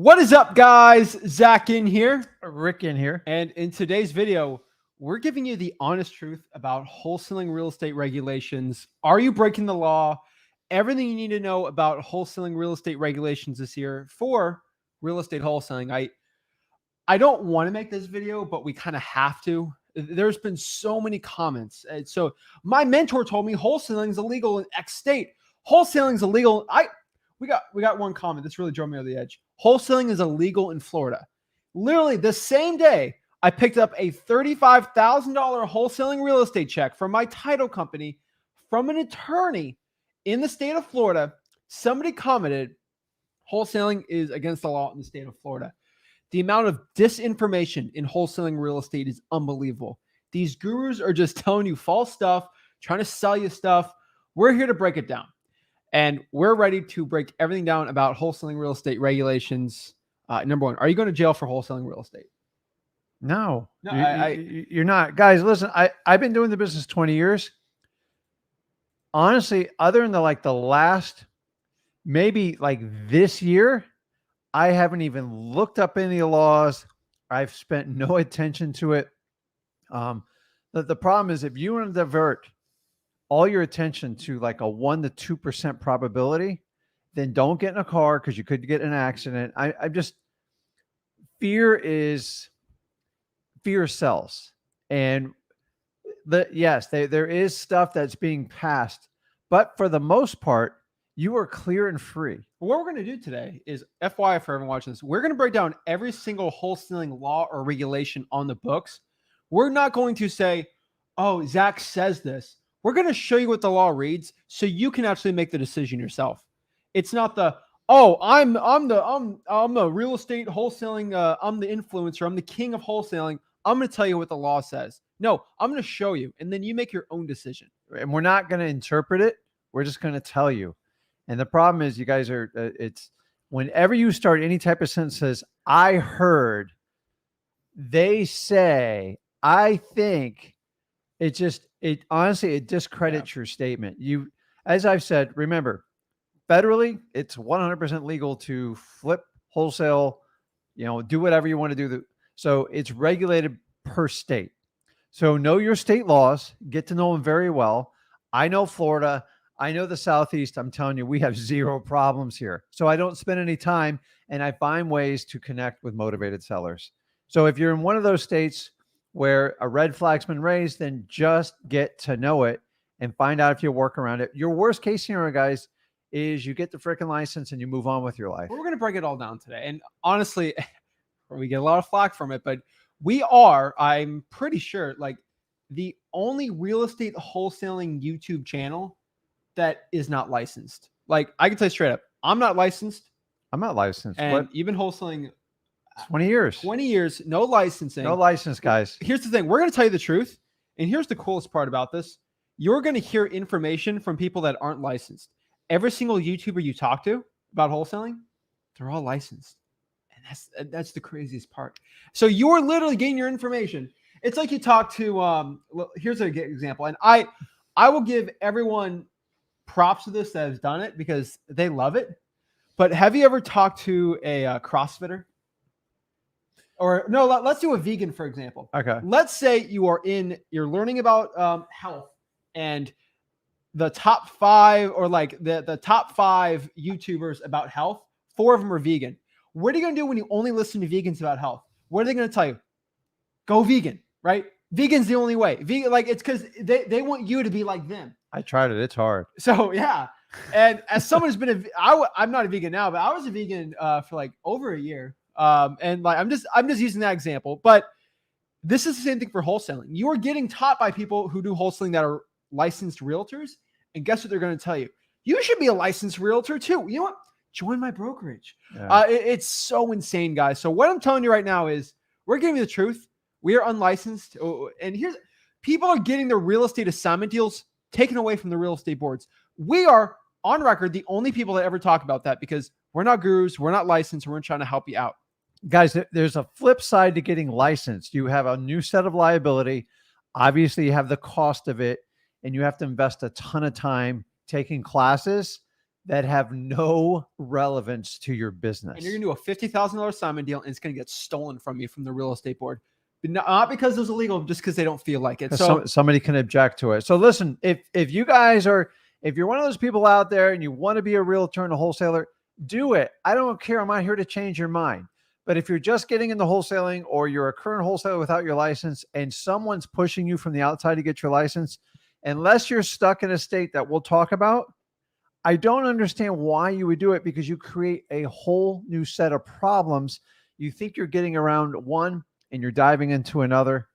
What is up, guys? Zach Ginn here. Rick Ginn here. And in today's video, we're giving you the honest truth about wholesaling real estate regulations. Are you breaking the law? Everything you need to know about wholesaling real estate regulations this year for real estate wholesaling. I don't want to make this video, but we kind of have to. There's been so many comments. And so my mentor told me wholesaling is illegal in X state. Wholesaling is illegal. We got one comment. This really drove me over the edge. Wholesaling is illegal in Florida. Literally the same day I picked up a $35,000 wholesaling real estate check from my title company from an attorney in the state of Florida. Somebody commented, wholesaling is against the law in the state of Florida. The amount of disinformation in wholesaling real estate is unbelievable. These gurus are just telling you false stuff, trying to sell you stuff. We're here to break it down. And we're ready to break everything down about wholesaling real estate regulations. Number one, are you going to jail for wholesaling real estate? No, you're not. Guys, listen, I've been doing the business 20 years. Honestly, other than the last, maybe this year, I haven't even looked up any laws. I've spent no attention to it. The problem is if you want to divert all your attention to a 1 to 2% probability, then don't get in a car because you could get in an accident. I just, fear sells. And yes, there is stuff that's being passed, but for the most part, you are clear and free. What we're going to do today is, FYI for everyone watching this, we're going to break down every single wholesaling law or regulation on the books. We're not going to say, oh, Zach says this. We're going to show you what the law reads so you can actually make the decision yourself. It's not the, oh, I'm the real estate wholesaling, I'm the influencer, I'm the king of wholesaling. I'm going to tell you what the law says. No, I'm going to show you, and then you make your own decision. And we're not going to interpret it. We're just going to tell you. And the problem is, you guys are, it's whenever you start any type of sentence says, I heard, they say, I think, it honestly, it discredits your statement. As I've said, remember, federally, it's 100% legal to flip, wholesale, do whatever you want to do. So it's regulated per state. So know your state laws, get to know them very well. I know Florida. I know the Southeast. I'm telling you, we have zero problems here. So I don't spend any time, and I find ways to connect with motivated sellers. So if you're in one of those states where a red flag's been raised, then just get to know it and find out if you work around it. Your worst case scenario, guys, is you get the freaking license and you move on with your life. We're going to break it all down today. And honestly, we get a lot of flack from it, but we are, I'm pretty sure, the only real estate wholesaling YouTube channel that is not licensed. I can tell you straight up, I'm not licensed. I'm not licensed. And you've been wholesaling 20 years. 20 years, no licensing. No license, guys. Here's the thing. We're going to tell you the truth. And here's the coolest part about this. You're going to hear information from people that aren't licensed. Every single YouTuber you talk to about wholesaling, they're all licensed. And that's the craziest part. So you're literally getting your information. It's like you talk to, here's an example. And I will give everyone props to this that has done it because they love it. But have you ever talked to a CrossFitter? Or no, let's do a vegan, for example. Okay. Let's say you're learning about health, and the top 5 or the top 5 YouTubers about health, 4 of them are vegan. What are you going to do when you only listen to vegans about health? What are they going to tell you? Go vegan, right? Vegan's the only way. Vegan, it's because they want you to be like them. I tried it. It's hard. So yeah. And as someone who's been I'm not a vegan now, but I was a vegan for over a year. And I'm just using that example, but this is the same thing for wholesaling. You are getting taught by people who do wholesaling that are licensed realtors. And guess what they're going to tell you? You should be a licensed realtor too. You know what? Join my brokerage. Yeah. It's so insane, guys. So what I'm telling you right now is we're giving you the truth. We are unlicensed. And people are getting their real estate assignment deals taken away from the real estate boards. We are on record the only people that ever talk about that because we're not gurus. We're not licensed. We're trying to help you out. Guys, there's a flip side to getting licensed. You have a new set of liability. Obviously, you have the cost of it, and you have to invest a ton of time taking classes that have no relevance to your business. And you're going to do a $50,000 assignment deal, and it's going to get stolen from you from the real estate board. But not because it was illegal, just because they don't feel like it. So somebody can object to it. So listen, if you guys are, if you're one of those people out there and you want to be a realtor and a wholesaler, do it. I don't care. I'm not here to change your mind. But if you're just getting into wholesaling, or you're a current wholesaler without your license and someone's pushing you from the outside to get your license, unless you're stuck in a state that we'll talk about, I don't understand why you would do it, because you create a whole new set of problems. You think you're getting around one and you're diving into another.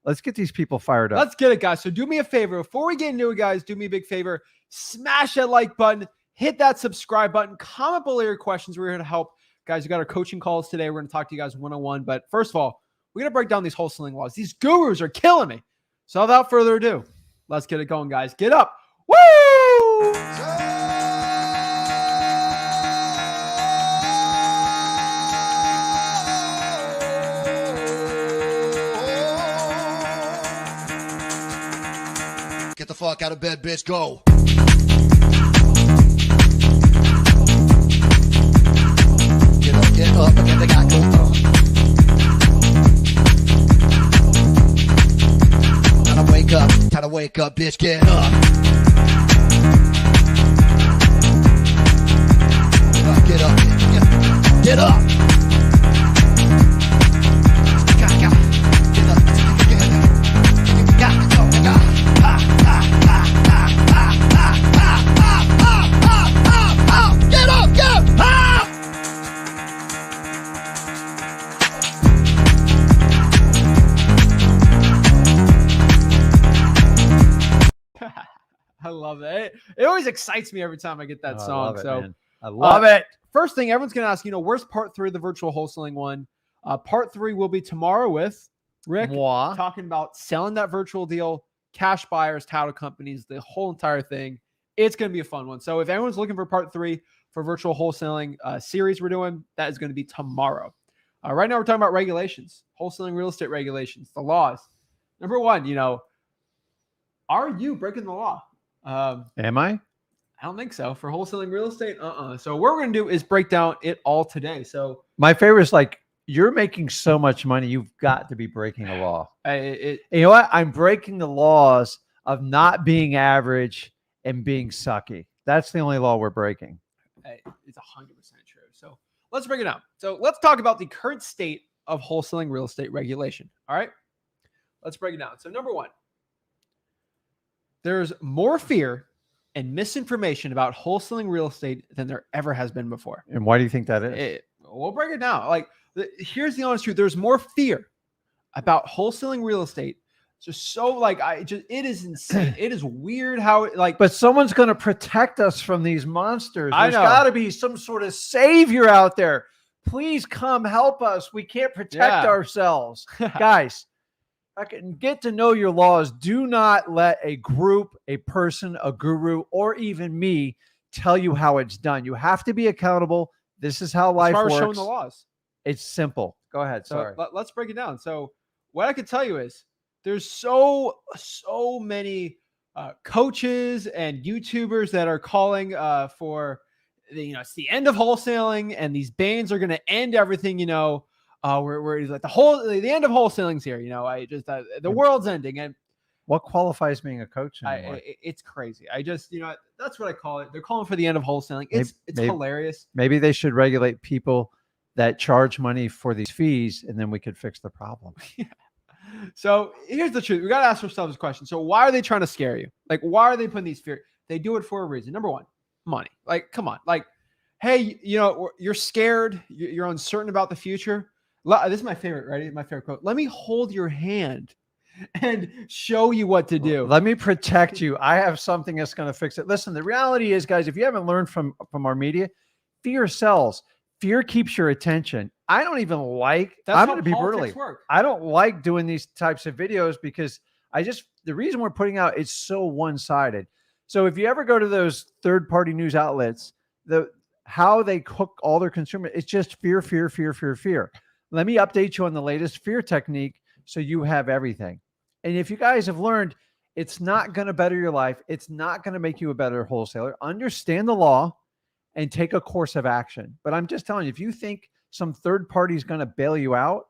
Let's get these people fired up. Let's get it, guys. So do me a favor. Before we get into it, guys, do me a big favor. Smash that like button. Hit that subscribe button. Comment below your questions. We're here to help. Guys, we got our coaching calls today. We're going to talk to you guys one-on-one. But first of all, we're going to break down these wholesaling laws. These gurus are killing me. So without further ado, let's get it going, guys. Get up. Woo! Get the fuck out of bed, bitch. Go. Get up, and they got go on. Time to wake up, bitch. Get up. Get up. Get up. I love it. It always excites me every time I get that song. I love it. First thing, everyone's going to ask, where's part 3 of the virtual wholesaling one? Part 3 will be tomorrow with Rick talking about selling that virtual deal, cash buyers, title companies, the whole entire thing. It's going to be a fun one. So if everyone's looking for part 3 for virtual wholesaling series we're doing, that is going to be tomorrow. Right now we're talking about regulations, wholesaling real estate regulations, the laws. Number 1, are you breaking the law? Am I? I don't think so. For wholesaling real estate, So what we're going to do is break down it all today. So my favorite is like, you're making so much money, you've got to be breaking the law. You know what? I'm breaking the laws of not being average and being sucky. That's the only law we're breaking. It's 100% true. So let's break it down. So let's talk about the current state of wholesaling real estate regulation. All right, let's break it down. So number 1, there's more fear and misinformation about wholesaling real estate than there ever has been before. And why do you think that is? We'll break it down. Here's the honest truth. There's more fear about wholesaling real estate. Just so it is insane. It is weird how but someone's going to protect us from these monsters. There's know. got to be some sort of savior out there. Please come help us. We can't protect ourselves. Guys, I can get to know your laws. Do not let a group, a person, a guru, or even me tell you how it's done. You have to be accountable. This is how life works. Showing the laws. It's simple. Go ahead. Sorry. So let's break it down. So what I can tell you is there's so many coaches and YouTubers that are calling for it's the end of wholesaling, and these bans are going to end everything. We're like the end of wholesaling's here. The world's ending. And what qualifies being a coach anymore? It's crazy. That's what I call it. They're calling for the end of wholesaling. It's hilarious. Maybe they should regulate people that charge money for these fees, and then we could fix the problem. Yeah. So here's the truth. We got to ask ourselves a question. So why are they trying to scare you? Why are they putting these fear? They do it for a reason. Number 1, money. Come on. Hey, you're scared. You're uncertain about the future. This is my favorite, right? My favorite quote. Let me hold your hand and show you what to do. Let me protect you. I have something that's going to fix it. Listen, the reality is, guys, if you haven't learned from our media, fear sells. Fear keeps your attention. I don't even like, I'm going to be brutally, I don't like doing these types of videos because the reason we're putting out, it's so one-sided. So if you ever go to those third-party news outlets, how they cook all their consumers, it's just fear, fear, fear, fear, fear. Let me update you on the latest fear technique so you have everything. And if you guys have learned, it's not going to better your life. It's not going to make you a better wholesaler. Understand the law and take a course of action. But I'm just telling you, if you think some third party is going to bail you out,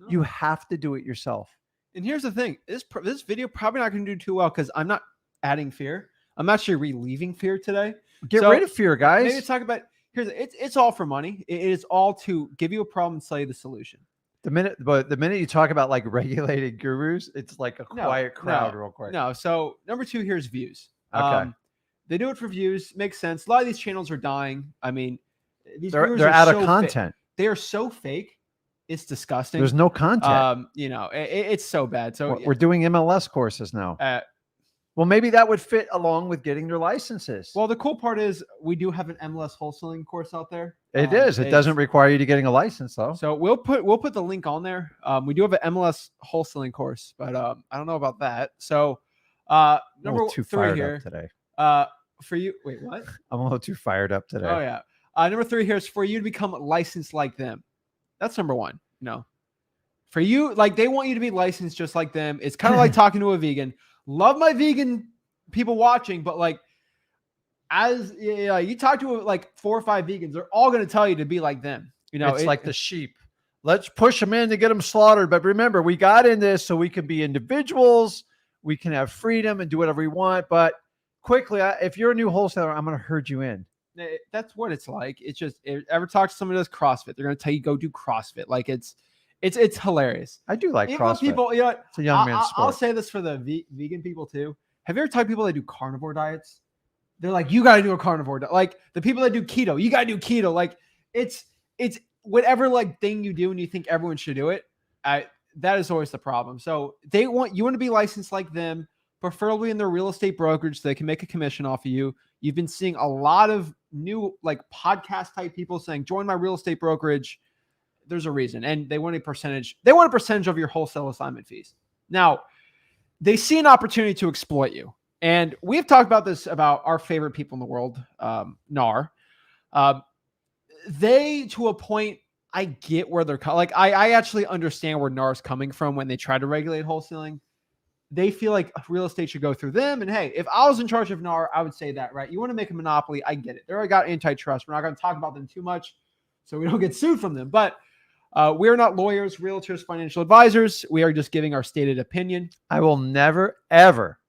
you have to do it yourself. And here's the thing: this video probably not going to do too well because I'm not adding fear. I'm actually relieving fear today. Get rid of fear, guys. Maybe talk about it's all for money. It is all to give you a problem and sell you the solution. The minute you talk about like regulated gurus, it's like a quiet crowd real quick. No. So number 2 here is views. Okay. They do it for views. Makes sense. A lot of these channels are dying. I mean, they're out of content. They are so fake. It's disgusting. There's no content. It's so bad. So we're doing MLS courses now. Well, maybe that would fit along with getting their licenses. Well, the cool part is we do have an MLS wholesaling course out there. It doesn't require you to getting a license, though. So we'll put the link on there. We do have an MLS wholesaling course, but I don't know about that. So number 3 here today. For you. Wait, what? I'm a little too fired up today. Oh yeah. Number 3 here is for you to become licensed like them. That's number 1. No. For you, like they want you to be licensed just like them. It's kind of like talking to a vegan. Love my vegan people watching, but like as you talk to like 4 or 5 vegans, they're all going to tell you to be like them. It's like the sheep. Let's push them in to get them slaughtered. But remember, we got in this so we can be individuals. We can have freedom and do whatever we want. But quickly, if you're a new wholesaler, I'm going to herd you in. That's what it's like. It's just ever talk to someone who does CrossFit, they're going to tell you go do CrossFit. Like it's hilarious. I do like Even CrossFit. People, it's a young man's sport. I'll say this for the vegan people too. Have you ever talked to people that do carnivore diets? They're like, you got to do a carnivore diet. Like the people that do keto, you got to do keto. Like it's whatever like thing you do and you think everyone should do it. That is always the problem. So you want to be licensed like them, preferably in their real estate brokerage so they can make a commission off of you. You've been seeing a lot of new like podcast type people saying, join my real estate brokerage. There's a reason. And they want a percentage. They want a percentage of your wholesale assignment fees. Now, they see an opportunity to exploit you. And we've talked about this about our favorite people in the world, NAR. They, to a point, I get where they're coming. Like, I actually understand where NAR is coming from when they try to regulate wholesaling. They feel like real estate should go through them. And hey, if I was in charge of NAR, I would say that, right? You want to make a monopoly. I get it. They already got antitrust. We're not going to talk about them too much so we don't get sued from them. But we're not lawyers, realtors, financial advisors. We are just giving our stated opinion. I will never, ever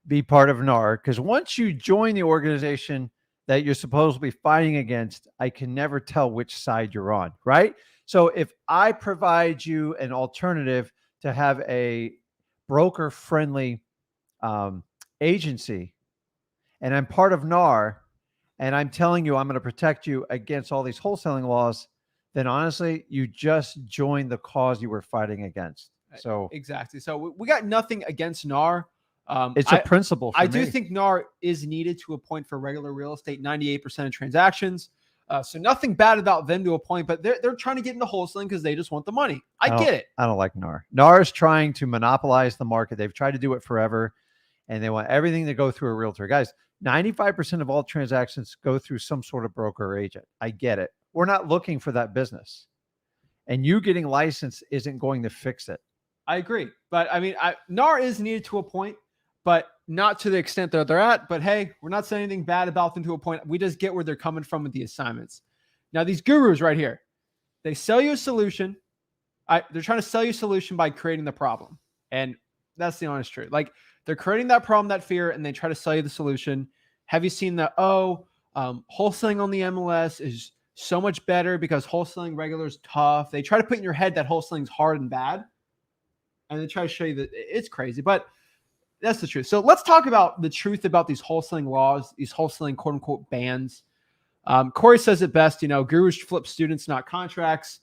be part of NAR because once you join the organization that you're supposed to be fighting against, I can never tell which side you're on, right? So if I provide you an alternative to have a broker-friendly agency and I'm part of NAR and I'm telling you I'm going to protect you against all these wholesaling laws, then honestly, you just joined the cause you were fighting against. So exactly. So we got nothing against NAR. It's a principle for I me. do think NAR is needed to a point for regular real estate, 98% of transactions. So nothing bad about them to a point, but they're trying to get into wholesaling because they just want the money. I get it. I don't like NAR. NAR is trying to monopolize the market. They've tried to do it forever, and they want everything to go through a realtor. Guys, 95% of all transactions go through some sort of broker or agent. I get it. We're not looking for that business. And you getting licensed isn't going to fix it. I agree. But I mean, NAR is needed to a point, but not to the extent that they're at. But hey, we're not saying anything bad about them to a point. We just get where they're coming from with the assignments. Now, these gurus right here, they sell you a solution. They're trying to sell you a solution by creating the problem. And that's the honest truth. Like they're creating that problem, that fear, and they try to sell you the solution. Have you seen that? Wholesaling on the MLS is so much better because wholesaling regular is tough. They try to put in your head that wholesaling is hard and bad. And they try to show you that it's crazy, but that's the truth. So let's talk about the truth about these wholesaling laws, these wholesaling quote unquote bans. Corey says it best, gurus flip students, not contracts.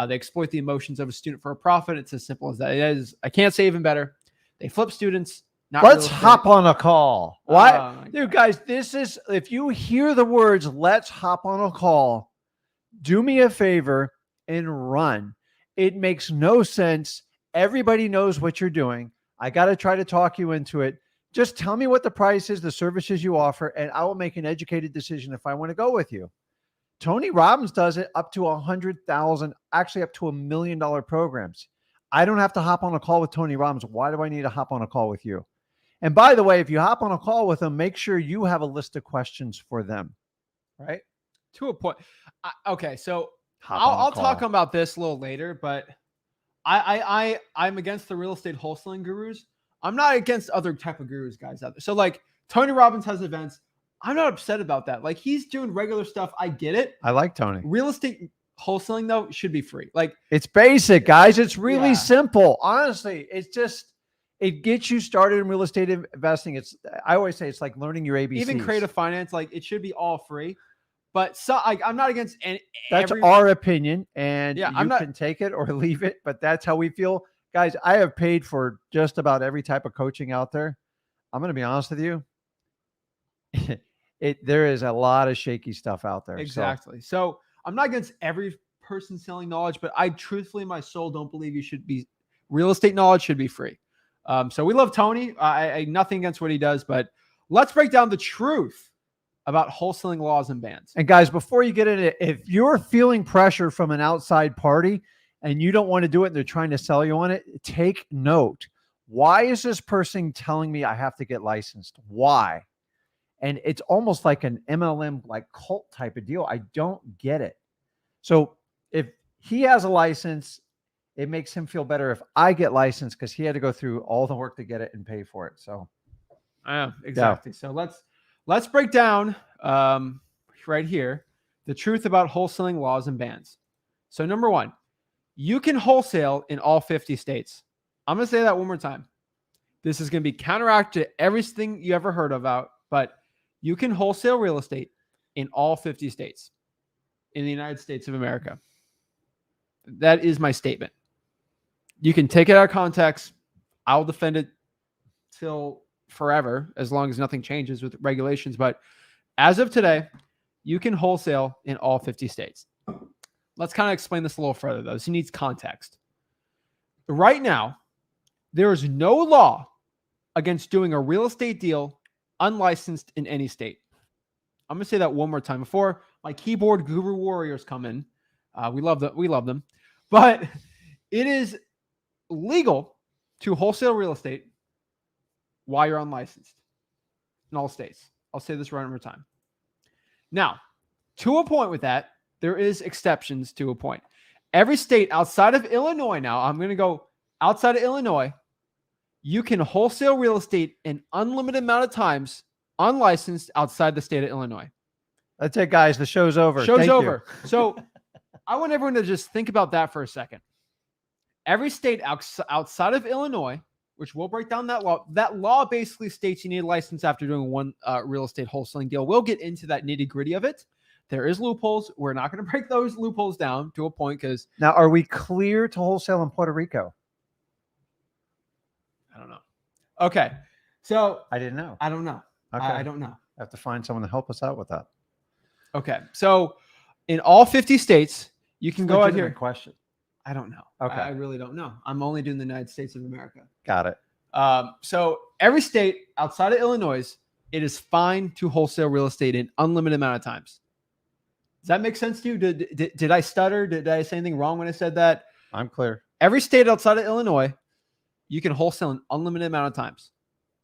They exploit the emotions of a student for a profit. It's as simple as that. It is. I can't say even better. They flip students. Let's hop on a call. What? Dude, guys, this is, if you hear the words, let's hop on a call, do me a favor and run. It makes no sense. Everybody knows what you're doing. I got to try to talk you into it. Just tell me what the price is, the services you offer, and I will make an educated decision if I want to go with you. Tony Robbins does it up to 100,000, actually up to $1 million programs. I don't have to hop on a call with Tony Robbins. Why do I need to hop on a call with you? And by the way, if you hop on a call with them, make sure you have a list of questions for them, right? To a point. Okay, so Hop on a I'll talk call. about this a little later, but I'm against the real estate wholesaling gurus. I'm not against other type of gurus guys out there. So like Tony Robbins has events. I'm not upset about that. Like he's doing regular stuff. I get it. I like Tony. Real estate wholesaling though should be free. Like It's basic, guys. It's really Yeah. simple. Honestly, it's just it gets you started in real estate investing. I always say it's like learning your ABCs. even creative finance, like it should be all free. But so I'm not against any. That's our opinion, and Yeah, you I'm not- can take it or leave it, but that's how we feel. Guys, I have paid for just about every type of coaching out there. I'm going to be honest with you. There is a lot of shaky stuff out there. Exactly. So I'm not against every person selling knowledge, but I truthfully in my soul don't believe you should be real estate knowledge should be free. So we love Tony. I nothing against what he does, but let's break down the truth about wholesaling laws and bans. And guys, before you get into it, if you're feeling pressure from an outside party and you don't want to do it and they're trying to sell you on it, take note. Why is this person telling me I have to get licensed? Why? And it's almost like an MLM, like cult type of deal. I don't get it. So if he has a license, it makes him feel better if I get licensed because he had to go through all the work to get it and pay for it. So Exactly. So let's break down right here the truth about wholesaling laws and bans. So number one, you can wholesale in all 50 states. I'm going to say that one more time. This is going to be counteracted to everything you ever heard about, but you can wholesale real estate in all 50 states in the United States of America. That is my statement. You can take it out of context. I'll defend it till forever, as long as nothing changes with regulations. But as of today, you can wholesale in all 50 states. Let's kind of explain this a little further, though. This needs context. Right now, there is no law against doing a real estate deal unlicensed in any state. I'm going to say that one more time before my keyboard guru warriors come in. We love them. But it is legal to wholesale real estate while you're unlicensed in all states. I'll say this one more time. Now, to a point with that, there is exceptions to a point. Every state outside of Illinois now, I'm going to go outside of Illinois, you can wholesale real estate an unlimited amount of times unlicensed outside the state of Illinois. that's it, guys. The show's over. Show's Thank you. over. So I want everyone to just think about that for a second. Every state outside of Illinois, which we'll break down that law basically states you need a license after doing one real estate wholesaling deal. We'll get into that nitty gritty of it. There is loopholes. We're not going to break those loopholes down to a point because Now, are we clear to wholesale in Puerto Rico? I don't know. Okay. So I didn't know. I don't know. Okay. I don't know. I have to find someone to help us out with that. Okay. So in all 50 states, you can go out here. Question. I don't know. Okay. I really don't know. I'm only doing the United States of America. Got it. So every state outside of Illinois, it is fine to wholesale real estate in unlimited amount of times. Does that make sense to you? Did I stutter? Did I say anything wrong when I said that? I'm clear. Every state outside of Illinois, you can wholesale an unlimited amount of times.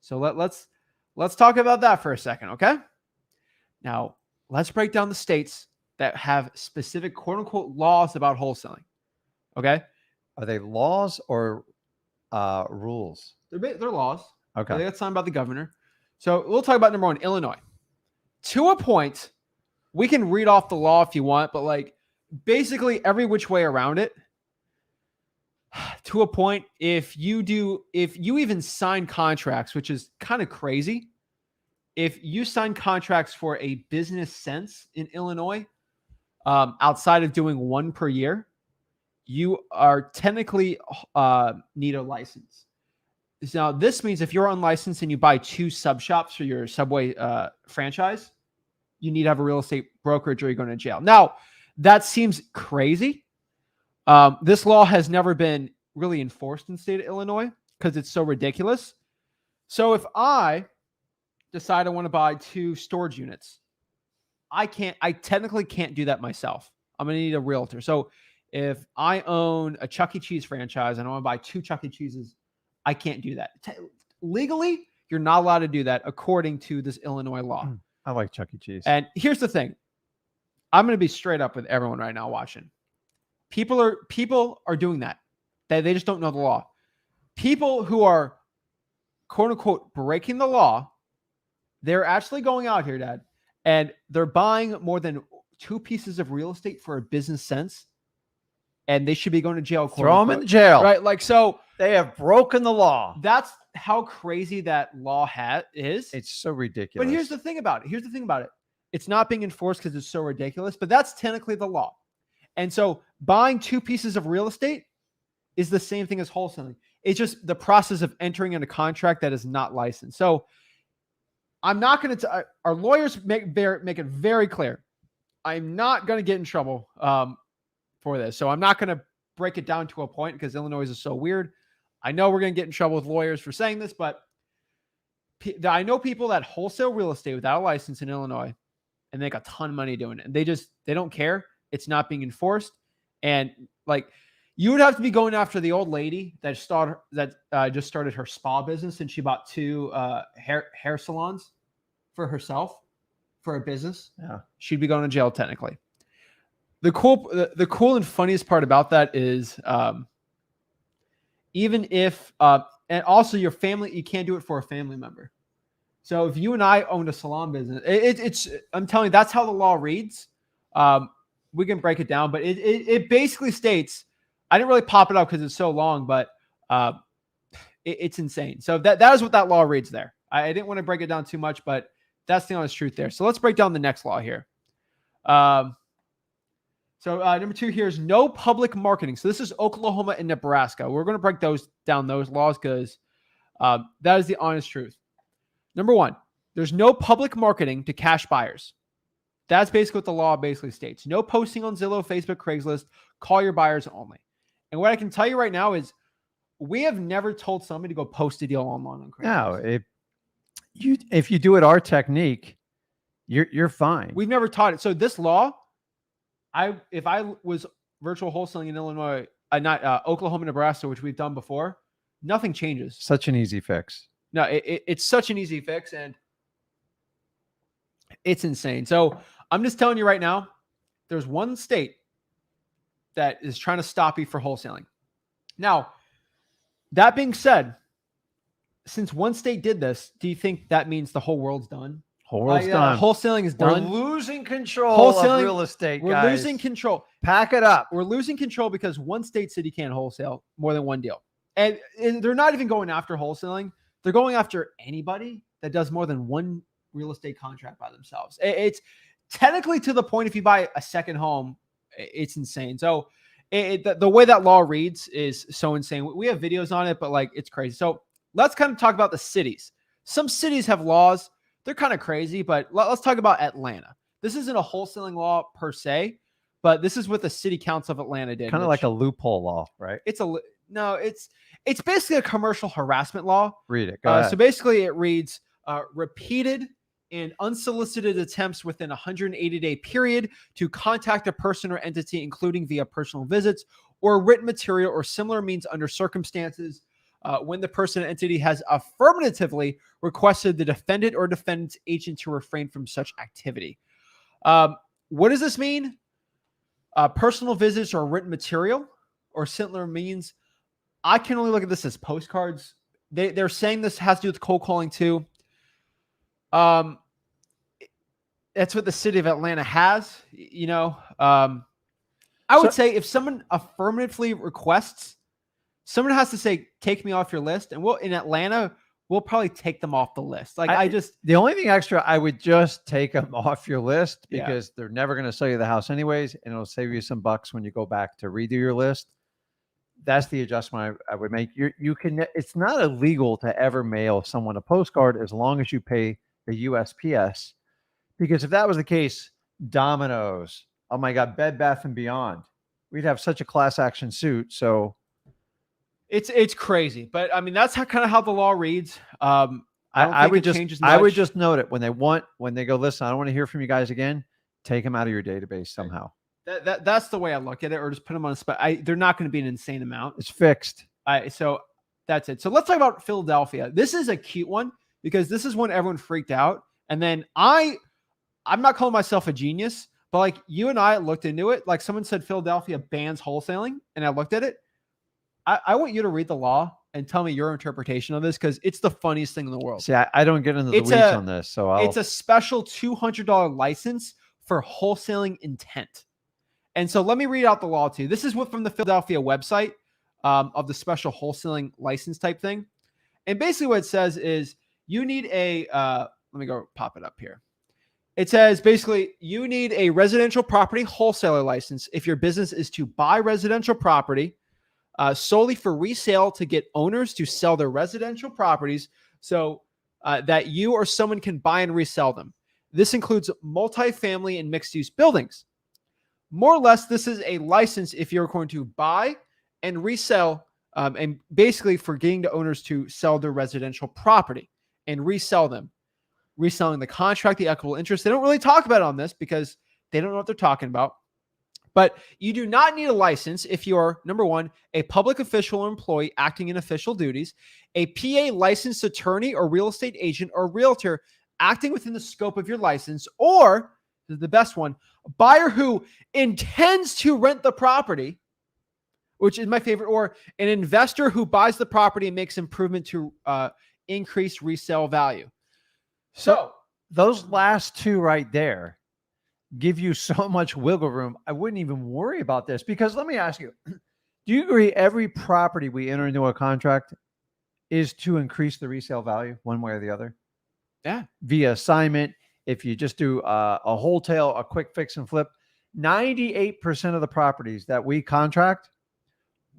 So let's talk about that for a second, okay? Now, let's break down the states that have specific quote unquote laws about wholesaling. Okay? Are they laws or rules? They're laws. Okay. They got signed by the governor. So we'll talk about number one, Illinois. To a point, we can read off the law if you want, but like basically every which way around it. To a point, if you even sign contracts, which is kind of crazy, if you sign contracts for a business sense in Illinois, outside of doing one per year, you are technically need a license. Now, this means if you're unlicensed and you buy 2 sub shops for your Subway franchise, you need to have a real estate brokerage or you're going to jail. Now, that seems crazy. This law has never been really enforced in the state of Illinois because it's so ridiculous. So if I decide I want to buy 2 storage units, I technically can't do that myself. I'm going to need a realtor. So if I own a Chuck E. Cheese franchise and I want to buy 2 Chuck E. Cheeses, I can't do that. Legally, you're not allowed to do that according to this Illinois law. I like Chuck E. Cheese. And here's the thing. I'm going to be straight up with everyone right now watching. People are doing that. They just don't know the law. People who are quote unquote breaking the law, they're actually going out here, Dad, and they're buying more than 2 pieces of real estate for a business sense, and they should be going to jail. Throw them in jail. Right? Like, so they have broken the law. That's how crazy that law is. It's so ridiculous. But here's the thing about it. It's not being enforced because it's so ridiculous, but that's technically the law. And so buying 2 pieces of real estate is the same thing as wholesaling. It's just the process of entering into a contract that is not licensed. So I'm not going to, our lawyers make it very clear. I'm not going to get in trouble for this. So I'm not going to break it down to a point because Illinois is so weird. I know we're going to get in trouble with lawyers for saying this, but I know people that wholesale real estate without a license in Illinois and make a ton of money doing it. And they don't care. It's not being enforced. And like, you would have to be going after the old lady that just started her spa business, and she bought 2 hair salons for herself for a business. Yeah, she'd be going to jail technically. The cool and funniest part about that is even if and also your family, you can't do it for a family member. So if you and I owned a salon business, it's I'm telling you, that's how the law reads. We can break it down, but it basically states, I didn't really pop it up because it's so long, but it's insane. So that is what that law reads there. I didn't want to break it down too much, but that's the honest truth there. So let's break down the next law here. So number 2 here is no public marketing. So this is Oklahoma and Nebraska. We're going to break those laws because that is the honest truth. Number 1, there's no public marketing to cash buyers. That's basically what the law basically states. No posting on Zillow, Facebook, Craigslist. Call your buyers only. And what I can tell you right now is we have never told somebody to go post a deal online on Craigslist. No, if you do it our technique, you're fine. We've never taught it. So this law, if I was virtual wholesaling in Illinois, not Oklahoma, Nebraska, which we've done before, nothing changes. Such an easy fix. No, it's such an easy fix, and it's insane. So I'm just telling you right now, there's one state that is trying to stop you for wholesaling. Now, that being said, since one state did this, do you think that means the whole world's done? Whole world's done. Wholesaling is done. We're losing control of real estate, guys. We're losing control. Pack it up. We're losing control because one state said you can't wholesale more than one deal. And they're not even going after wholesaling. They're going after anybody that does more than one real estate contract by themselves. It's technically to the point, if you buy a second home, it's insane. So the way that law reads is so insane. We have videos on it, but like, it's crazy. So let's kind of talk about the cities. Some cities have laws. They're kind of crazy, but let's talk about Atlanta. This isn't a wholesaling law per se, but this is what the city council of Atlanta did. Kind of like a loophole law, right? It's basically a commercial harassment law. Read it. Go ahead. So basically it reads, repeated and unsolicited attempts within a 180-day period to contact a person or entity, including via personal visits or written material or similar means under circumstances when the person or entity has affirmatively requested the defendant or defendant's agent to refrain from such activity. What does this mean? Personal visits or written material or similar means. I can only look at this as postcards. They're saying this has to do with cold calling too. That's what the city of Atlanta has, I would say if someone affirmatively requests, someone has to say, take me off your list. And in Atlanta, we'll probably take them off the list. The only thing extra, I would just take them off your list because they're never going to sell you the house anyways. And it'll save you some bucks when you go back to redo your list. That's the adjustment I would make. It's not illegal to ever mail someone a postcard as long as you pay the USPS, because if that was the case, Domino's, oh my God, Bed Bath & Beyond, we'd have such a class action suit. So it's crazy, but I mean, that's kind of how the law reads. I would just note it when they go, listen, I don't want to hear from you guys again. Take them out of your database somehow. That's the way I look at it, or just put them on a spot. They're not going to be an insane amount. It's fixed. So that's it. So let's talk about Philadelphia. This is a cute one because this is when everyone freaked out. And then I'm not calling myself a genius, But like you and I looked into it. Like someone said Philadelphia bans wholesaling, and I looked at it. I want you to read the law and tell me your interpretation of this because it's the funniest thing in the world. See, I don't get into the It's weeds a- on this, so It's a special $200 license for wholesaling intent. And so let me read out the law to you. This is what from the Philadelphia website of the special wholesaling license type thing. And basically what it says is you need let me go pop it up here. It says basically you need a residential property wholesaler license if your business is to buy residential property solely for resale to get owners to sell their residential properties so that you or someone can buy and resell them. This includes multifamily and mixed-use buildings. More or less, this is a license if you're going to buy and resell and basically for getting the owners to sell their residential property and resell them. Reselling the contract, the equitable interest. They don't really talk about it on this because they don't know what they're talking about. But you do not need a license if you're, number one, a public official or employee acting in official duties, a PA licensed attorney or real estate agent or realtor acting within the scope of your license, or the best one, a buyer who intends to rent the property, which is my favorite, or an investor who buys the property and makes improvement to increase resale value. So those last two right there give you so much wiggle room. I wouldn't even worry about this because let me ask you, do you agree every property we enter into a contract is to increase the resale value one way or the other? Yeah. Via assignment. If you just do a wholesale, a quick fix and flip, 98% of the properties that we contract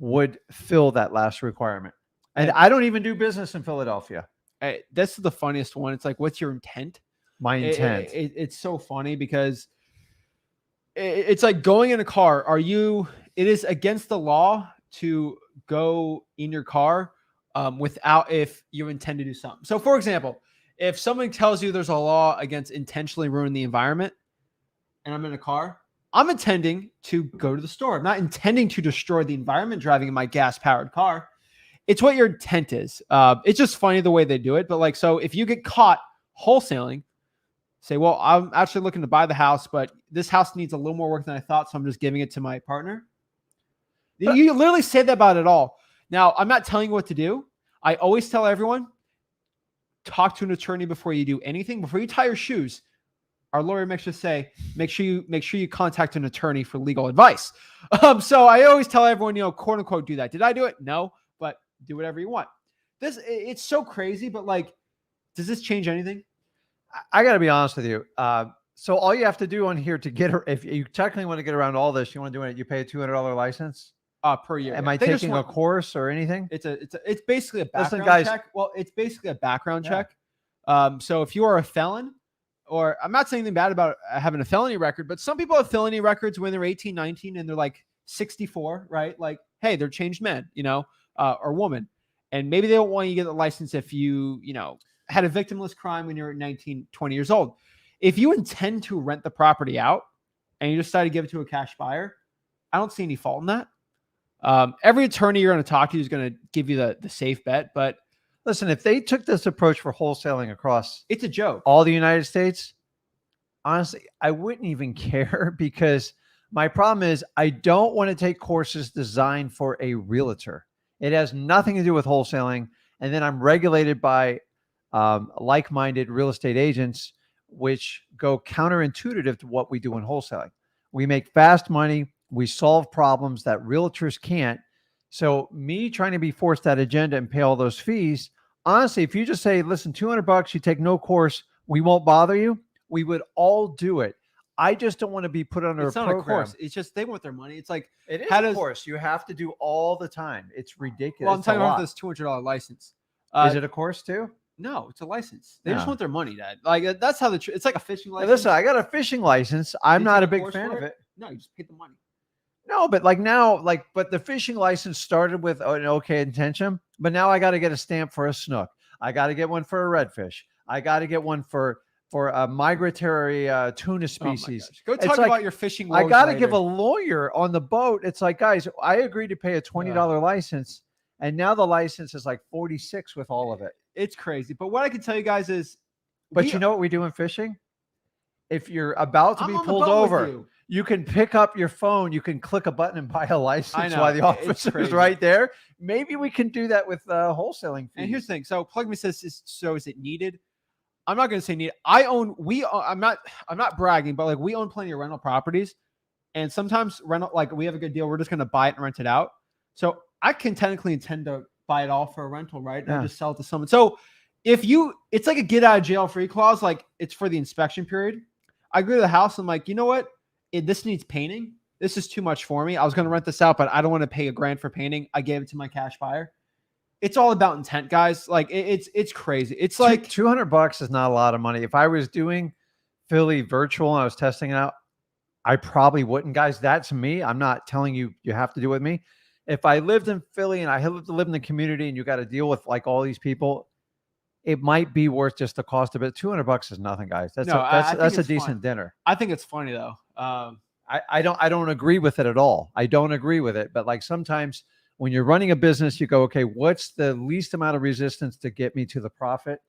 would fill that last requirement. And I don't even do business in Philadelphia. This is the funniest one. It's like, what's your intent? My intent. It's so funny because it's like going in a car. It is against the law to go in your car without if you intend to do something. So for example, if someone tells you there's a law against intentionally ruining the environment and I'm in a car, I'm intending to go to the store. I'm not intending to destroy the environment driving in my gas powered car. It's what your intent is. It's just funny the way they do it. But like, so if you get caught wholesaling, say, well, I'm actually looking to buy the house, but this house needs a little more work than I thought, so I'm just giving it to my partner. But you literally say that about it all. Now, I'm not telling you what to do. I always tell everyone, talk to an attorney before you do anything. Before you tie your shoes, our lawyer makes us say, make sure you contact an attorney for legal advice. So I always tell everyone, quote unquote, do that. Did I do it? No, but do whatever you want. It's so crazy, but like, does this change anything? I got to be honest with you. So all you have to do on here to get her, if you technically want to get around all this, you want to do it, you pay a $200 license per year. Am I taking a course or anything? It's basically a background guys, check. Well, it's basically a background check. So if you are a felon, or I'm not saying anything bad about having a felony record, but some people have felony records when they're 18, 19, and they're like 64, right? Like, hey, they're changed men, or woman. And maybe they don't want you to get the license if you had a victimless crime when you're 19, 20 years old. If you intend to rent the property out and you decide to give it to a cash buyer, I don't see any fault in that. Every attorney you're going to talk to is going to give you the safe bet. But listen, if they took this approach for wholesaling across it's a joke, all the United States, honestly, I wouldn't even care because my problem is I don't want to take courses designed for a realtor. It has nothing to do with wholesaling. And then I'm regulated by like-minded real estate agents, which go counterintuitive to what we do in wholesaling. We make fast money. We solve problems that realtors can't. So me trying to be forced that agenda and pay all those fees, honestly, if you just say, listen, $200, you take no course, we won't bother you, we would all do it. I just don't want to be put under it's a not program. A course. It's just they want their money. It's like it is a course you have to do all the time. It's ridiculous. Well, I'm talking about this $200 license. Is it a course too? No, it's a license. They just want their money, Dad. Like that's how it's like a fishing license. Listen, I got a fishing license. I'm not a big fan of it. No, you just paid the money. No, but but the fishing license started with an okay intention, but now I got to get a stamp for a snook. I got to get one for a redfish. I got to get one for a migratory tuna species. Go talk about your fishing. I got to give a lawyer on the boat. It's like, guys, I agreed to pay a $20 license, and now the license is like $46 with all of it. It's crazy. But what I can tell you guys is, but you know what we do in fishing? if you're about to I'm be on the pulled boat with over, you. you can pick up your phone, you can click a button and buy a license know, while the it's officer's crazy. right there. Maybe we can do that with wholesaling fees. And here's the thing. So plug me says, is it needed? I'm not going to say needed. I'm not bragging, but like we own plenty of rental properties, and sometimes rental, like we have a good deal. We're just going to buy it and rent it out. So I can technically intend to buy it all for a rental, right? And I just sell it to someone. So it's like a get out of jail free clause. Like it's for the inspection period. I go to the house. I'm like, you know what? This needs painting. This is too much for me. I was going to rent this out, but I don't want to pay $1,000 for painting. I gave it to my cash buyer. It's all about intent, guys. Like it's crazy. It's like $200 is not a lot of money. If I was doing Philly virtual and I was testing it out, I probably wouldn't, guys. That's me. I'm not telling you have to do it with me. If I lived in Philly and I live in the community and you got to deal with like all these people, it might be worth just the cost of it. $200 is nothing, guys. That's a decent dinner. I think it's funny though. I don't agree with it at all. I don't agree with it. But like sometimes when you're running a business, you go, okay, what's the least amount of resistance to get me to the profit?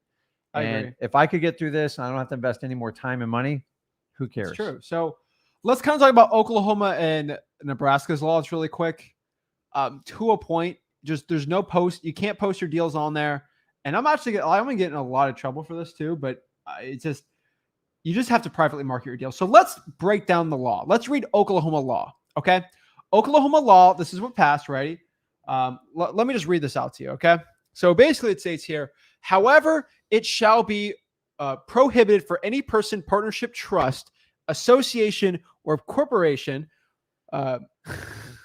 I and agree. if I could get through this and I don't have to invest any more time and money, who cares? It's true. So let's kind of talk about Oklahoma and Nebraska's laws really quick. To a point, just there's no post. You can't post your deals on there. And I'm gonna get in a lot of trouble for this too, but it's just, you just have to privately market your deal. So let's break down the law. Let's read Oklahoma law. Okay. Oklahoma law. This is what passed, ready? Let me just read this out to you. Okay. So basically it states here, however, it shall be prohibited for any person, partnership, trust, association, or corporation,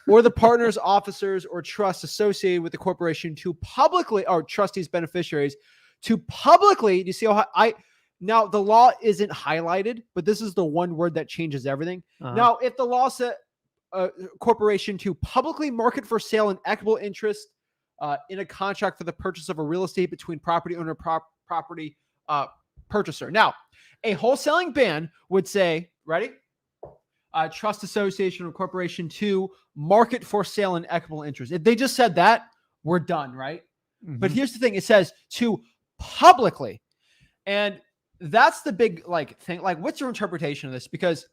or the partners, officers, or trusts associated with the corporation to publicly, or trustees, beneficiaries, to publicly, do you see how now the law isn't highlighted, but this is the one word that changes everything. Now, if the law said corporation to publicly market for sale an equitable interest in a contract for the purchase of a real estate between property owner, property purchaser. Now, a wholesaling ban would say, ready? Trust association or corporation to market for sale an equitable interest. If they just said that, we're done, right? Mm-hmm. But here's the thing. It says to publicly. And that's the big thing. Like, what's your interpretation of this? Because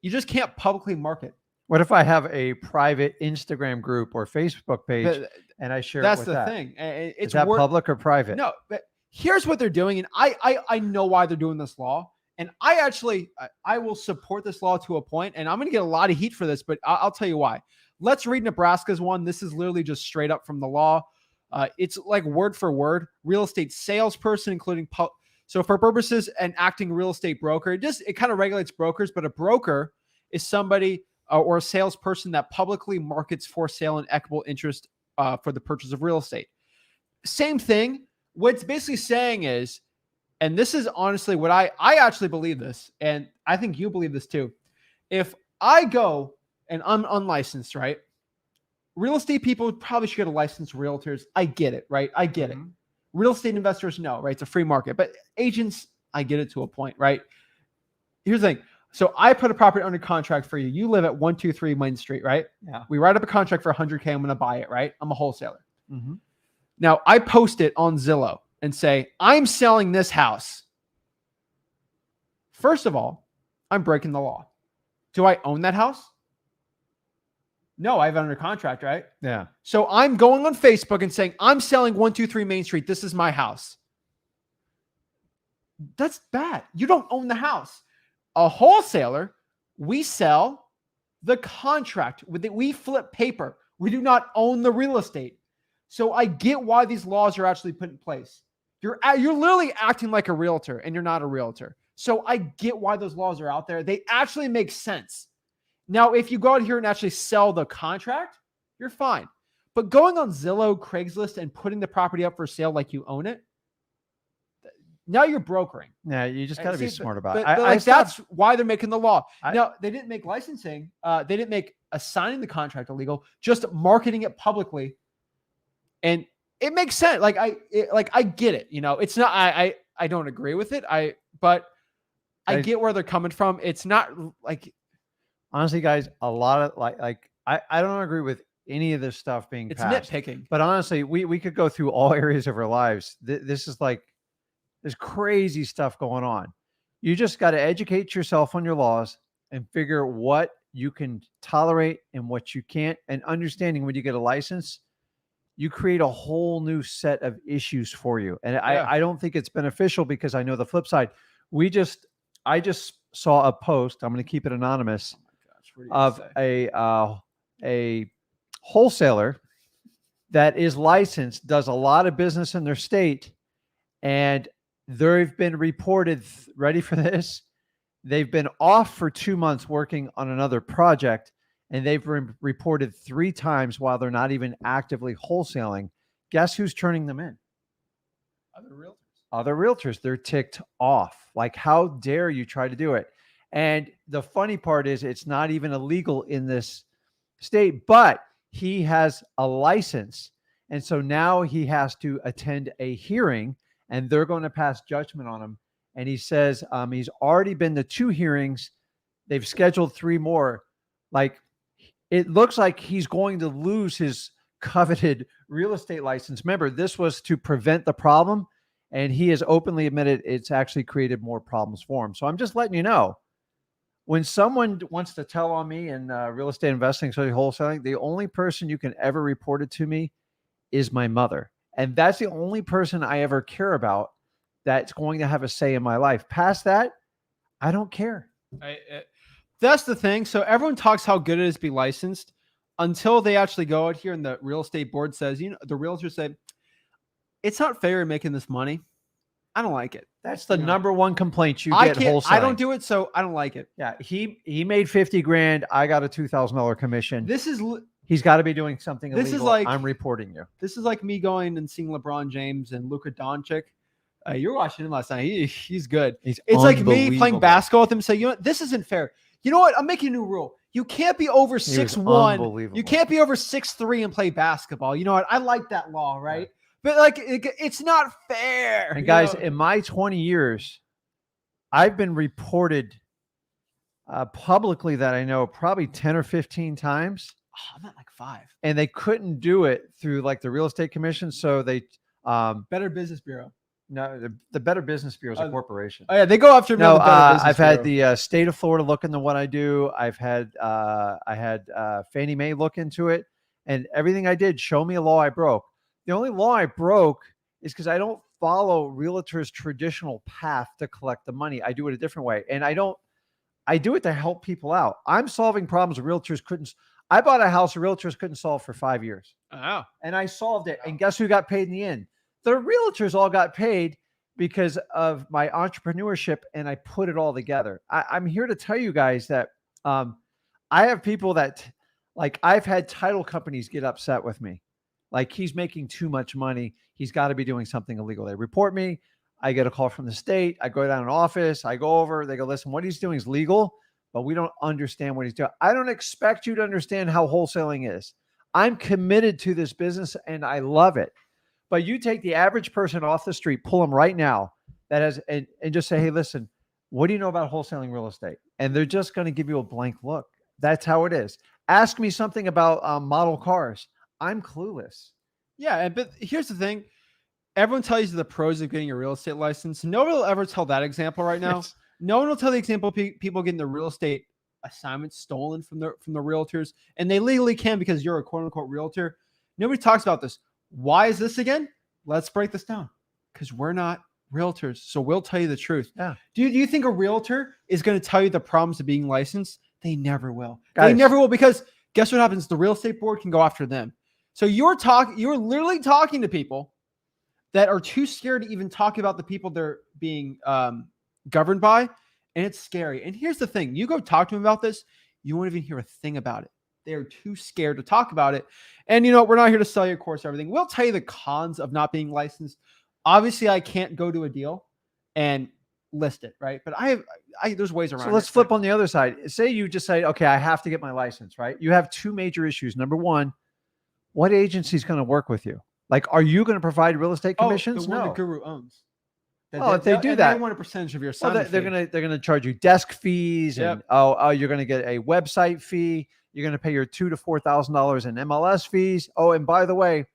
you just can't publicly market. What if I have a private Instagram group or Facebook page and I share that's it with the that? thing. Is that public or private? No, but here's what they're doing. And I know why they're doing this law. And I will support this law to a point, and I'm going to get a lot of heat for this, but I'll tell you why. Let's read Nebraska's one. This is literally just straight up from the law. It's like word for word. Real estate salesperson, including so for purposes and acting real estate broker, it kind of regulates brokers, but a broker is somebody or a salesperson that publicly markets for sale an equitable interest for the purchase of real estate. Same thing. What it's basically saying is, and this is honestly what I actually believe this, and I think you believe this too. If I go and I'm unlicensed, right? Real estate people probably should get a licensed realtors. I get it, right? I get it. Real estate investors, no, right? It's a free market. But agents, I get it to a point, right? Here's the thing. So I put a property under contract for you. You live at 123 Main Street, right? Yeah. We write up a contract for $100K. I'm going to buy it, right? I'm a wholesaler. Mm-hmm. Now I post it on Zillow and say, I'm selling this house. First of all, I'm breaking the law. Do I own that house? No, I have it under contract, right? Yeah. So I'm going on Facebook and saying, I'm selling 123 Main Street. This is my house. That's bad. You don't own the house. A wholesaler, we sell the contract. We flip paper. We do not own the real estate. So I get why these laws are actually put in place. You're literally acting like a realtor, and you're not a realtor. So I get why those laws are out there. They actually make sense. Now, if you go out here and actually sell the contract, you're fine. But going on Zillow, Craigslist, and putting the property up for sale like you own it, now you're brokering. Yeah, you just got to be smart about it. But that's why they're making the law. Now, they didn't make licensing. They didn't make assigning the contract illegal, just marketing it publicly. And it makes sense. I get it. You know, it's not, I don't agree with it. But I get where they're coming from. It's not like, honestly, guys, a lot of I don't agree with any of this stuff being passed. It's nitpicking. But honestly, we could go through all areas of our lives. This is there's crazy stuff going on. You just got to educate yourself on your laws and figure what you can tolerate and what you can't. And understanding when you get a license, you create a whole new set of issues for you. And I don't think it's beneficial because I know the flip side. I just saw a post. I'm going to keep it anonymous. Of a wholesaler that is licensed, does a lot of business in their state, and they've been reported, ready for this, they've been off for 2 months working on another project, and they've been reported 3 times while they're not even actively wholesaling. Guess who's turning them in? Other realtors. They're ticked off. Like, how dare you try to do it? And the funny part is it's not even illegal in this state, but he has a license. And so now he has to attend a hearing and they're going to pass judgment on him. And he says he's already been to 2 hearings. They've scheduled 3 more. Like, it looks like he's going to lose his coveted real estate license. Remember, this was to prevent the problem. And he has openly admitted it's actually created more problems for him. So I'm just letting you know. When someone wants to tell on me in real estate investing, especially wholesaling, the only person you can ever report it to me is my mother. And that's the only person I ever care about that's going to have a say in my life. Past that, I don't care. That's the thing. So everyone talks how good it is to be licensed until they actually go out here and the real estate board says, the realtors say, it's not fair you're making this money. I don't like it. That's the number one complaint you get wholesaling. I don't do it, so I don't like it. Yeah, he made 50 grand. I got a $2,000 commission. He's got to be doing something illegal. This is like, I'm reporting you. This is like me going and seeing LeBron James and Luka Doncic. You're watching him last night. He's good. It's like me playing basketball with him. Say, you know what? This isn't fair. You know what? I'm making a new rule. You can't be over 6'1". You can't be over 6'3" and play basketball. You know what? I like that law, right? But like, it's not fair. And guys, in my 20 years, I've been reported publicly that I know probably 10 or 15 times. Oh, I'm at like 5. And they couldn't do it through like the real estate commission. So they Better Business Bureau. No, the Better Business Bureau is a corporation. Oh yeah, they go after me. No, I've had the state of Florida look into what I do. I had Fannie Mae look into it, and everything I did show me a law I broke. The only law I broke is because I don't follow realtors' traditional path to collect the money. I do it a different way, and I do it to help people out. I'm solving problems realtors couldn't. I bought a house realtors couldn't solve for 5 years. Oh, and I solved it. And guess who got paid in the end? The realtors all got paid because of my entrepreneurship, and I put it all together. I'm here to tell you guys that I have people that, like, I've had title companies get upset with me. Like, he's making too much money. He's got to be doing something illegal. They report me. I get a call from the state. I go down to an office. I go over. They go, listen, what he's doing is legal, but we don't understand what he's doing. I don't expect you to understand how wholesaling is. I'm committed to this business, and I love it. But you take the average person off the street, pull them right now, and just say, hey, listen, what do you know about wholesaling real estate? And they're just going to give you a blank look. That's how it is. Ask me something about model cars. I'm clueless. Yeah, but here's the thing. Everyone tells you the pros of getting a real estate license. No one will ever tell that example right now. Yes. No one will tell the example of people getting the real estate assignments stolen from the realtors, and they legally can because you're a quote unquote realtor. Nobody talks about this. Why is this again? Let's break this down. Because we're not realtors, so we'll tell you the truth. Yeah. Do you think a realtor is going to tell you the problems of being licensed? They never will. Guys, they never will, because guess what happens? The real estate board can go after them. So you're literally talking to people that are too scared to even talk about the people they're being governed by, and it's scary. And here's the thing. You go talk to them about this, you won't even hear a thing about it. They're too scared to talk about it. And we're not here to sell you a course or everything. We'll tell you the cons of not being licensed. Obviously, I can't go to a deal and list it, right? But there's ways around it. So let's flip on the other side. Say you just say, okay, I have to get my license, right? You have 2 major issues. Number one, what agency is going to work with you? Like, are you going to provide real estate commissions? The one the Guru owns. If they do that, they want a percentage of your assignment they're gonna charge you desk fees, and you're gonna get a website fee. You're gonna pay your $2,000 to $4,000 in MLS fees. Oh, and by the way,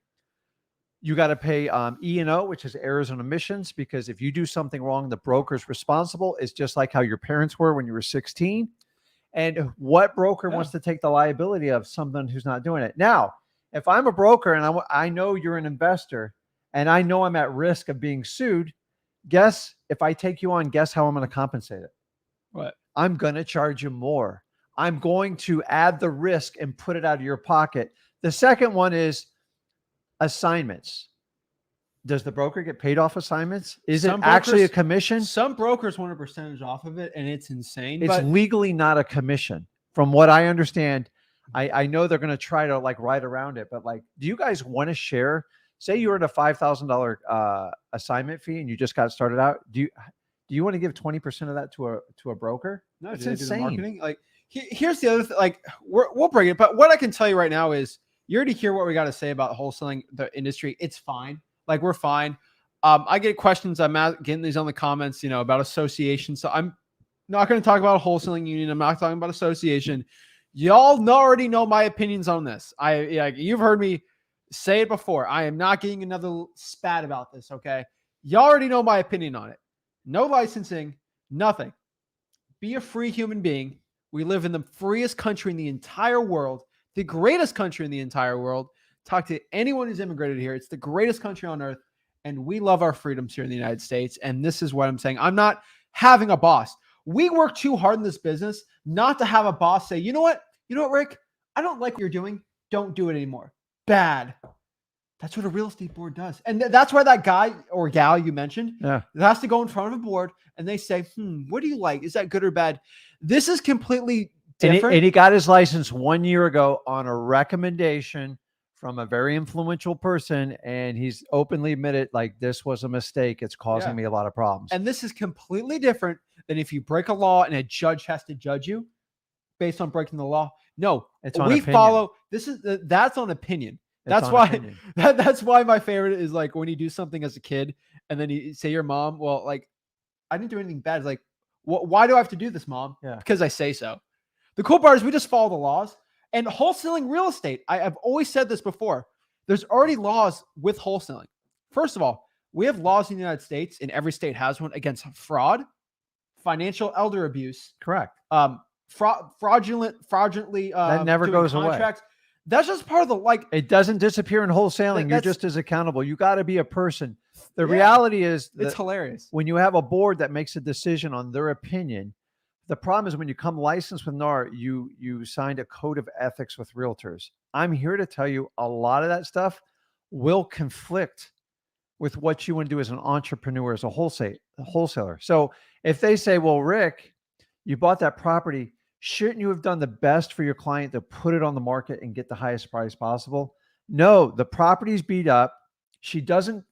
You got to pay E&O, which is errors and omissions, because if you do something wrong, the broker's responsible. It's just like how your parents were when you were 16. And what broker wants to take the liability of someone who's not doing it? Now, if I'm a broker and I know you're an investor and I know I'm at risk of being sued, guess if I take you on, guess how I'm going to compensate it? What? I'm going to charge you more. I'm going to add the risk and put it out of your pocket. The second one is assignments. Does the broker get paid off assignments? Is it actually a commission? Some brokers want a percentage off of it, and it's insane. It's legally not a commission. From what I understand, I know they're going to try to like ride around it, but like, do you guys want to share? Say you're at a $5,000 assignment fee and you just got started out. Do you want to give 20% of that to a broker? No, it's do they do the insane. marketing? Like, here's the other thing. Like, we'll bring it, but what I can tell you right now is you already hear what we got to say about wholesaling the industry. It's fine. Like, we're fine. I get questions. I'm getting these on the comments, about association. So I'm not going to talk about a wholesaling union. I'm not talking about association. Y'all already know my opinions on this. You've heard me say it before. I am not getting another spat about this. Okay. Y'all already know my opinion on it. No licensing, nothing. Be a free human being. We live in the freest country in the entire world, the greatest country in the entire world. Talk to anyone who's immigrated here. It's the greatest country on earth. And we love our freedoms here in the United States. And this is what I'm saying. I'm not having a boss. We work too hard in this business not to have a boss say, you know what, Rick, I don't like what you're doing. Don't do it anymore. Bad. That's what a real estate board does. And that's why that guy or gal you mentioned has to go in front of a board and they say, what do you like? Is that good or bad? This is completely different. And he got his license 1 year ago on a recommendation from a very influential person. And he's openly admitted, like, this was a mistake. It's causing me a lot of problems. And this is completely different than if you break a law and a judge has to judge you based on breaking the law. No, it's on we opinion. Follow. That's on opinion. That's why. That's why my favorite is like when you do something as a kid and then you say your mom, well, like, I didn't do anything bad. It's like, why do I have to do this, Mom? Yeah. Because I say so. The cool part is we just follow the laws. And wholesaling real estate, I've always said this before. There's already laws with wholesaling. First of all, we have laws in the United States, and every state has one, against fraud, financial elder abuse. Correct. Fraudulently that never goes contracts. away. That's just part of the It doesn't disappear in wholesaling. You're just as accountable. You got to be a person. The reality is it's hilarious. When you have a board that makes a decision on their opinion, the problem is when you come licensed with NAR, you signed a code of ethics with realtors. I'm here to tell you a lot of that stuff will conflict with what you want to do as an entrepreneur, as a wholesaler. So if they say, well, Rick, you bought that property, shouldn't you have done the best for your client to put it on the market and get the highest price possible? No, the property's beat up. She doesn't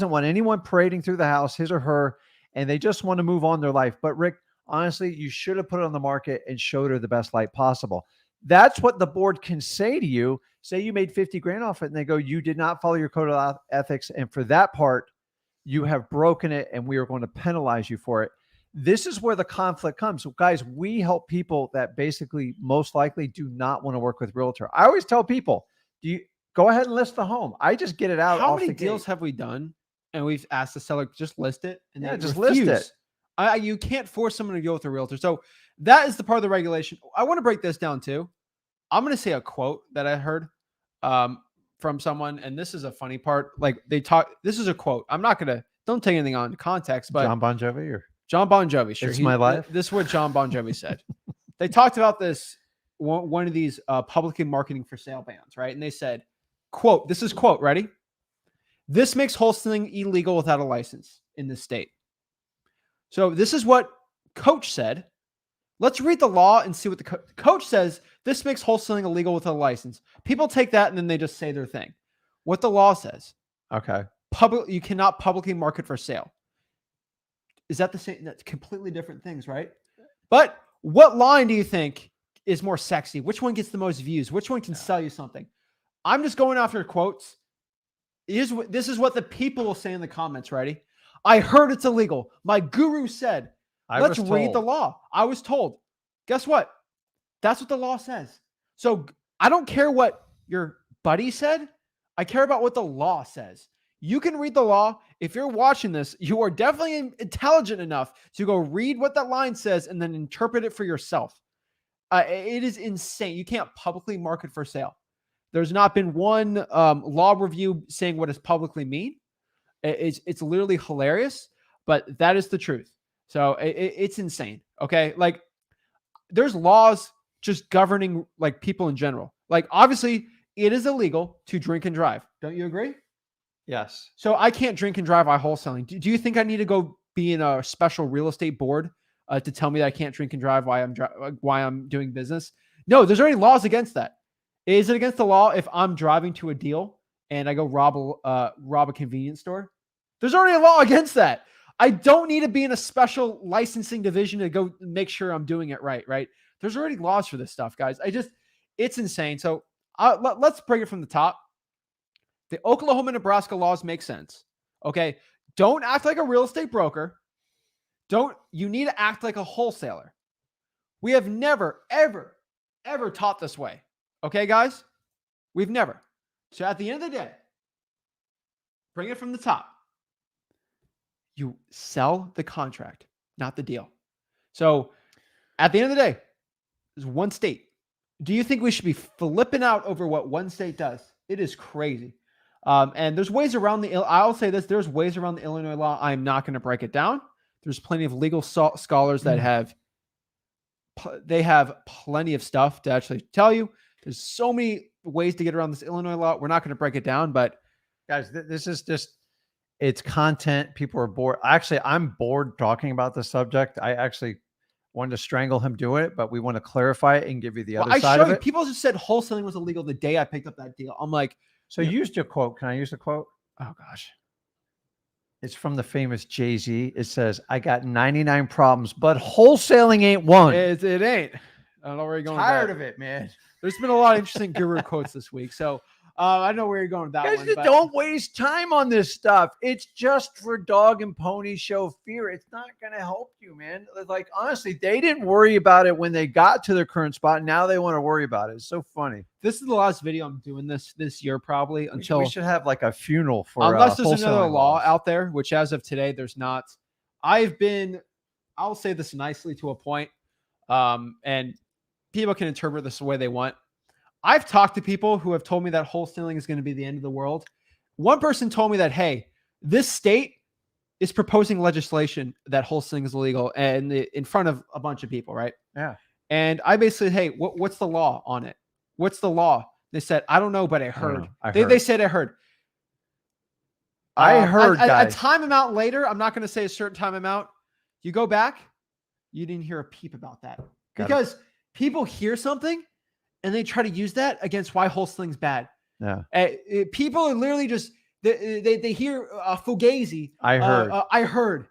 want anyone parading through the house, his or her, and they just want to move on their life. But Rick, honestly, you should have put it on the market and showed her the best light possible. That's what the board can say to you. Say you made 50 grand off it and they go, you did not follow your code of ethics. And for that part, you have broken it and we are going to penalize you for it. This is where the conflict comes. So guys, we help people that basically most likely do not want to work with realtor. I always tell people, do you go ahead and list the home? I just get it out. How many deals have we done? And we've asked the seller, just list it. And then just list it. You can't force someone to go with a realtor. So that is the part of the regulation. I want to break this down too. I'm going to say a quote that I heard from someone. And this is a funny part. Like this is a quote. Don't take anything on context, but John Bon Jovi or John Bon Jovi. Sure. It's My Life. This is what John Bon Jovi said. They talked about this, one of these publicly marketing for sale bans, right? And they said, quote, this is quote, ready? This makes wholesaling illegal without a license in this state. So this is what Coach said. Let's read the law and see what the coach says. This makes wholesaling illegal without a license. People take that and then they just say their thing. What the law says. Okay. You cannot publicly market for sale. Is that the same? That's completely different things, right? But what line do you think is more sexy? Which one gets the most views? Which one can sell you something? I'm just going after quotes. This is what the people will say in the comments. Ready? I heard it's illegal. My guru said, let's read the law. I was told. Guess what? That's what the law says. So I don't care what your buddy said. I care about what the law says. You can read the law. If you're watching this, you are definitely intelligent enough to go read what that line says and then interpret it for yourself. It is insane. You can't publicly market for sale. There's not been one law review saying what does publicly mean. It's literally hilarious, but that is the truth. So it's insane. Okay. Like there's laws just governing like people in general. Like obviously it is illegal to drink and drive. Don't you agree? Yes. So I can't drink and drive while wholesaling. Do you think I need to go be in a special real estate board to tell me that I can't drink and drive while I'm doing business? No, there's already laws against that. Is it against the law if I'm driving to a deal and I go rob a convenience store? There's already a law against that. I don't need to be in a special licensing division to go make sure I'm doing it right. Right? There's already laws for this stuff, guys. It's insane. So let's bring it from the top. The Oklahoma, Nebraska laws make sense. Okay. Don't act like a real estate broker. You need to act like a wholesaler. We have never, ever, ever taught this way. Okay, guys? We've never. So at the end of the day, bring it from the top. You sell the contract, not the deal. So at the end of the day, there's one state. Do you think we should be flipping out over what one state does? It is crazy. And there's ways around I'll say this, there's ways around the Illinois law. I'm not going to break it down. There's plenty of legal scholars that have plenty of stuff to actually tell you. There's so many ways to get around this Illinois law. We're not going to break it down, but guys, this is just, it's content. People are bored. Actually, I'm bored talking about the subject. I actually wanted to strangle him doing it, but we want to clarify it and give you the other side of it. People just said wholesaling was illegal the day I picked up that deal. I'm like, so you used your quote. Can I use the quote? Oh gosh. It's from the famous Jay-Z. It says, I got 99 problems, but wholesaling ain't one. It ain't. I don't know where you're going. Tired of it, man. There's been a lot of interesting guru quotes this week. So I know where you're going with that guys, one. But don't waste time on this stuff. It's just for dog and pony show fear. It's not going to help you, man. Like, honestly, they didn't worry about it when they got to their current spot. Now they want to worry about it. It's so funny. This is the last video I'm doing this year, probably until we should have like a funeral for unless there's another law laws out there, which as of today, there's not. I'll say this nicely to a point, and people can interpret this the way they want. I've talked to people who have told me that wholesaling is going to be the end of the world. One person told me that, hey, this state is proposing legislation that wholesaling is illegal and in front of a bunch of people, right? Yeah. And I basically, hey, what's the law on it? What's the law? They said, I don't know, but I heard. They said I heard. I heard, guys. A time amount later, I'm not going to say a certain time amount. You go back, you didn't hear a peep about that. Because people hear something and they try to use that against why wholesaling's bad. Yeah. People are literally just, they hear Fugazi. I heard. I heard.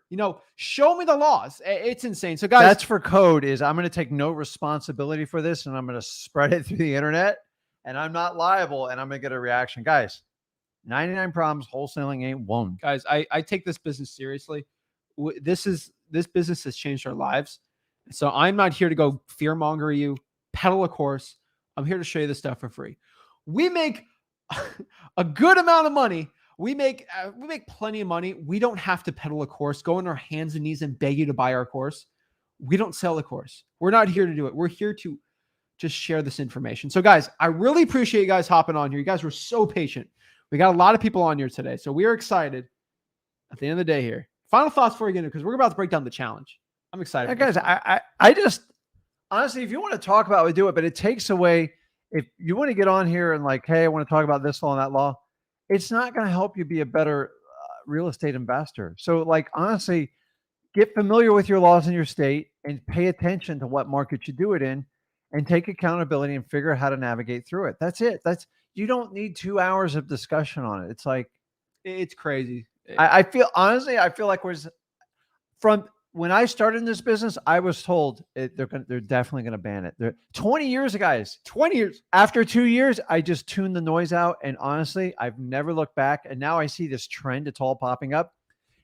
Show me the laws. It's insane. So guys. That's for code is I'm going to take no responsibility for this and I'm going to spread it through the internet and I'm not liable and I'm going to get a reaction. Guys, 99 problems, wholesaling ain't one. Guys, I take this business seriously. This business has changed our lives. So I'm not here to go fear-monger you, peddle a course. I'm here to show you this stuff for free. We make a good amount of money. We make plenty of money. We don't have to peddle a course, go on our hands and knees and beg you to buy our course. We don't sell the course. We're not here to do it. We're here to just share this information. So guys, I really appreciate you guys hopping on here. You guys were so patient. We got a lot of people on here today. So we are excited at the end of the day here. Final thoughts before we get into, because we're about to break down the challenge. I'm excited. Yeah, guys, I just, honestly, if you want to talk about it, we do it, but it takes away, if you want to get on here and like, hey, I want to talk about this law and that law, it's not going to help you be a better real estate investor. So like, honestly, get familiar with your laws in your state and pay attention to what market you do it in and take accountability and figure out how to navigate through it. That's it. You don't need 2 hours of discussion on it. It's like, it's crazy. I feel like from when I started in this business, I was told they're definitely going to ban it. They're 20 years, guys, 20 years. After 2 years, I just tuned the noise out. And honestly, I've never looked back. And now I see this trend. It's all popping up.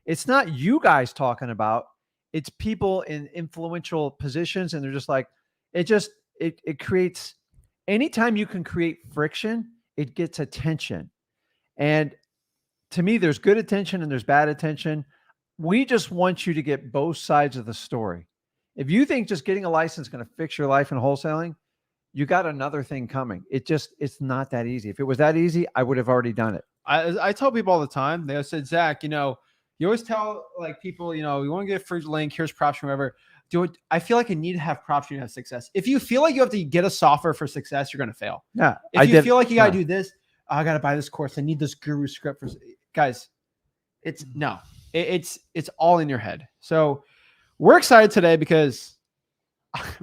It's not you guys talking about, it's people in influential positions. And they're just like, it creates, anytime you can create friction, it gets attention. And to me, there's good attention and there's bad attention. We just want you to get both sides of the story. If you think just getting a license is going to fix your life in wholesaling, you got another thing coming. It's not that easy. If it was that easy, I would have already done it. I tell people all the time, they said, Zach, you always tell like people, you want to get a free link, here's PropStream, whatever. Do it. I feel like I need to have PropStream to have success. If you feel like you have to get a software for success, you're going to fail. Yeah. If you feel like you got to do this, I got to buy this course. I need this guru script for guys. It's all in your head. So we're excited today because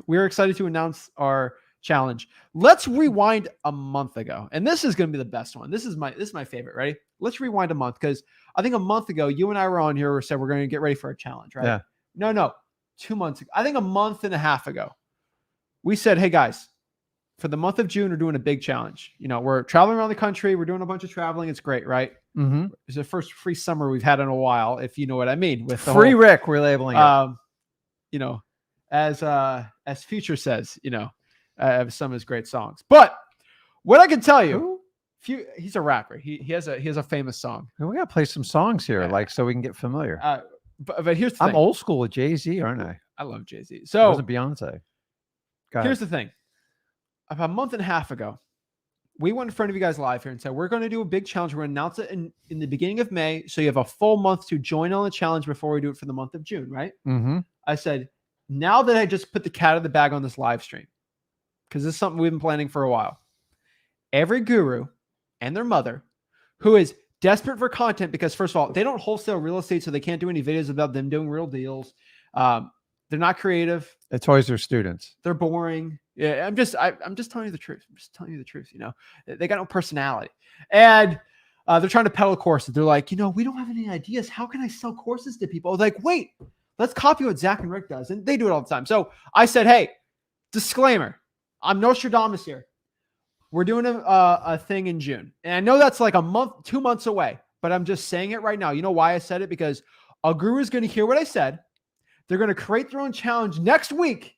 we're excited to announce our challenge. Let's rewind a month ago. And this is going to be the best one. This is my favorite. Ready? Let's rewind a month because I think a month ago, you and I were on here. We said we're going to get ready for a challenge, right? Yeah. No. 2 months ago. I think a month and a half ago, we said, hey guys, for the month of June, we're doing a big challenge. We're traveling around the country. We're doing a bunch of traveling. It's great, right? Mm-hmm. It's the first free summer we've had in a while, if you know what I mean. With the free Rick, we're labeling it. As Future says, some of his great songs. But what I can tell you, he's a rapper. He has a famous song. We got to play some songs here, so we can get familiar. But here's the thing. I'm old school with Jay-Z, aren't I? I love Jay-Z. So it wasn't Beyonce. Here's the thing. About a month and a half ago, we went in front of you guys live here and said, we're going to do a big challenge. We're going to announce it in the beginning of May. So you have a full month to join on the challenge before we do it for the month of June, right? Mm-hmm. I said, now that I just put the cat out of the bag on this live stream, because this is something we've been planning for a while, every guru and their mother who is desperate for content, because first of all, they don't wholesale real estate, so they can't do any videos about them doing real deals. They're not creative. It's always their students. They're boring. Yeah, I'm just telling you the truth. I'm just telling you the truth. They got no personality, and they're trying to peddle courses. They're like, we don't have any ideas. How can I sell courses to people? I was like, wait, let's copy what Zach and Rick does, and they do it all the time. So I said, hey, disclaimer, I'm Nostradamus here. We're doing a thing in June, and I know that's like a month, 2 months away, but I'm just saying it right now. You know why I said it? Because a guru is going to hear what I said. They're going to create their own challenge next week.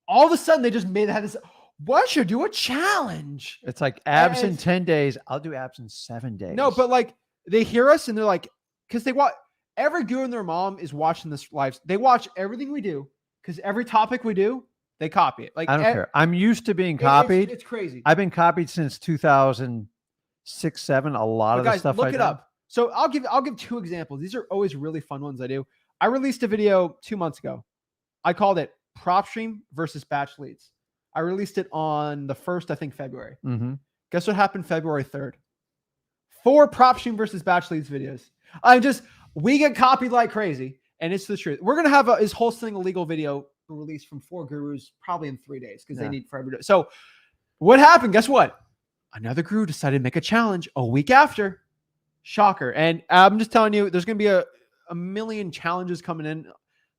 All of a sudden, they just made this. Why should do a challenge? It's like abs in 10 days. I'll do abs in 7 days. No, but like they hear us and they're like, because they watch every guru and their mom is watching this live. They watch everything we do because every topic we do, they copy it. Like I don't care. I'm used to being copied. It's crazy. I've been copied since 2006, 7. A lot of the stuff. Look it up. So I'll give 2 examples. These are always really fun ones I do. I released a video 2 months ago. I called it PropStream versus Batch Leads. I released it on the 1st, I think, February. Mm-hmm. Guess what happened February 3rd? 4 PropStream versus Batch Leads videos. We get copied like crazy, and it's the truth. We're going to have is Wholesaling a legal video released from 4 gurus probably in 3 days because they need forever to. So what happened? Guess what? Another guru decided to make a challenge a week after. Shocker. And I'm just telling you, there's going to be a million challenges coming in.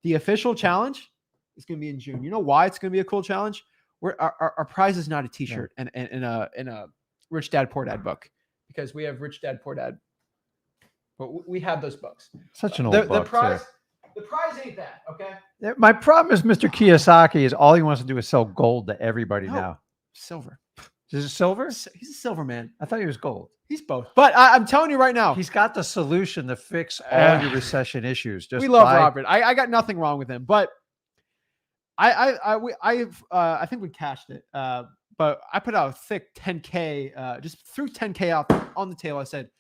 The official challenge is going to be in June. You know why it's going to be a cool challenge? Our prize is not a t-shirt and a Rich Dad Poor Dad book, because we have Rich Dad Poor Dad, but we have those books. Such an old book. The prize ain't that, okay? My problem is Mr. Kiyosaki is all he wants to do is sell gold to everybody now. Silver. Is it silver? He's a silver man. I thought he was gold. He's both. But I'm telling you right now, he's got the solution to fix all your recession issues. We love Robert. I got nothing wrong with him, but I think we cashed it. But I put out a thick 10K, just threw 10K out on the table. I said,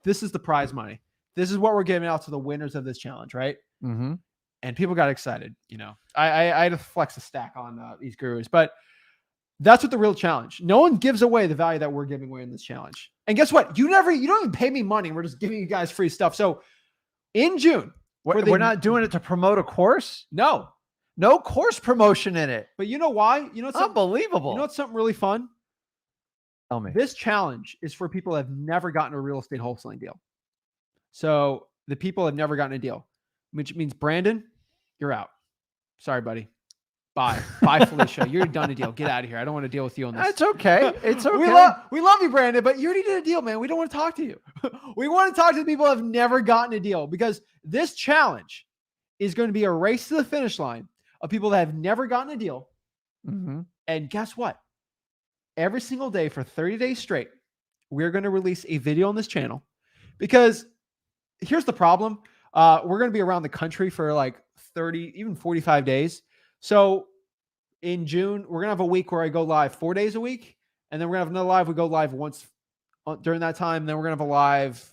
this is the prize money. This is what we're giving out to the winners of this challenge, right? Mm-hmm. And people got excited. I had to flex a stack on these gurus, but that's what the real challenge. No one gives away the value that we're giving away in this challenge. And guess what? You don't even pay me money. We're just giving you guys free stuff. So in June, we're not doing it to promote a course. No course promotion in it. But you know why? It's unbelievable. You know what's something really fun? Tell me. This challenge is for people that have never gotten a real estate wholesaling deal. So the people have never gotten a deal, which means Brandon, you're out. Sorry, buddy. Bye, Felicia. You're done a deal. Get out of here. I don't want to deal with you on this. It's okay. It's okay. We love you, Brandon, but you already did a deal, man. We don't want to talk to you. We want to talk to the people who have never gotten a deal, because this challenge is going to be a race to the finish line of people that have never gotten a deal. Mm-hmm. And guess what? Every single day for 30 days straight, we're going to release a video on this channel because here's the problem. We're going to be around the country for like 30, even 45 days. So in June, we're going to have a week where I go live 4 days a week. And then we're going to have another live. We go live once during that time. And then we're going to have a live,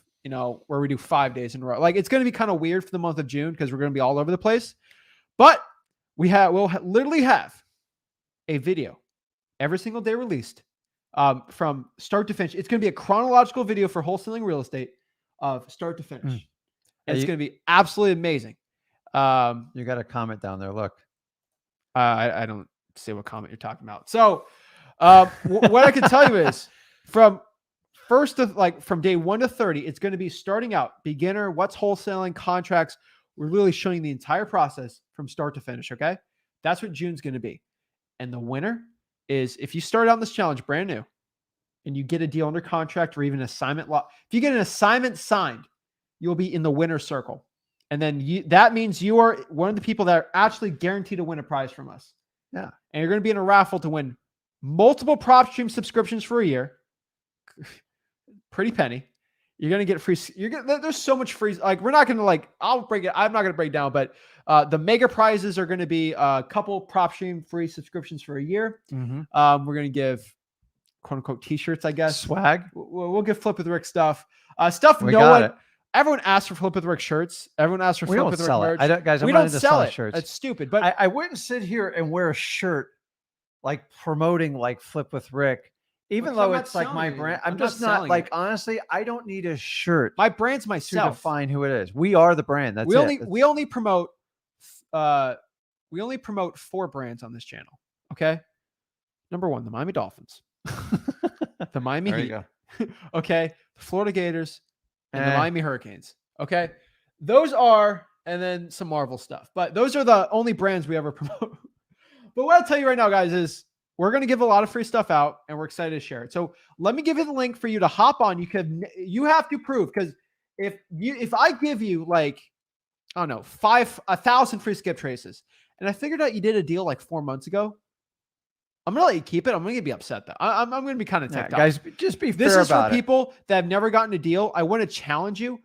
where we do 5 days in a row. Like it's going to be kind of weird for the month of June because we're going to be all over the place. But we'll literally have a video every single day released from start to finish. It's going to be a chronological video for wholesaling real estate of start to finish. And it's going to be absolutely amazing. You got a comment down there. Look. I don't see what comment you're talking about. So what I can tell you is from day 1 to 30, it's going to be starting out beginner, what's wholesaling, contracts. We're really showing the entire process from start to finish. Okay. That's what June's going to be. And the winner is if you start out in this challenge brand new and you get a deal under contract or even assignment if you get an assignment signed, you'll be in the winner's circle. And then that means you are one of the people that are actually guaranteed to win a prize from us. Yeah. And you're going to be in a raffle to win multiple PropStream subscriptions for a year. Pretty penny. You're going to get free. There's so much free. Like we're not going to I'll break it. I'm not going to break down, but the mega prizes are going to be a couple PropStream free subscriptions for a year. Mm-hmm. We're going to give quote unquote t-shirts, I guess. Swag. We'll give Flip with Rick stuff. Everyone asks for Flip with Rick shirts. Everyone asks for Flip with Rick merch. We don't sell it. Shirts. That's stupid. But I wouldn't sit here and wear a shirt like promoting like Flip with Rick, even though it's like my brand. I'm just not like honestly. I don't need a shirt. My brand's myself to define who it is. We are the brand. That's we only promote 4 brands on this channel. Okay, number 1, the Miami Dolphins, the Miami Heat. Okay, the Florida Gators. And the Miami Hurricanes. Okay. Those are, and then some Marvel stuff, but those are the only brands we ever promote. But what I'll tell you right now, guys, is we're going to give a lot of free stuff out and we're excited to share it. So let me give you the link for you to hop on. You have to prove, because if I give you 1,000 free skip traces and I figured out you did a deal like 4 months ago, I'm going to let you keep it. I'm going to be upset though. I'm going to be kind of ticked off. Guys, just be fair about it. This is for it. people that have never gotten a deal. I want to challenge you.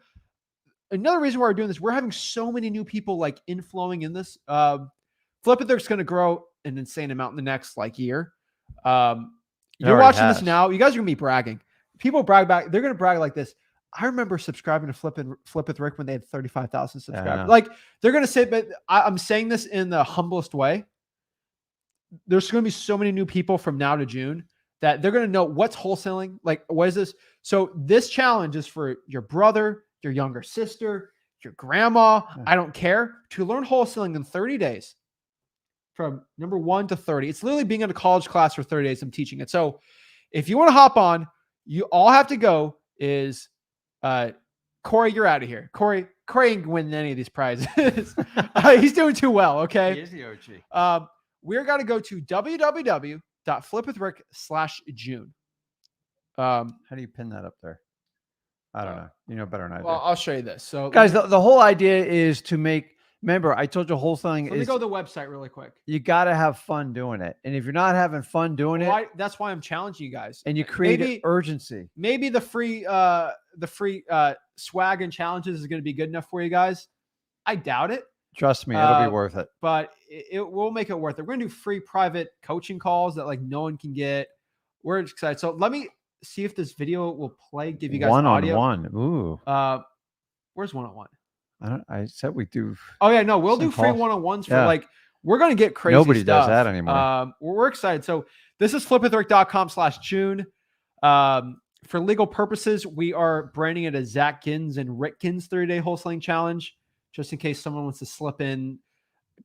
Another reason why we're doing this, we're having so many new people inflowing in this. Flip It, there's going to grow an insane amount in the next year. You're watching this now. You guys are going to be bragging. People brag back. They're going to brag like this. I remember subscribing to Flip with Rick when they had 35,000 subscribers. They're going to say, but I'm saying this in the humblest way. There's going to be so many new people from now to June that they're going to know what's wholesaling. What is this? So this challenge is for your brother, your younger sister, your grandma. I don't care, to learn wholesaling in 30 days from number 1 to 30. It's literally being in a college class for 30 days. I'm teaching it. So if you want to hop on, you all have to go is, Corey, you're out of here. Corey ain't winning any of these prizes. He's doing too well. Okay. He is the OG. We're going to go to www.flipwithrick/June. How do you pin that up there? I don't know. You know better than I do. Well, I'll show you this. So, guys, the whole idea is to make. Remember, I told you wholesaling is. Let me go to the website really quick. You got to have fun doing it, and if you're not having fun doing it, that's why I'm challenging you guys. And you create urgency. Maybe the free swag and challenges is going to be good enough for you guys. I doubt it. Trust me, it'll be worth it. But it will make it worth it. We're going to do free private coaching calls that no one can get. We're excited. So let me see if this video will play. Give you guys audio. One-on-one. Ooh. Where's one-on-one? I said we do. Oh yeah, no, we'll do free one-on-ones for we're going to get crazy. Nobody stuff. does that anymore. We're excited. So this is flipwithrick.com/June. For legal purposes, we are branding it as Zach Ginn's and Rick Ginn's 30-day wholesaling challenge. Just in case someone wants to slip in.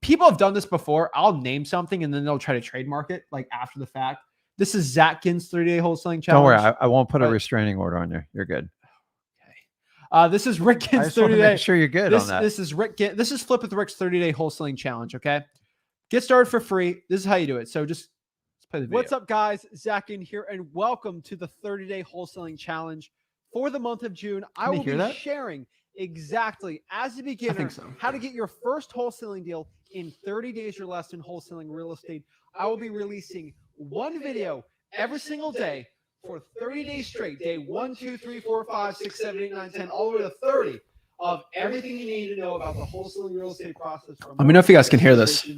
People have done this before. I'll name something and then they'll try to trademark it after the fact. This is Zach Ginn's 30-day wholesaling challenge. Don't worry. I won't put a restraining order on you. You're good. Okay. This is Rick Ginn's 30-day. Make sure you're good on that. This is Rick Ginn. This is Flip with Rick's 30-day wholesaling challenge. Okay. Get started for free. This is how you do it. So just let's play the video. What's up, guys? Zach Ginn here, and welcome to the 30-day wholesaling challenge for the month of June. I will be sharing exactly as a beginner how to get your first wholesaling deal in 30 days or less in wholesaling real estate. I will be releasing one video every single day for 30 days straight, day 1, 2, 3, 4, 5, 6, 7, 8, 9, 10, all the way to 30 of everything you need to know about the wholesaling real estate process. Let me know if you guys can hear this.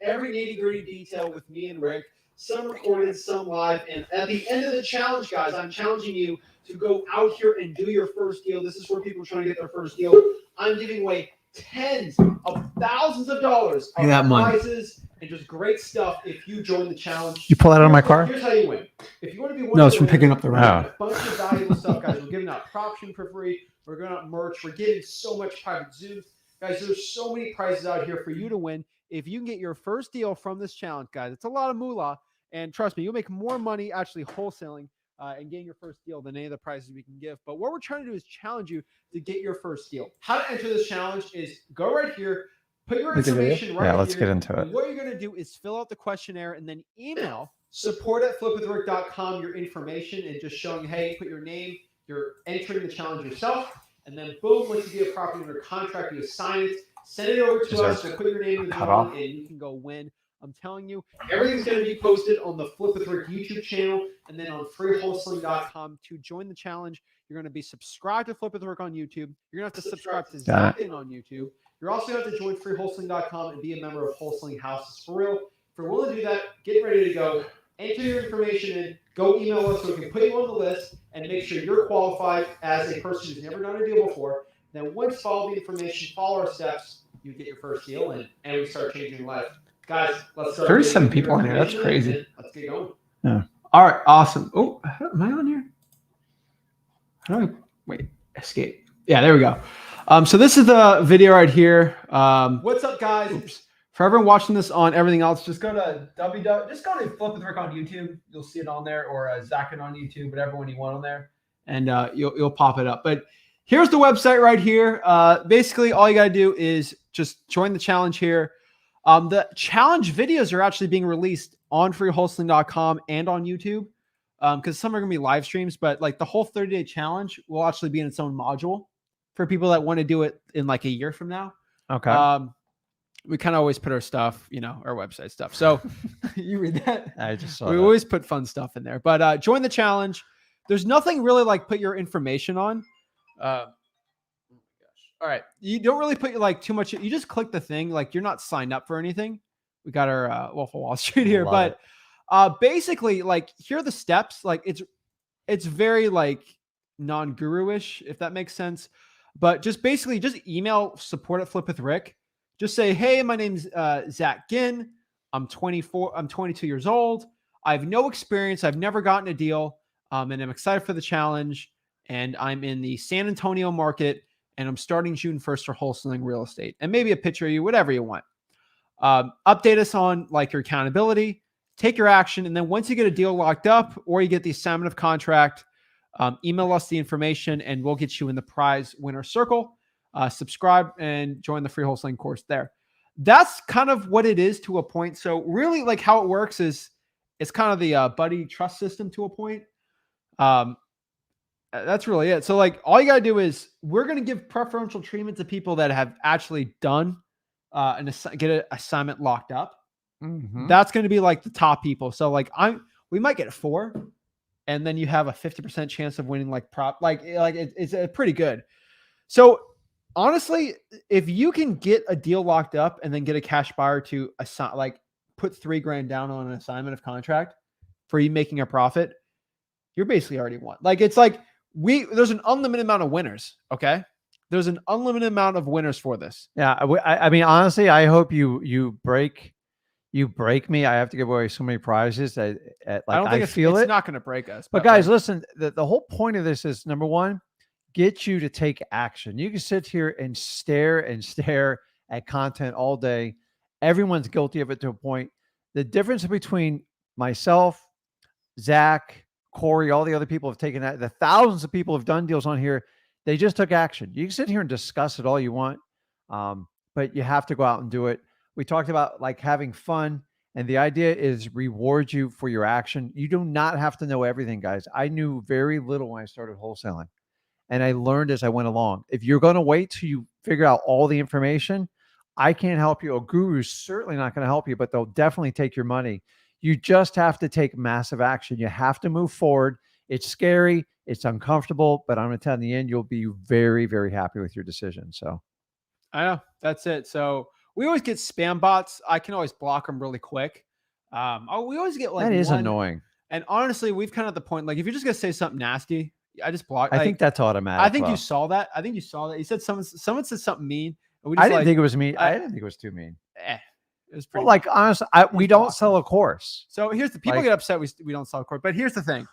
Every nitty-gritty detail with me and Rick, some recorded, some live. And at the end of the challenge, guys, I'm challenging you to go out here and do your first deal. This is for people trying to get their first deal. I'm giving away tens of thousands of dollars of prizes and just great stuff if you join the challenge. You pull that out of my car? Here's how you win. If you want to be one No, of it's the from winners, picking up the we're rent. giving a bunch of valuable stuff, guys. We're giving out PropStream for free. We're giving out merch. We're giving so much private Zooms. Guys, there's so many prizes out here for you to win. If you can get your first deal from this challenge, guys, it's a lot of moolah. And trust me, you'll make more money actually wholesaling and getting your first deal than any of the prizes we can give. But what we're trying to do is challenge you to get your first deal. How to enter this challenge is go right here, put your information right here. Yeah, let's get into it. And what you're going to do is fill out the questionnaire and then email support@flipwithrick.com your information and just showing, hey, put your name, you're entering the challenge yourself. And then boom, once you get a property under contract, you assign it, send it over to us, and put your name in the drawing, and you can go win. I'm telling you, everything's going to be posted on the Flip with Rick YouTube channel and then on freewholesaling.com. To join the challenge, you're going to be subscribed to Flip with Rick on YouTube. You're going to have to subscribe to Zach Ginn on YouTube. You're also going to have to join freewholesaling.com and be a member of Wholesaling Houses for real. If you're willing to do that, get ready to go. Enter your information in. Go email us so we can put you on the list and make sure you're qualified as a person who's never done a deal before. Then once follow the information, follow our steps, you get your first deal and we start changing your life. Guys, let's start. 37 people on here. That's crazy. Let's get going. Yeah. All right. Awesome. Oh, am I on here? How do I wait? Escape. Yeah, there we go. So this is the video right here. What's up, guys? Oops. For everyone watching this on everything else, just go to Flip with Rick on YouTube. You'll see it on there, or Zach Ginn on YouTube, whatever one you want on there, and you'll pop it up. But here's the website right here. Basically, all you got to do is just join the challenge here. The challenge videos are actually being released on freewholesaling.com and on YouTube because some are going to be live streams, but like the whole 30-day challenge will actually be in its own module for people that want to do it in like a year from now. Okay. We kind of always put our stuff, our website stuff. So you read that? I just saw We that. always put fun stuff in there, but join the challenge. There's nothing really like put your information on. All right. You don't really put like too much. You just click the thing. Like you're not signed up for anything. We got our Wolf of Wall Street here, Love but basically like here are the steps. Like it's very like non-guru-ish, if that makes sense. But just basically just email support@flipwithrick. Just say, hey, my name's Zach Ginn. I'm 24. I'm 22 years old. I have no experience. I've never gotten a deal. And I'm excited for the challenge. And I'm in the San Antonio market. And I'm starting June 1st for wholesaling real estate. And maybe a picture of you, whatever you want. Update us on like your accountability. Take your action. And then once you get a deal locked up or you get the assignment of contract, email us the information and we'll get you in the prize winner circle. Subscribe and join the free wholesaling course there. That's kind of what it is to a point. So really like how it works is it's kind of the buddy trust system to a point. That's really it. So like all you got to do is we're going to give preferential treatment to people that have actually done get an assignment locked up. Mm-hmm. That's going to be like the top people. So like we might get 4 and then you have a 50% chance of winning like it's pretty good. So honestly, if you can get a deal locked up and then get a cash buyer to assign, like put $3,000 down on an assignment of contract for you making a profit, you're basically already won. Like it's like there's an unlimited amount of winners. Okay. There's an unlimited amount of winners for this. Yeah. I mean, honestly, I hope you break me. I have to give away so many prizes that I don't think it's not going to break us. But guys, listen, the whole point of this is number one, get you to take action. You can sit here and stare at content all day. Everyone's guilty of it to a point. The difference between myself, Zach, Corey, all the other people have taken that. The thousands of people have done deals on here. They just took action. You can sit here and discuss it all you want, but you have to go out and do it. We talked about like having fun, and the idea is reward you for your action. You do not have to know everything, guys. I knew very little when I started wholesaling. And I learned as I went along. If you're going to wait till you figure out all the information, I can't help you. A guru's certainly not going to help you, but they'll definitely take your money. You just have to take massive action. You have to move forward It's scary. It's uncomfortable, but I'm going to tell you in the end, you'll be very, very happy with your decision. So I know, that's it. So we always get spam bots. I can always block them really quick. We always get like that is one, annoying. and honestly, we've kind of at the point, like if you're just gonna say something nasty, I just block. I Like, think that's automatic. I think you bro. saw that. I think you saw that. You said someone said something mean, and we I just didn't like, think it was mean. I- I didn't think it was too mean. it was Well, pretty. like honestly, we He's don't blocked. sell a course. So here's the people like- get upset. We don't sell court, but here's the thing.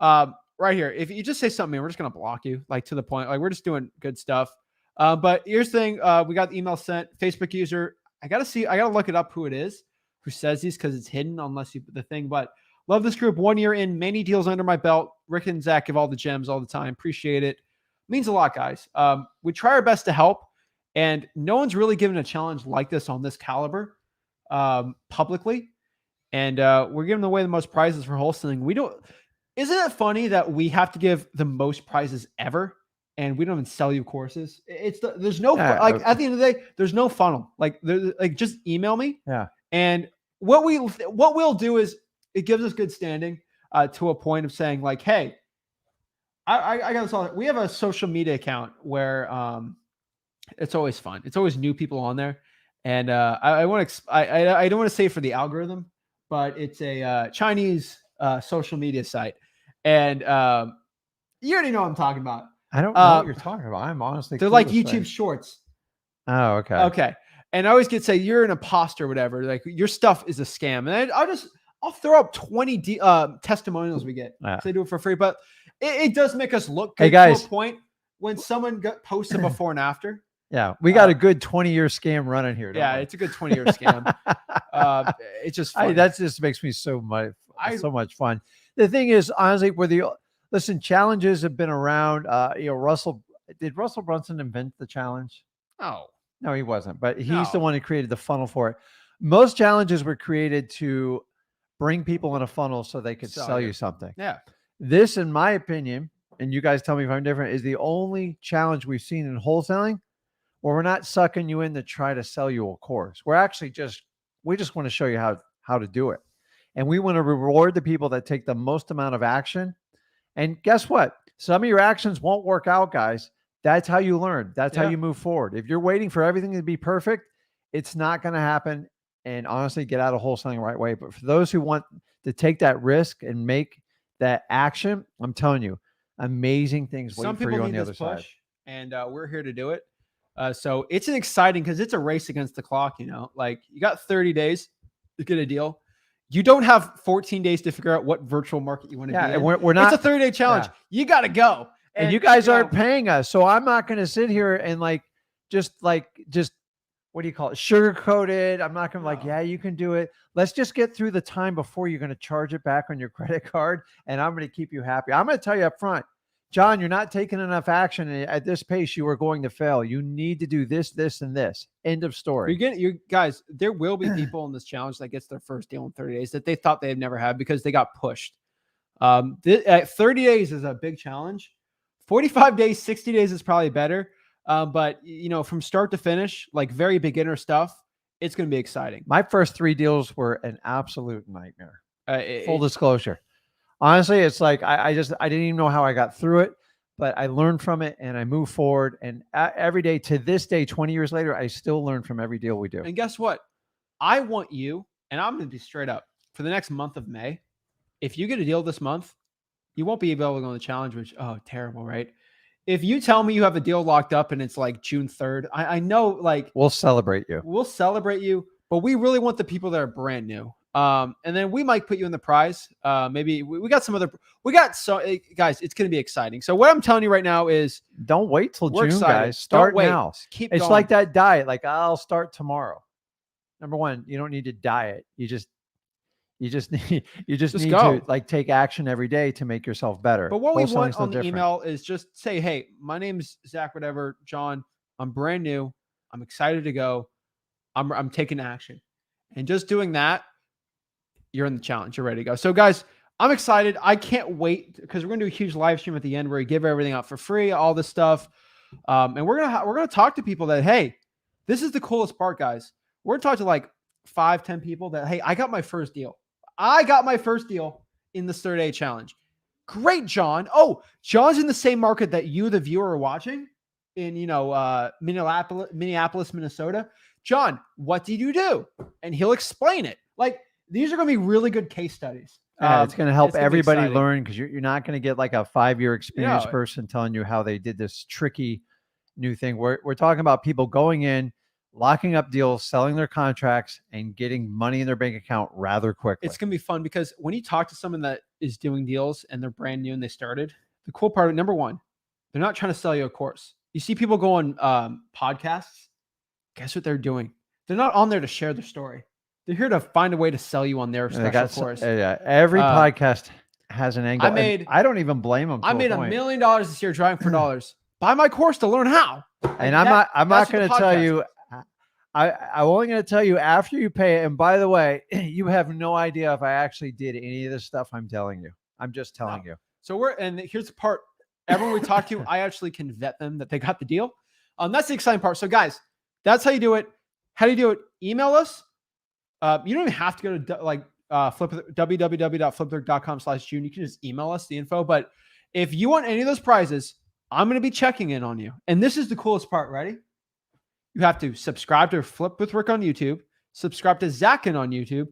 Right here, if you just say something mean, we're just gonna block you, like to the point. Like we're just doing good stuff. But here's the thing. We got the email sent. Facebook user. I gotta look it up who it is who says these because it's hidden unless you put the thing. But love this group. 1 year in, many deals under my belt. Rick and Zach give all the gems all the time. Appreciate it. Means a lot, guys. We try our best to help, and no one's really given a challenge like this on this caliber publicly. And we're giving away the most prizes for wholesaling. We don't. Isn't it funny that we have to give the most prizes ever, and we don't even sell you courses? There's no like at the end of the day, there's no funnel. Like just email me. Yeah. And what we'll do is it gives us good standing to a point of saying like, hey, I got this all. We have a social media account where it's always fun. It's always new people on there, and I don't want to say for the algorithm, but it's a Chinese social media site, and you already know what I'm talking about. I don't know what you're talking about. I'm honestly. They're like YouTube Shorts. Oh, okay. Okay. And I always get say you're an imposter, or whatever. Like your stuff is a scam, and I'll throw up 20 testimonials we get. Yeah. They do it for free, but it does make us look good Hey, guys. to a point when someone posts a before and after. Yeah, we got a good 20-year scam running here. Yeah, we? it's a good 20-year scam. It's just funny. That just makes me so much fun. The thing is, honestly, challenges have been around. Did Russell Brunson invent the challenge? No, he wasn't, but he's the one who created the funnel for it. Most challenges were created to bring people in a funnel so they could sell you something. Yeah. This, in my opinion, and you guys tell me if I'm different, is the only challenge we've seen in wholesaling where we're not sucking you in to try to sell you a course. We're actually we just want to show you how to do it. And we want to reward the people that take the most amount of action. And guess what? Some of your actions won't work out, guys. That's how you learn. That's how you move forward. If you're waiting for everything to be perfect, it's not going to happen. And honestly, get out of wholesaling the right way. But for those who want to take that risk and make that action, I'm telling you, amazing things waiting for you on the other side. And we're here to do it. So it's an exciting because it's a race against the clock. Like you got 30 days to get a deal. You don't have 14 days to figure out what virtual market you want to be in. And we're not. It's a 30-day challenge. Yeah. You got to go. And you guys aren't paying us. So I'm not going to sit here and just what do you call it? Sugarcoat it. I'm not going to yeah, you can do it. Let's just get through the time before you're going to charge it back on your credit card. And I'm going to keep you happy. I'm going to tell you up front, John, you're not taking enough action. At this pace, you are going to fail. You need to do this, this, and this. End of story. You guys, there will be people in this challenge that gets their first deal in 30 days that they thought they'd never had because they got pushed. 30 days is a big challenge. 45 days, 60 days is probably better. But from start to finish, like very beginner stuff, it's going to be exciting. My first 3 deals were an absolute nightmare. Full disclosure. Honestly, it's like I didn't even know how I got through it, but I learned from it and I moved forward. And every day to this day, 20 years later, I still learn from every deal we do. And guess what? I want you, and I'm going to be straight up for the next month of May. If you get a deal this month, you won't be able to go on the challenge, which, terrible, right? If you tell me you have a deal locked up and it's like June 3rd, I know like we'll celebrate you. We'll celebrate you, but we really want the people that are brand new. And then we might put you in the prize. Maybe we got guys, it's going to be exciting. So what I'm telling you right now is don't wait till June, excited. guys. Start now. Keep it's going. like that diet. Like I'll start tomorrow. Number one, you don't need to diet. You just need to take action every day to make yourself better. But what we want on the email is just say, hey, my name's Zach, whatever, John, I'm brand new. I'm excited to go. I'm taking action. And just doing that, you're in the challenge. You're ready to go. So guys, I'm excited. I can't wait because we're going to do a huge live stream at the end where we give everything out for free, all this stuff. And we're going to talk to people that, hey, this is the coolest part, guys. We're going to talk to like 5-10 people that, hey, I got my first deal. I got my first deal in this 30-day challenge. Great, John. Oh, John's in the same market that you, the viewer, are watching in, Minneapolis, Minnesota. John, what did you do? And he'll explain it. Like, these are going to be really good case studies. Yeah, it's going to help it's gonna be everybody exciting. learn, because you're not going to get like a 5-year experienced No. person telling you how they did this tricky new thing. We're talking about people going in, locking up deals, selling their contracts, and getting money in their bank account rather quickly. It's going to be fun because when you talk to someone that is doing deals and they're brand new and they started, the cool part, number one, they're not trying to sell you a course. You see people go on podcasts. Guess what they're doing? They're not on there to share their story. They're here to find a way to sell you on their And they special got course. every podcast has an angle. I don't even blame them. I made $1 million this year driving for dollars. Buy my course to learn how. And I'm not going to tell you. I'm only going to tell you after you pay it. And by the way, you have no idea if I actually did any of this stuff I'm telling you. I'm just telling you. So and here's the part. Everyone we talk to, I actually can vet them that they got the deal. That's the exciting part. So guys, that's how you do it. How do you do it? Email us. You don't even have to go to www.flipwithrick.com/June. You can just email us the info. But if you want any of those prizes, I'm going to be checking in on you. And this is the coolest part. Ready? You have to subscribe to Flip with Rick on YouTube, subscribe to Zach Ginn on YouTube,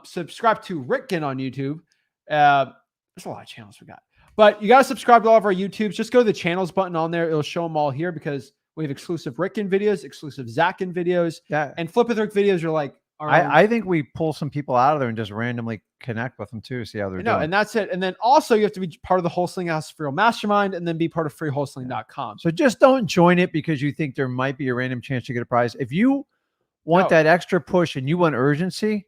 subscribe to Rick Ginn on YouTube. There's a lot of channels we got. But you got to subscribe to all of our YouTubes. Just go to the channels button on there. It'll show them all here because we have exclusive Rick Ginn videos, exclusive Zach Ginn videos. Yeah. And Flip with Rick videos are like, I think we pull some people out of there and just randomly connect with them too, see how they're doing. And that's it. And then also you have to be part of the Wholesaling House for Real Mastermind and then be part of freewholesaling.com. So just don't join it because you think there might be a random chance to get a prize. If you want that extra push and you want urgency,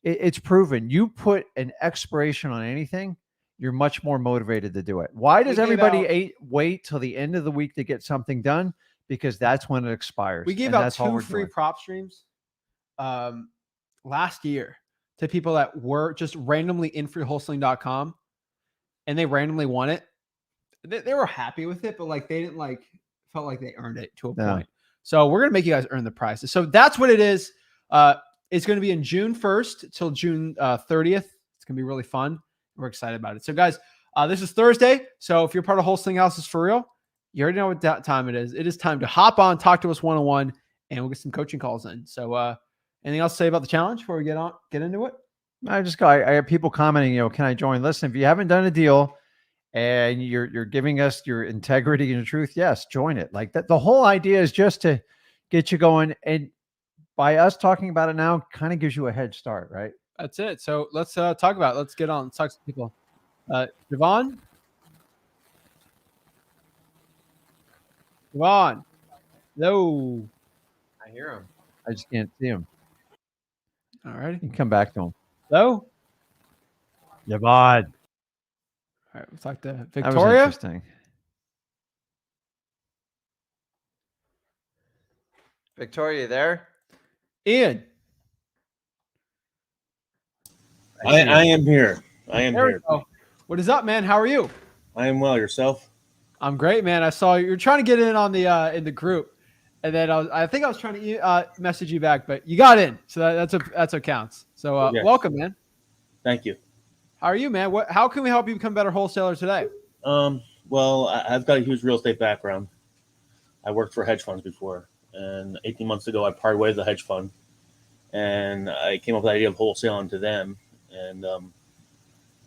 it's proven. You put an expiration on anything, you're much more motivated to do it. Why does everybody wait till the end of the week to get something done? Because that's when it expires. We gave out 2 free prop streams last year to people that were just randomly in freewholesaling.com and they randomly won it. They were happy with it, but like they didn't felt like they earned it to a point. So we're going to make you guys earn the prizes. So that's what it is. It's going to be in June 1st till June 30th. It's going to be really fun. We're excited about it. So guys, this is Thursday. So if you're part of Wholesaling Houses for Real, you already know what time it is. It is time to hop on, talk to us one-on-one, and we'll get some coaching calls in. So anything else to say about the challenge before we get into it? I have people commenting, can I join? Listen, if you haven't done a deal and you're giving us your integrity and your truth, yes, join it. Like that. The whole idea is just to get you going. And by us talking about it now, kind of gives you a head start, right? That's it. So let's talk about it. Let's get on. Let's talk to people. Javon. Hello. I hear him. I just can't see him. All right. You can come back to him. Hello. Javon. All right. Let's talk to Victoria. That was interesting. Victoria, you there? Ian. I am here. I am here. What is up, man? How are you? I am well. Yourself? I'm great, man. I saw you're trying to get in on the in the group, and then I think I was trying to message you back, but you got in, so that's what counts. So Yes. Welcome, man. Thank you. How are you, man? How can we help you become a better wholesaler today? Well, I've got a huge real estate background. I worked for hedge funds before, and 18 months ago, I parted ways with a hedge fund, and I came up with the idea of wholesaling to them. And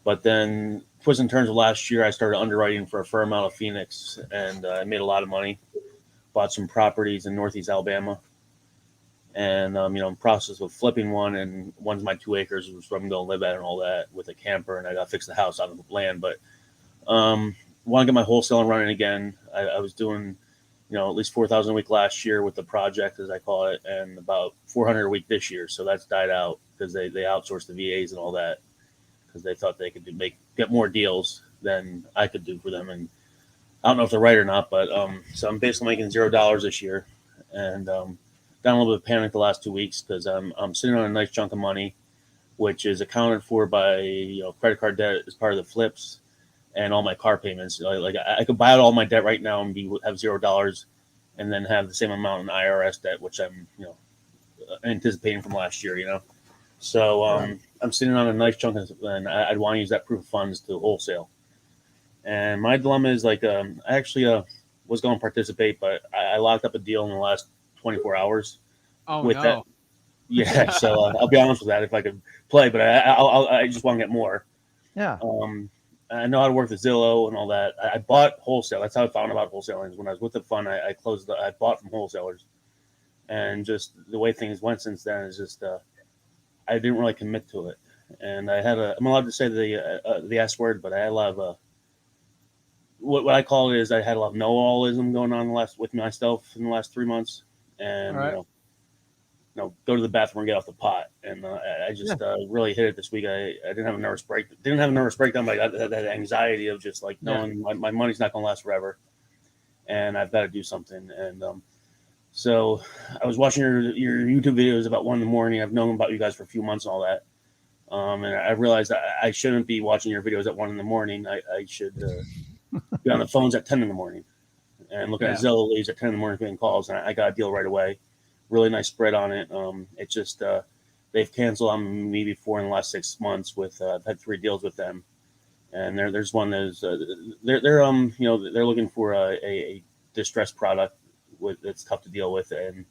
but then twists and turns of last year, I started underwriting for a firm out of Phoenix, and I made a lot of money. Bought some properties in Northeast Alabama, and I'm in process of flipping one, and one's my 2 acres, which I'm going to live at and all that with a camper, and I got to fix the house out of the land. But want to get my wholesaling running again. I was doing at least 4,000 a week last year with the project, as I call it, and about 400 a week this year. So that's died out because they outsourced the VAs and all that because they thought they could get more deals than I could do for them. And I don't know if they're right or not, but so I'm basically making $0 this year, and got a little bit of panic the last 2 weeks because I'm sitting on a nice chunk of money, which is accounted for by credit card debt as part of the flips and all my car payments. Like I could buy out all my debt right now and have $0, and then have the same amount in IRS debt, which I'm anticipating from last year. So I'm sitting on a nice chunk, and I'd want to use that proof of funds to wholesale. And my dilemma is like, I actually was going to participate, but I locked up a deal in the last 24 hours Oh with that. no. Yeah, so I'll be honest with that if I could play, but I just want to get more. Yeah. I know how to work the Zillow and all that. I bought Wholesale. That's how I found about wholesaling. Is when I was with the fund, I bought from wholesalers, and just the way things went since then is just I didn't really commit to it, and I'm allowed to say the S word, but I had a lot of what I call it is I had a lot of know-allism going on with myself in the last 3 months, and All right. Go to the bathroom and get off the pot. And I just really hit it this week. I didn't have a nervous breakdown, but I got that anxiety of just like knowing my money's not going to last forever, and I've got to do something. And so I was watching your YouTube videos about 1 a.m. I've known about you guys for a few months and all that. And I realized I shouldn't be watching your videos at 1 a.m. I should be on the phones at 10 a.m. and looking at Zillow leads at 10 a.m. getting calls. And I got a deal right away. Really nice spread on it. It's just they've canceled on me before in the last 6 months. I've had 3 deals with them, and there's one that's they're looking for a distressed product that's tough to deal with, and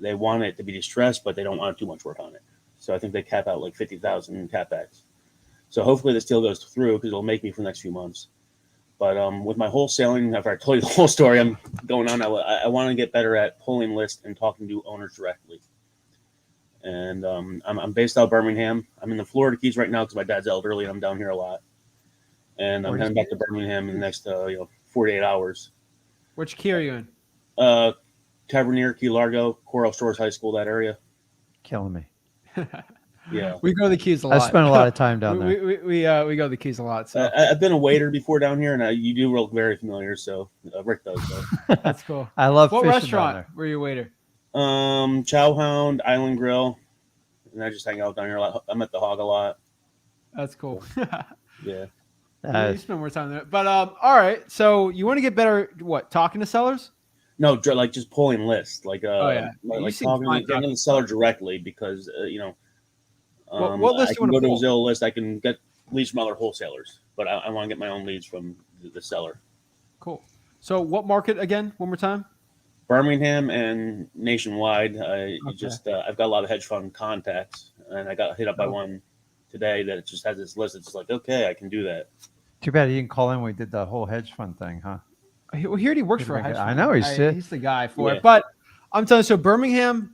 they want it to be distressed, but they don't want too much work on it. So I think they cap out like 50,000 in capex. So hopefully this deal goes through because it'll make me for the next few months. But with my wholesaling, after I told you the whole story, I'm going on. I want to get better at pulling lists and talking to owners directly. And I'm based out of Birmingham. I'm in the Florida Keys right now because my dad's elderly and I'm down here a lot. And I'm heading back to Birmingham in the next 48 hours. Which key are you in? Tavernier, Key Largo, Coral Shores High School, that area. Killing me. Yeah, We go to the Keys a lot. I spent a lot of time down there. We go to the Keys a lot. So I've been a waiter before down here, and you do look very familiar. So Rick does. So. that's cool. I love What fishing down restaurant there. were you a waiter? Chow Hound, Island Grill, and I just hang out down here a lot. I'm at the Hog a lot. That's cool. Yeah. You spend more time there. But all right. So you want to get better at what? Talking to sellers? No, like just pulling lists, like You like seem talking fine to the seller directly because what list I do you can want go to to a pull? Zillow list. I can get leads from other wholesalers, but I want to get my own leads from the seller. Cool. So what market again? One more time. Birmingham and nationwide. I've got a lot of hedge fund contacts, and I got hit up by one today that just has this list. It's just like, okay, I can do that. Too bad he didn't call in when we did the whole hedge fund thing, huh? He already works for a hedge fund. I know he's the guy for it. But I'm telling you, so Birmingham,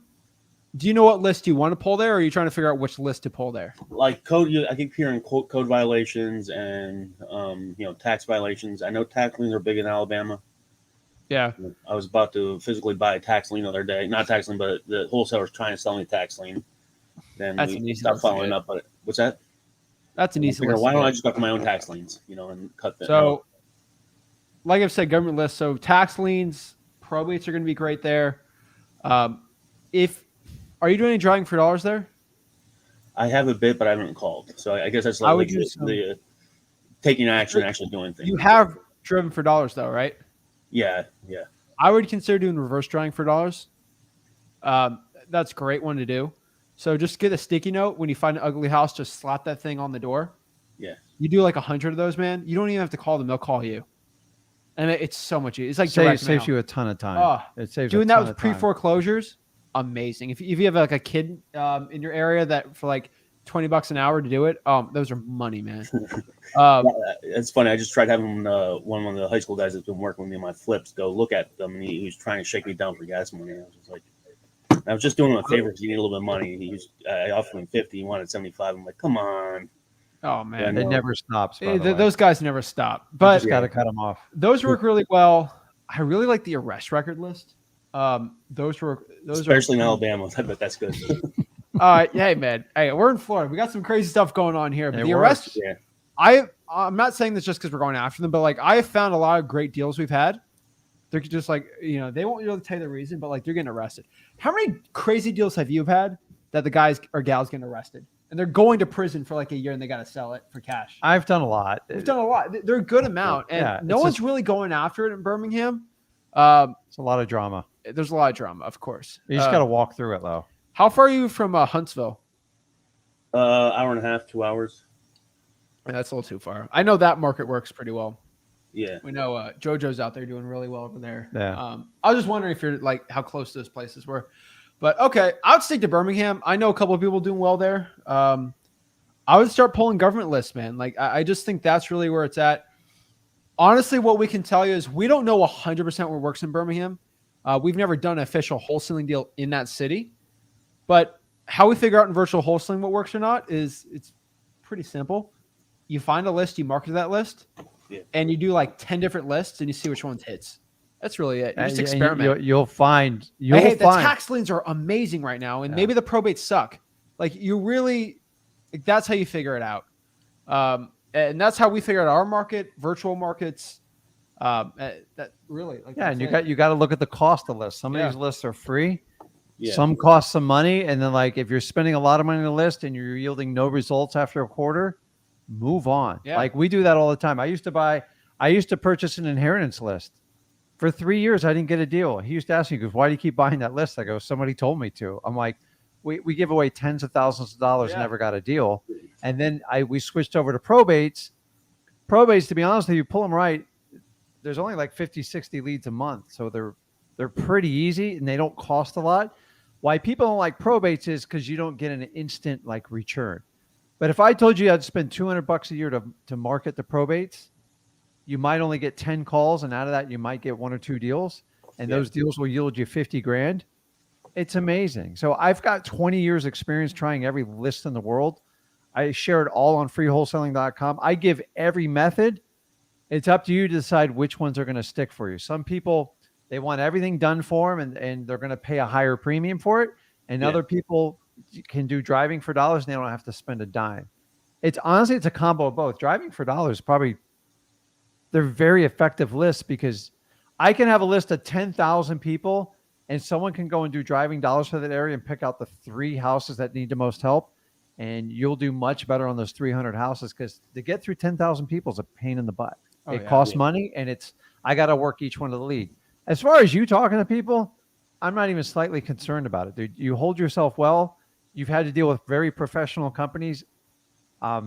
do you know what list you want to pull there, or are you trying to figure out which list to pull there? Like code, I keep hearing code violations and tax violations. I know tax liens are big in Alabama. Yeah. I was about to physically buy a tax lien the other day. Not tax lien, but the wholesaler was trying to sell me a tax lien. Then we stopped following up. But what's that? That's an easy list. Why don't I just go to my own tax liens, and cut that? So, like I've said, government list. So tax liens, probates are going to be great there. Are you doing any driving for dollars there? I have a bit, but I haven't called. So I guess that's like the taking action, actually doing things. You have driven for dollars though, right? Yeah. I would consider doing reverse driving for dollars. That's a great one to do. So just get a sticky note when you find an ugly house, just slap that thing on the door. Yeah. You do like 100 of those, man. You don't even have to call them; they'll call you. And it's so much easier. It's like direct saves mail. you a ton of time. Oh, doing that with pre-foreclosures, amazing. If you have like a kid in your area that for like $20 an hour to do it, those are money, man. It's funny. I just tried having one of the high school guys that's been working with me on my flips go look at them, and he was trying to shake me down for gas money. I was just doing him a favor because he needed a little bit of money. I offered him 50. He wanted 75. I'm like, come on. Oh man, it never stops. Those guys never stop. But you just got to cut them off. Those work really well. I really like the arrest record list. Those especially in Alabama. I bet that's good. Hey man, hey, we're in Florida. We got some crazy stuff going on here. But the arrest, I'm not saying this just because we're going after them, but like I have found a lot of great deals we've had. They're just like, they won't really tell you the reason, but like they're getting arrested. How many crazy deals have you had that the guys or gals getting arrested and they're going to prison for like a year and they got to sell it for cash? I've done a lot. We've done a lot. They're a good amount, and no one's really going after it in Birmingham. It's a lot of drama. There's a lot of drama, of course. You just got to walk through it, though. How far are you from Huntsville? Hour and a half, 2 hours. Yeah, that's a little too far. I know that market works pretty well. Yeah. We know JoJo's out there doing really well over there. Yeah. I was just wondering if you're like how close those places were. But okay, I would stick to Birmingham. I know a couple of people doing well there. I would start pulling government lists, man. Like I just think that's really where it's at. Honestly, what we can tell you is we don't know 100% what works in Birmingham. We've never done an official wholesaling deal in that city. But how we figure out in virtual wholesaling what works or not is it's pretty simple. You find a list, you market that list, and you do like 10 different lists and you see which ones hits. That's really it. You just experiment. You'll find. The tax liens are amazing right now, and maybe the probates suck. Like you really, like, that's how you figure it out. And that's how we figure out our market, virtual markets. That really, like, and you got to look at the cost of lists. Some of these lists are free. Yeah. Some cost some money, and then like if you're spending a lot of money on a list and you're yielding no results after a quarter, move on. Yeah. Like we do that all the time. I used to purchase an inheritance list. For 3 years, I didn't get a deal. He used to ask me, goes, why do you keep buying that list? I go, somebody told me to. I'm like, we give away tens of thousands of dollars and never got a deal. And then we switched over to probates. Probates, to be honest with you, pull them right. There's only like 50, 60 leads a month. So they're pretty easy and they don't cost a lot. Why people don't like probates is because you don't get an instant like return. But if I told you I'd spend $200 a year to market the probates, you might only get 10 calls, and out of that, you might get 1 or 2 deals, and those deals will yield you 50 grand. It's amazing. So I've got 20 years experience trying every list in the world. I share it all on freewholesaling.com. I give every method. It's up to you to decide which ones are going to stick for you. Some people, they want everything done for them, and they're going to pay a higher premium for it. And other people can do driving for dollars, and they don't have to spend a dime. It's honestly, it's a combo of both. Driving for dollars probably, they're very effective lists because I can have a list of 10,000 people and someone can go and do driving dollars for that area and pick out the 3 houses that need the most help. And you'll do much better on those 300 houses because to get through 10,000 people is a pain in the butt. It costs money, and I got to work each one of the lead. As far as you talking to people, I'm not even slightly concerned about it, dude. You hold yourself well. You've had to deal with very professional companies. I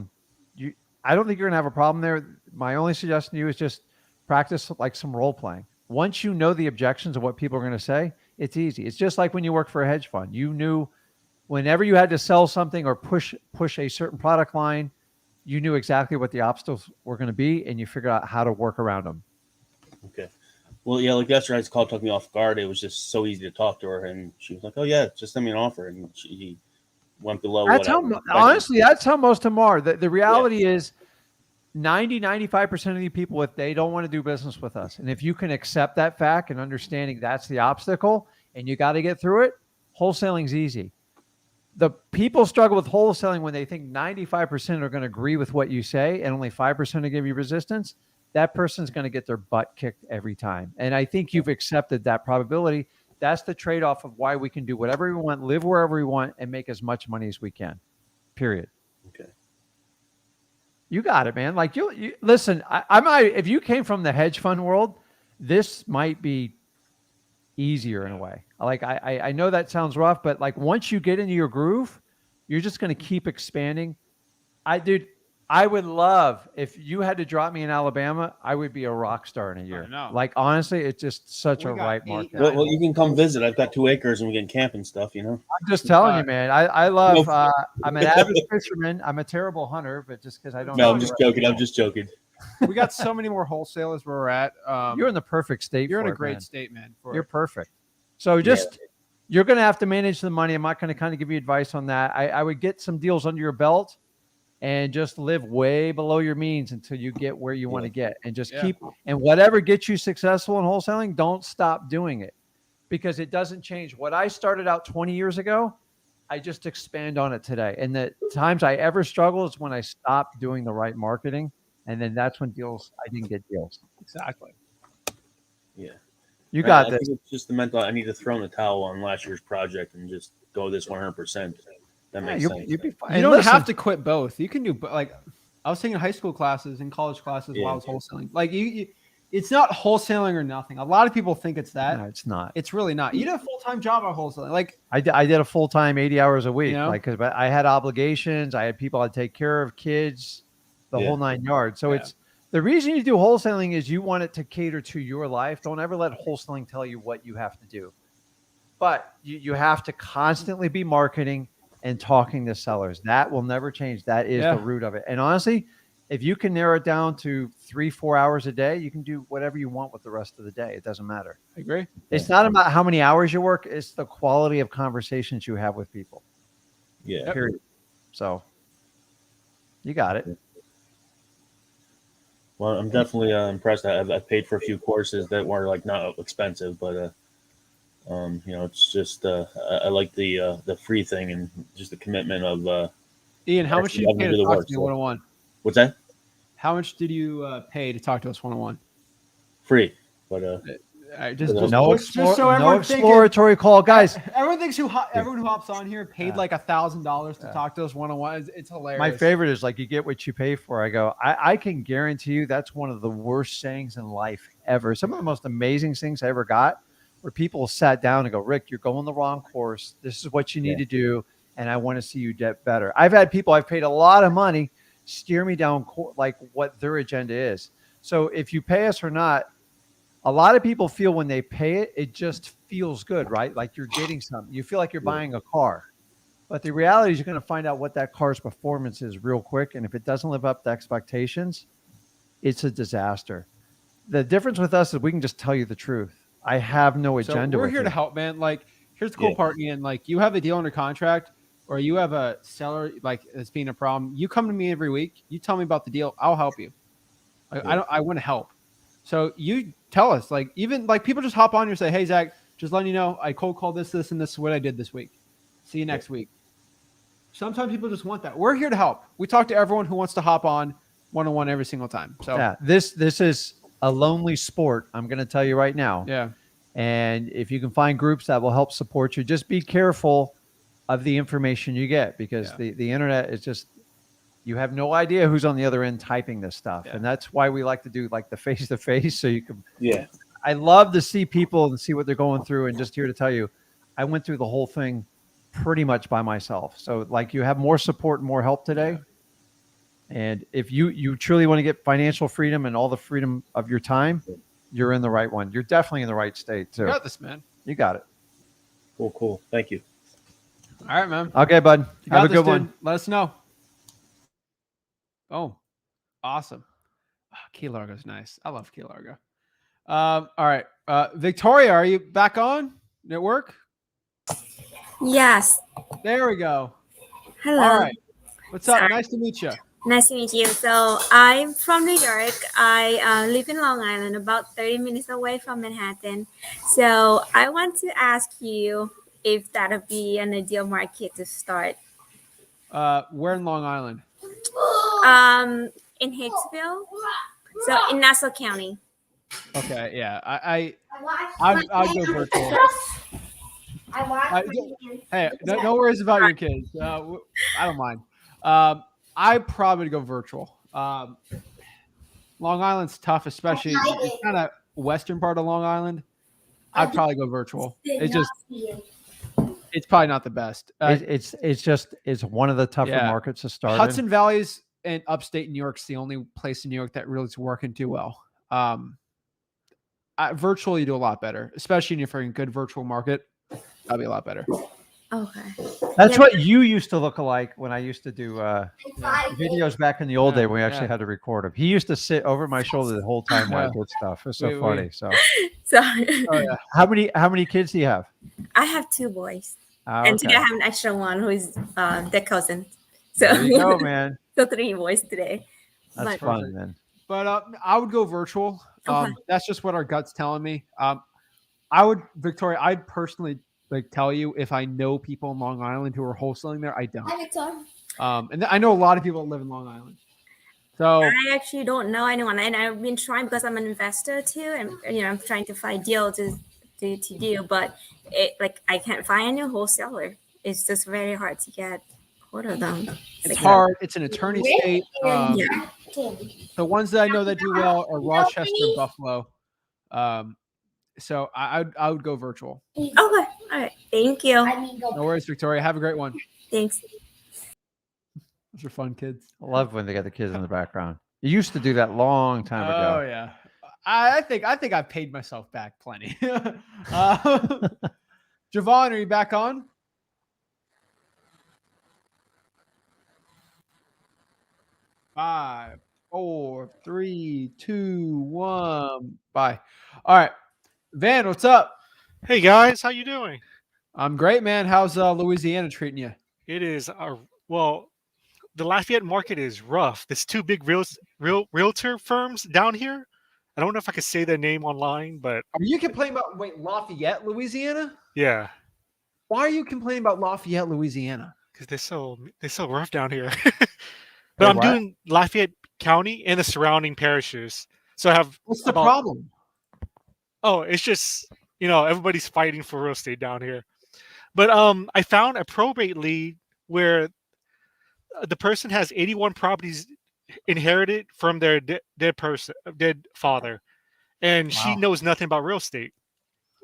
don't think you're going to have a problem there. My only suggestion to you is just practice like some role playing. Once you know the objections of what people are going to say, it's easy. It's just like when you work for a hedge fund. You knew whenever you had to sell something or push a certain product line, you knew exactly what the obstacles were going to be, and you figured out how to work around them. Okay. Well, yeah, like yesterday, I called, took me off guard. It was just so easy to talk to her, and she was like, "Oh yeah, just send me an offer," and she went below. That's honestly, that's how most of them are. The reality is 95% of the people, if they don't want to do business with us, and if you can accept that fact and understanding that's the obstacle and you got to get through it, wholesaling's easy. The people struggle with wholesaling when they think 95% are going to agree with what you say and only 5% will give you resistance. That person's going to get their butt kicked every time. And I think you've accepted that probability. That's the trade-off of why we can do whatever we want, live wherever we want, and make as much money as we can. Period. Okay. You got it, man. Like you listen, I might, if you came from the hedge fund world, this might be easier in a way. Like I know that sounds rough, but like once you get into your groove, you're just going to keep expanding. I would love if you had to drop me in Alabama, I would be a rock star in a year. Like honestly, it's just such a right market. Well, you can come visit. I've got 2 acres and we can camp and stuff, you know. I'm just telling you, man. I love. I'm an avid fisherman. I'm a terrible hunter, but just because I don't. No, I'm just joking. I'm just joking. We got so many more wholesalers where we're at. You're in the perfect state. You're in a great state, man. You're perfect. So just you're going to have to manage the money. I'm not going to kind of give you advice on that. I would get some deals under your belt. And just live way below your means until you get where you want to get, and just keep, and whatever gets you successful in wholesaling, don't stop doing it, because it doesn't change. What I started out 20 years ago, I just expand on it today. And the times I ever struggle is when I stopped doing the right marketing. And then that's when I didn't get deals. Exactly. Yeah. You got I this. think it's just the mental, I need to throw in the towel on last year's project and just go this 100%. That makes sense. You'd be fine. You don't have to quit both. You can do, like, I was taking high school classes and college classes while I was wholesaling. Like it's not wholesaling or nothing. A lot of people think it's that. No, it's not. It's really not. You did a full-time job on wholesaling. Like I did a full-time 80 hours a week. You know? Like, cause I had obligations. I had people I'd take care of, kids, the whole 9 yards. So The reason you do wholesaling is you want it to cater to your life. Don't ever let wholesaling tell you what you have to do. But you have to constantly be marketing and talking to sellers. That will never change. That is Yeah. the root of it. And honestly, if you can narrow it down to 3-4 hours a day, you can do whatever you want with the rest of the day. It doesn't matter. I agree. It's not about how many hours you work. It's the quality of conversations you have with people. Yeah. Period. So you got it. Well, I'm definitely impressed. I've paid for a few courses that were like not expensive, but it's just I like the free thing and just the commitment of. Ian, how much did you having pay to to do the talk work, to me so- one-on-one? What's that? How much did you pay to talk to us one-on-one? Free, but Just No, so everyone no exploratory call, guys. Everyone thinks everyone who hops on here paid like $1,000 to talk to us one-on-one. It's hilarious. My favorite is like, you get what you pay for. I go, I can guarantee you that's one of the worst sayings in life ever. Some of the most amazing things I ever got where people sat down and go, Rick, you're going the wrong course. This is what you need to do. And I want to see you get better. I've had people I've paid a lot of money steer me down like what their agenda is. So if you pay us or not, a lot of people feel when they pay it, it just feels good, right? Like you're getting something. You feel like you're buying a car. But the reality is you're going to find out what that car's performance is real quick. And if it doesn't live up to expectations, it's a disaster. The difference with us is we can just tell you the truth. I have no agenda. So we're with here you. to help, man. Like, here's the cool part, Ian. Like, you have a deal under contract or you have a seller like that's being a problem. You come to me every week. You tell me about the deal. I'll help you. I want to help. So you tell us, like, even like people just hop on here and say, hey, Zach, just letting you know, I cold called this, and this is what I did this week. See you next week. Sometimes people just want that. We're here to help. We talk to everyone who wants to hop on one-on-one every single time. So yeah, this is a lonely sport. I'm going to tell you right now. Yeah. And if you can find groups that will help support you, just be careful of the information you get, because the internet is just, you have no idea who's on the other end typing this stuff. And that's why we like to do like the face-to-face. So you can, I love to see people and see what they're going through. And just here to tell you, I went through the whole thing pretty much by myself. So like you have more support and more help today. And if you truly want to get financial freedom and all the freedom of your time, you're in the right one. You're definitely in the right state too. You got this, man. You got it. Cool. Thank you. All right, man. Okay, bud. You Have got a this, good dude. one. Let us know. Oh, awesome. Key Largo's nice. I love Key Largo. All right. Victoria, are you back on network? Yes. There we go. Hello. All right. What's up? Sorry. Nice to meet you. Nice to meet you. So I'm from New York. I live in Long Island, about 30 minutes away from Manhattan. So I want to ask you if that would be an ideal market to start. Where in Long Island? In Hicksville. So in Nassau County. Okay. Yeah. I'd go virtual. Hey, no worries about your kids. I don't mind. I probably would go virtual. Long Island's tough, especially it's kind of western part of Long Island. I'd probably go virtual. It's probably not the best. It's one of the tougher markets to start. Hudson Valley's and upstate New York's the only place in New York that really is working too well. Virtual, you do a lot better, especially if you're in a good virtual market. That'd be a lot better. Okay. That's what you used to look like when I used to do videos back in the old day when we actually had to record them. He used to sit over my shoulder the whole time while I did stuff. It's so funny. So how many kids do you have? I have 2 boys. Okay. And today I have an extra one who is their cousin. So there you go, man. So 3 boys today. That's fun, man. But I would go virtual. Okay. That's just what our gut's telling me. Victoria, I'd personally tell you if I know people in Long Island who are wholesaling there. I don't. And I know a lot of people that live in Long Island. So I actually don't know anyone, and I've been trying because I'm an investor too, and I'm trying to find deals to do, but I can't find any wholesaler. It's just very hard to get hold of them. It's hard. It's an attorney state. The ones that I know that do well are Rochester, Buffalo. So I would go virtual. Okay. All right. Thank you. No worries, Victoria. Have a great one. Thanks. Those are fun kids. I love when they got the kids in the background. You used to do that long time Oh ago. yeah. I think I paid myself back plenty. uh, Javon, are you back on? Five, four, three, two, one. Bye. All right. Van, what's up? Hey guys, how you doing? I'm great, man. How's Louisiana treating you? It is well, the Lafayette market is rough. There's two big realtor firms down here. I don't know if I could say their name online, but Are you complaining about Lafayette, Louisiana? yeah, Why are you complaining about Lafayette, Louisiana? because they're so rough down here. But Hey, I'm what? doing Lafayette County and the surrounding parishes. So I have What's the about problem? it's just everybody's fighting for real estate down here. But I found a probate lead where the person has 81 properties inherited from their dead father, and she Wow. knows nothing about real estate.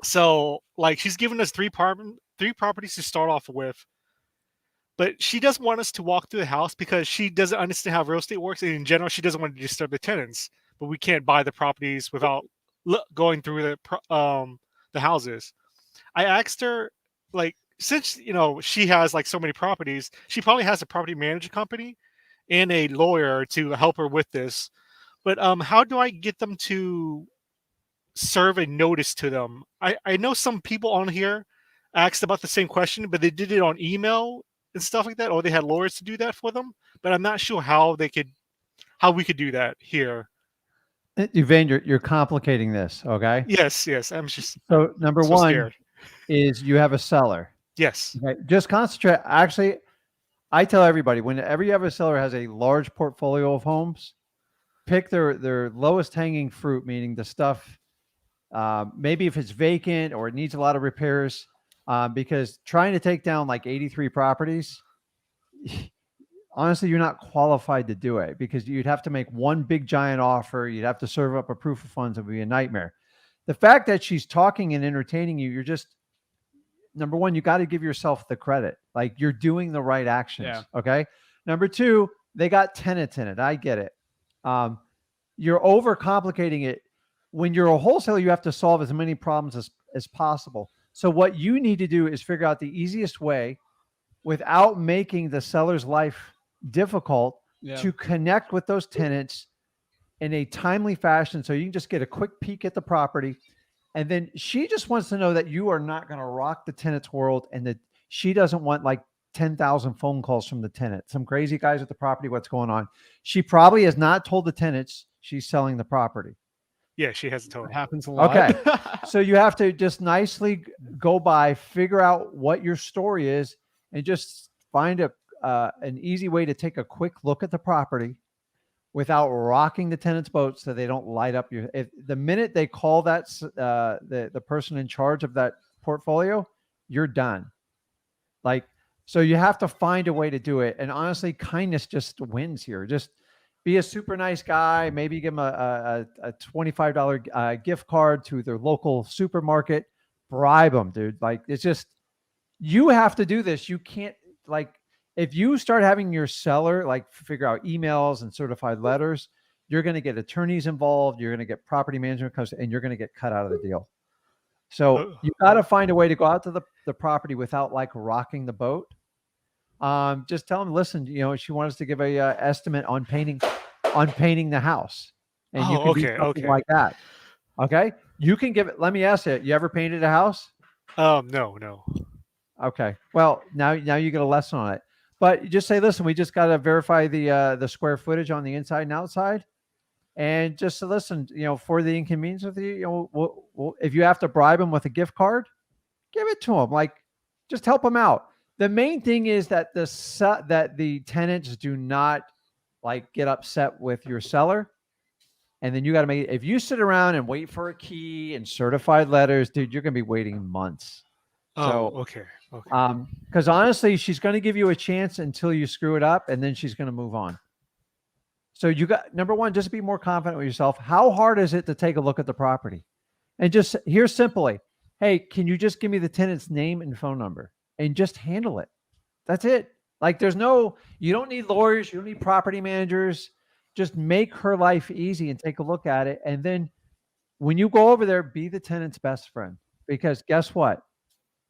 So, like, she's given us three properties to start off with, but she doesn't want us to walk through the house because she doesn't understand how real estate works, and in general, she doesn't want to disturb the tenants. But we can't buy the properties without going through the houses. I asked her, like, since she has like so many properties, she probably has a property management company and a lawyer to help her with this. But how do I get them to serve a notice to them? I know some people on here asked about the same question, but they did it on email and stuff like that, or they had lawyers to do that for them. But I'm not sure how we could do that here. Van, you're complicating this. Okay. Yes, I'm just So number so one scared. is you have a seller. Yes. Okay. Just concentrate. Actually, I tell everybody whenever you have a seller has a large portfolio of homes, pick their lowest hanging fruit, meaning the stuff. Maybe if it's vacant or it needs a lot of repairs, because trying to take down like 83 properties, honestly, you're not qualified to do it because you'd have to make one big giant offer. You'd have to serve up a proof of funds. It would be a nightmare. The fact that she's talking and entertaining you, you're just, number one, you got to give yourself the credit. Like you're doing the right actions. Yeah. Okay. Number two, they got tenants in it. I get it. You're overcomplicating it. When you're a wholesaler, you have to solve as many problems as possible. So what you need to do is figure out the easiest way without making the seller's life difficult to connect with those tenants in a timely fashion. So you can just get a quick peek at the property. And then she just wants to know that you are not going to rock the tenant's world and that she doesn't want like 10,000 phone calls from the tenant. Some crazy guys at the property, what's going on? She probably has not told the tenants she's selling the property. Yeah, she has a It total. happens a lot. Okay. So you have to just nicely go by, figure out what your story is, and just find an easy way to take a quick look at the property without rocking the tenant's boat so they don't light up your. If the minute they call that the person in charge of that portfolio, you're done. Like, so you have to find a way to do it. And honestly, kindness just wins here. Just be a super nice guy. Maybe give them a $25 gift card to their local supermarket. Bribe them, dude. Like, it's just, you have to do this. You can't, like, if you start having your seller like figure out emails and certified letters, you're going to get attorneys involved. You're going to get property management costs, and you're going to get cut out of the deal. So you got to find a way to go out to the property without like rocking the boat. Just tell them, listen, she wants us to give a estimate on painting the house, and you can do something like that. Okay, you can give it. Let me ask you: you ever painted a house? No. Okay, well now you get a lesson on it. But you just say, listen, we just got to verify the square footage on the inside and outside, and just to listen, for the inconvenience of we'll, if you have to bribe them with a gift card, give it to them. Like, just help them out. The main thing is that the tenants do not like get upset with your seller. And then you got to make, if you sit around and wait for a key and certified letters, dude, you're going to be waiting months. Okay. Because honestly, she's going to give you a chance until you screw it up, and then she's going to move on. So you got, number one, just be more confident with yourself. How hard is it to take a look at the property? And just here's simply, hey, can you just give me the tenant's name and phone number and just handle it? That's it. Like, you don't need lawyers. You don't need property managers. just make her life easy and take a look at it. And then when you go over there, be the tenant's best friend, because guess what?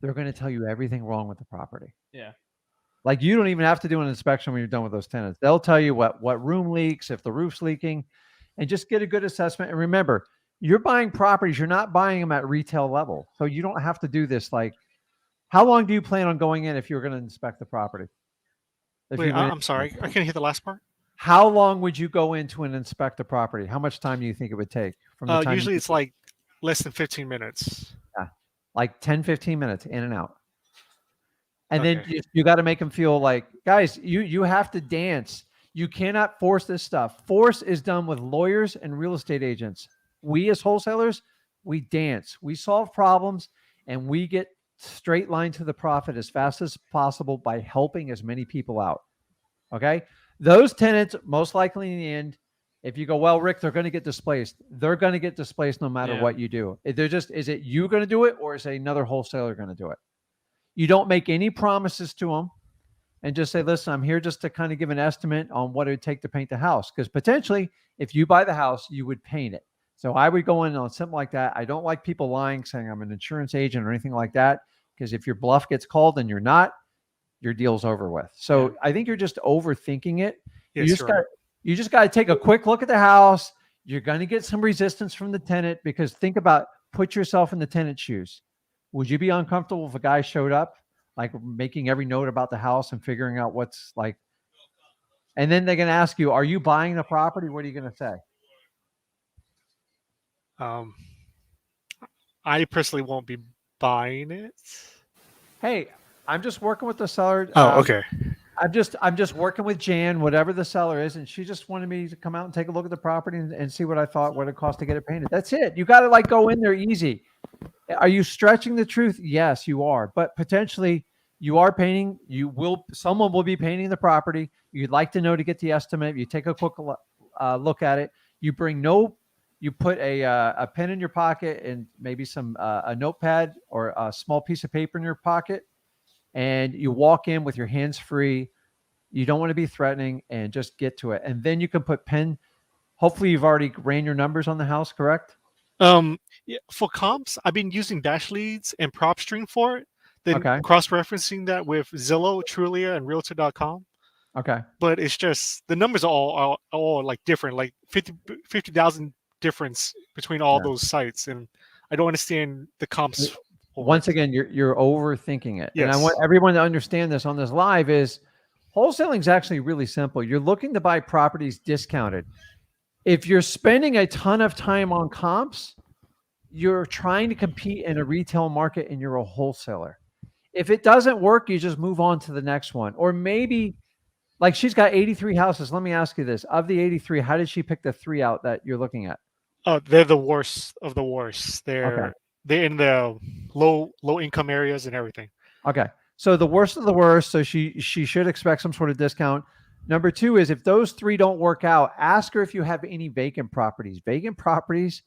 They're going to tell you everything wrong with the property. Yeah. Like, you don't even have to do an inspection when you're done with those tenants. They'll tell you what room leaks, if the roof's leaking, and just get a good assessment. And remember, you're buying properties. You're not buying them at retail level. So you don't have to do this. Like, how long do you plan on going in if you're going to inspect the property? If Wait, you went- I'm sorry, I can't hear the last part. How long would you go into and inspect a property? How much time do you think it would take from the time? Usually it's like less than 15 minutes. Like 10, 15 minutes in and out. And then Okay. you got to make them feel like, guys, you have to dance. You cannot force this stuff. Force is done with lawyers and real estate agents. We as wholesalers, we dance. We solve problems, and we get straight line to the profit as fast as possible by helping as many people out. Okay? Those tenants, most likely in the end, if you go, well, Rick, they're going to get displaced. They're going to get displaced no matter Yeah. what you do. Is it you going to do it, or is another wholesaler going to do it? You don't make any promises to them, and just say, listen, I'm here just to kind of give an estimate on what it would take to paint the house. Because potentially, if you buy the house, you would paint it. So I would go in on something like that. I don't like people lying, saying I'm an insurance agent or anything like that, because if your bluff gets called and you're not, your deal's over with. So I think you're just overthinking it. Yes, You just got to take a quick look at the house. You're going to get some resistance from the tenant, because put yourself in the tenant's shoes. Would you be uncomfortable if a guy showed up, like making every note about the house and figuring out what's like, and then they're going to ask you, are you buying the property? What are you going to say? I personally won't be buying it. Hey, I'm just working with the seller. Oh, okay. I'm just working with Jan, whatever the seller is, and she just wanted me to come out and take a look at the property and see what I thought, what it cost to get it painted. That's it. You got to like go in there easy. Are you stretching the truth? Yes, you are. But potentially you are painting. Someone will be painting the property. You'd like to know to get the estimate. You take a quick look at it. You put a pen in your pocket and maybe a notepad or a small piece of paper in your pocket, and you walk in with your hands free. You don't want to be threatening, and just get to it. And then you can put pen. Hopefully you've already ran your numbers on the house, correct? Yeah, for comps, I've been using Dash Leads and PropStream for it. Then Okay. cross-referencing that with Zillow, Trulia, and Realtor.com. Okay. But it's just the numbers are all like different, like 50,000 difference between all those sites, and I don't understand the comps. Once again, you're overthinking it. Yes. And I want everyone to understand this on this live is wholesaling is actually really simple. You're looking to buy properties discounted. If you're spending a ton of time on comps, you're trying to compete in a retail market and you're a wholesaler. If it doesn't work, you just move on to the next one. Or maybe, like, she's got 83 houses. Let me ask you this. Of the 83, how did she pick the 3 out that you're looking at? Oh, they're the worst of the worst. They're in the low income areas and everything. Okay. So the worst of the worst. So she should expect some sort of discount. Number 2 is, if those 3 don't work out, ask her if you have any vacant properties. Vacant properties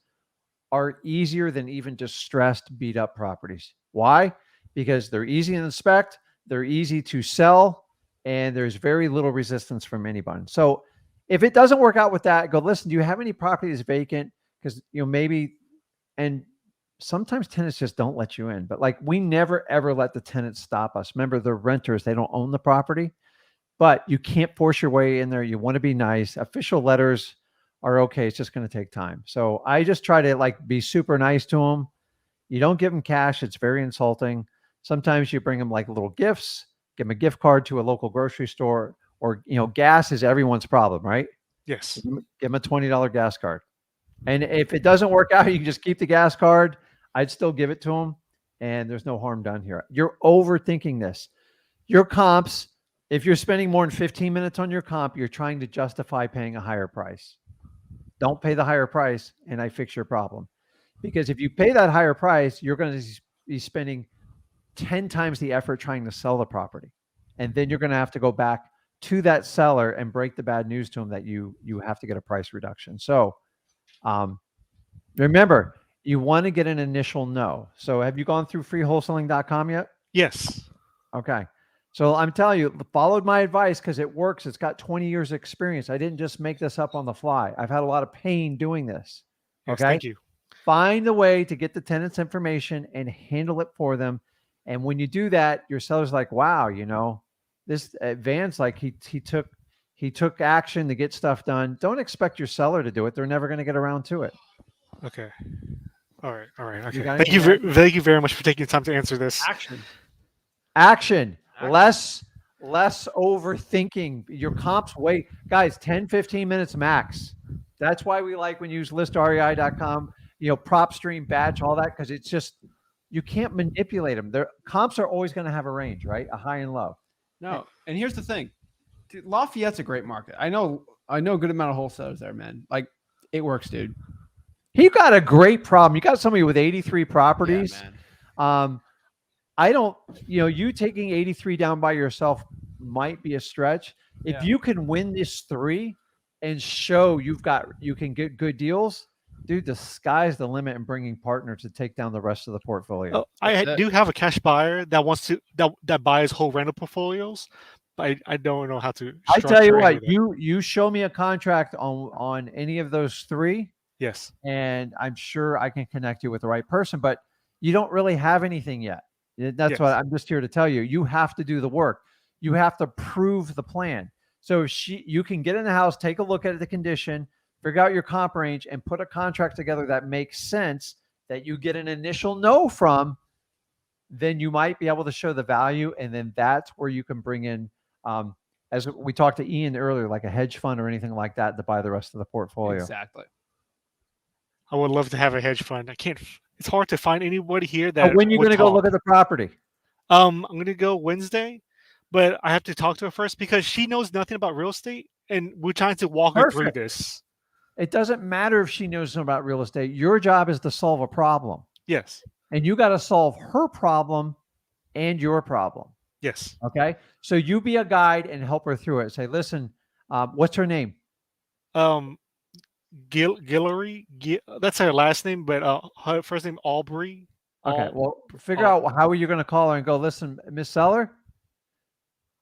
are easier than even just stressed, beat up properties. Why? Because they're easy to inspect, they're easy to sell, and there's very little resistance from anyone. So if it doesn't work out with that, go, listen, do you have any properties vacant? Because, maybe, and sometimes tenants just don't let you in, but like, we never, ever let the tenants stop us. Remember, they're renters. They don't own the property, but you can't force your way in there. You want to be nice. Official letters are okay. It's just going to take time. So I just try to like be super nice to them. You don't give them cash. It's very insulting. Sometimes you bring them like little gifts, give them a gift card to a local grocery store, or, gas is everyone's problem, right? Yes. Give them a $20 gas card. And if it doesn't work out, you can just keep the gas card. I'd still give it to them, and there's no harm done here. You're overthinking this. Your comps, if you're spending more than 15 minutes on your comp, you're trying to justify paying a higher price. Don't pay the higher price, and I fix your problem. Because if you pay that higher price, you're going to be spending 10 times the effort trying to sell the property. And then you're going to have to go back to that seller and break the bad news to them that you have to get a price reduction. So remember, you want to get an initial no. So have you gone through freewholesaling.com yet? Yes. Okay. So I'm telling you, followed my advice because it works. It's got 20 years experience. I didn't just make this up on the fly. I've had a lot of pain doing this. Yes, Okay. thank you. Find a way to get the tenants information and handle it for them. And when you do that, your seller's like, wow, this Van's like, he took action to get stuff done. Don't expect your seller to do it. They're never going to get around to it. Okay. All right. Okay. got Thank you. Thank you very much for taking the time to answer this. Action. Less overthinking. Your comps wait. Guys, 10, 15 minutes max. That's why we like when you use listrei.com, PropStream, batch, all that, because it's just, you can't manipulate them. Their comps are always going to have a range, right? A high and low. No. And here's the thing. Dude, Lafayette's a great market. I know a good amount of wholesalers there, man. Like, it works, dude. He got a great problem. You got somebody with 83 properties. Yeah, man. I don't, you taking 83 down by yourself might be a stretch. If you can win this 3 and show you can get good deals, dude, the sky's the limit in bringing partners to take down the rest of the portfolio. I do have a cash buyer that wants to that buys whole rental portfolios, but I don't know how to. I tell you what, you show me a contract on any of those 3. Yes. And I'm sure I can connect you with the right person, but you don't really have anything yet. That's what I'm just here to tell you. You have to do the work. You have to prove the plan. So you can get in the house, take a look at the condition, figure out your comp range, and put a contract together that makes sense, that you get an initial no from, then you might be able to show the value. And then that's where you can bring in, as we talked to Ian earlier, like a hedge fund or anything like that to buy the rest of the portfolio. Exactly. I would love to have a hedge fund. I can't. It's hard to find anybody here that. When are you going to go look at the property? I'm going to go Wednesday, but I have to talk to her first because she knows nothing about real estate, and we're trying to walk her through this. It doesn't matter if she knows about real estate. Your job is to solve a problem. Yes. And you got to solve her problem and your problem. Yes. Okay. So you be a guide and help her through it. Say, listen, what's her name? Guillory. That's her last name, but her first name Aubrey. Okay. Well, figure out how are you going to call her and go, listen, Miss Seller,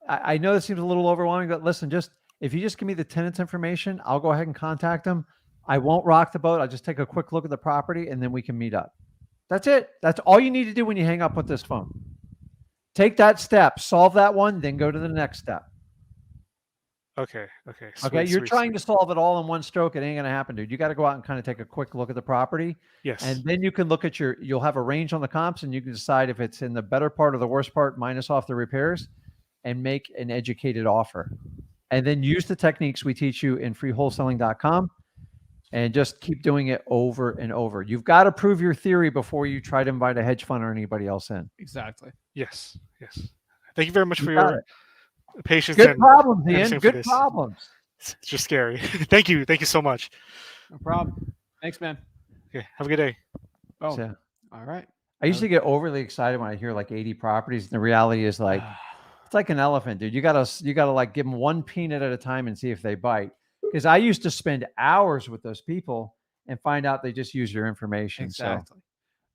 I know this seems a little overwhelming, but listen, if you just give me the tenant's information, I'll go ahead and contact them. I won't rock the boat. I'll just take a quick look at the property and then we can meet up. That's it. That's all you need to do when you hang up with this phone. Take that step, solve that one, then go to the next step. Okay. Sweet, you're trying to solve it all in one stroke. It ain't going to happen, dude. You got to go out and kind of take a quick look at the property. Yes. And then you can look at you'll have a range on the comps and you can decide if it's in the better part or the worst part, minus off the repairs, and make an educated offer. And then use the techniques we teach you in freewholesaling.com and just keep doing it over and over. You've got to prove your theory before you try to invite a hedge fund or anybody else in. Exactly. Yes. Thank you very much for your patience. Good problems, Ian. Good problems. It's just scary. Thank you so much. No problem. Thanks, man. Okay, have a good day. Oh, all right. I usually get overly excited when I hear like 80 properties. And the reality is like, it's like an elephant, dude. You gotta like give them one peanut at a time and see if they bite. Because I used to spend hours with those people and find out they just use your information. Exactly.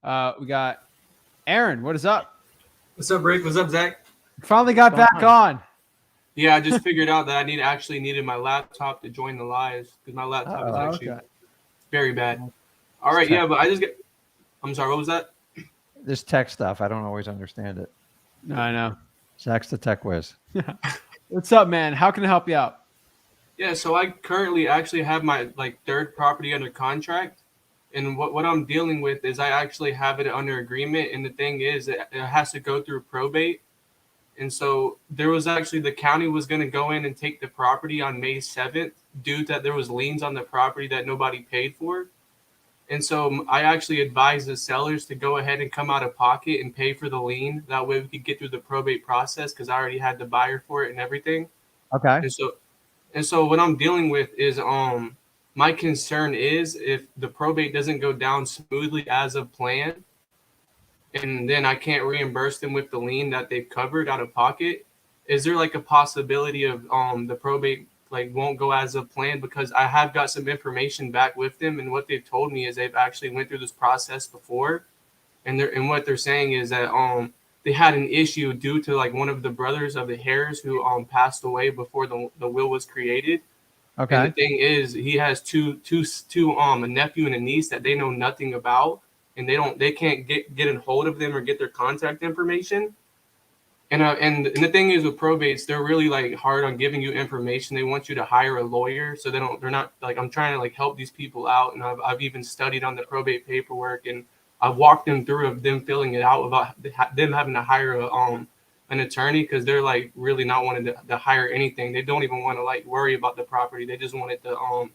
So we got Aaron. What is up? What's up, Rick? What's up, Zach? Finally got back on. Yeah, I just figured out that I needed my laptop to join the lives because my laptop is actually very bad. All right, but I'm sorry, what was that? This tech stuff, I don't always understand it. No, I know. Zach's the tech whiz. What's up, man? How can I help you out? Yeah, so I currently actually have my third property under contract, and what I'm dealing with is I actually have it under agreement, and the thing is it has to go through probate. And so there was actually the county was going to go in and take the property on May 7th due to that there was liens on the property that nobody paid for. And so I actually advised the sellers to go ahead and come out of pocket and pay for the lien. That way we could get through the probate process because I already had the buyer for it and everything. Okay. And so what I'm dealing with is my concern is if the probate doesn't go down smoothly as of planned, and then I can't reimburse them with the lien that they've covered out of pocket, is there like a possibility of the probate won't go as a plan? Because I have got some information back with them, and what they've told me is they've actually went through this process before, and what they're saying is that they had an issue due to like one of the brothers of the heirs who passed away before the will was created. And the Okay. thing is, he has two a nephew and a niece that they know nothing about, and they can't get in hold of them or get their contact information. And the thing is with probates, they're really like hard on giving you information. They want you to hire a lawyer, so they're not like, I'm trying to like help these people out, and I've even studied on the probate paperwork, and I've walked them through of them filling it out about them having to hire an attorney, because they're like really not wanting to hire anything. They don't even want to like worry about the property. They just want it to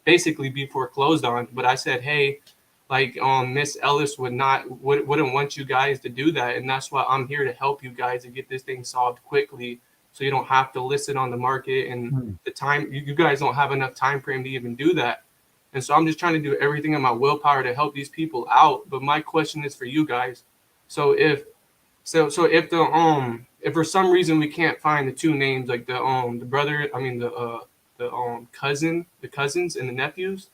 basically be foreclosed on. But I said, hey, like Miss Ellis wouldn't want you guys to do that, and that's why I'm here to help you guys and get this thing solved quickly, so you don't have to list it on the market, and the time you guys don't have enough time frame to even do that. And so I'm just trying to do everything in my willpower to help these people out. But my question is for you guys. So if for some reason we can't find the two names, like the brother, I mean the cousins and the nephews,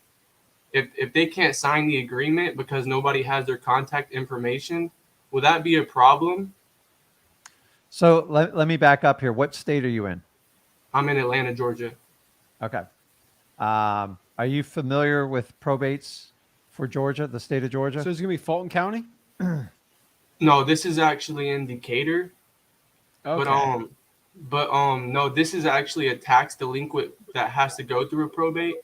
if they can't sign the agreement because nobody has their contact information, will that be a problem? So let me back up here. What state are you in? I'm in Atlanta, Georgia. Okay. Are you familiar with probates for Georgia, the state of Georgia? So it's gonna be Fulton County. No, this is actually in Decatur. Okay. But no, this is actually a tax delinquent that has to go through a probate.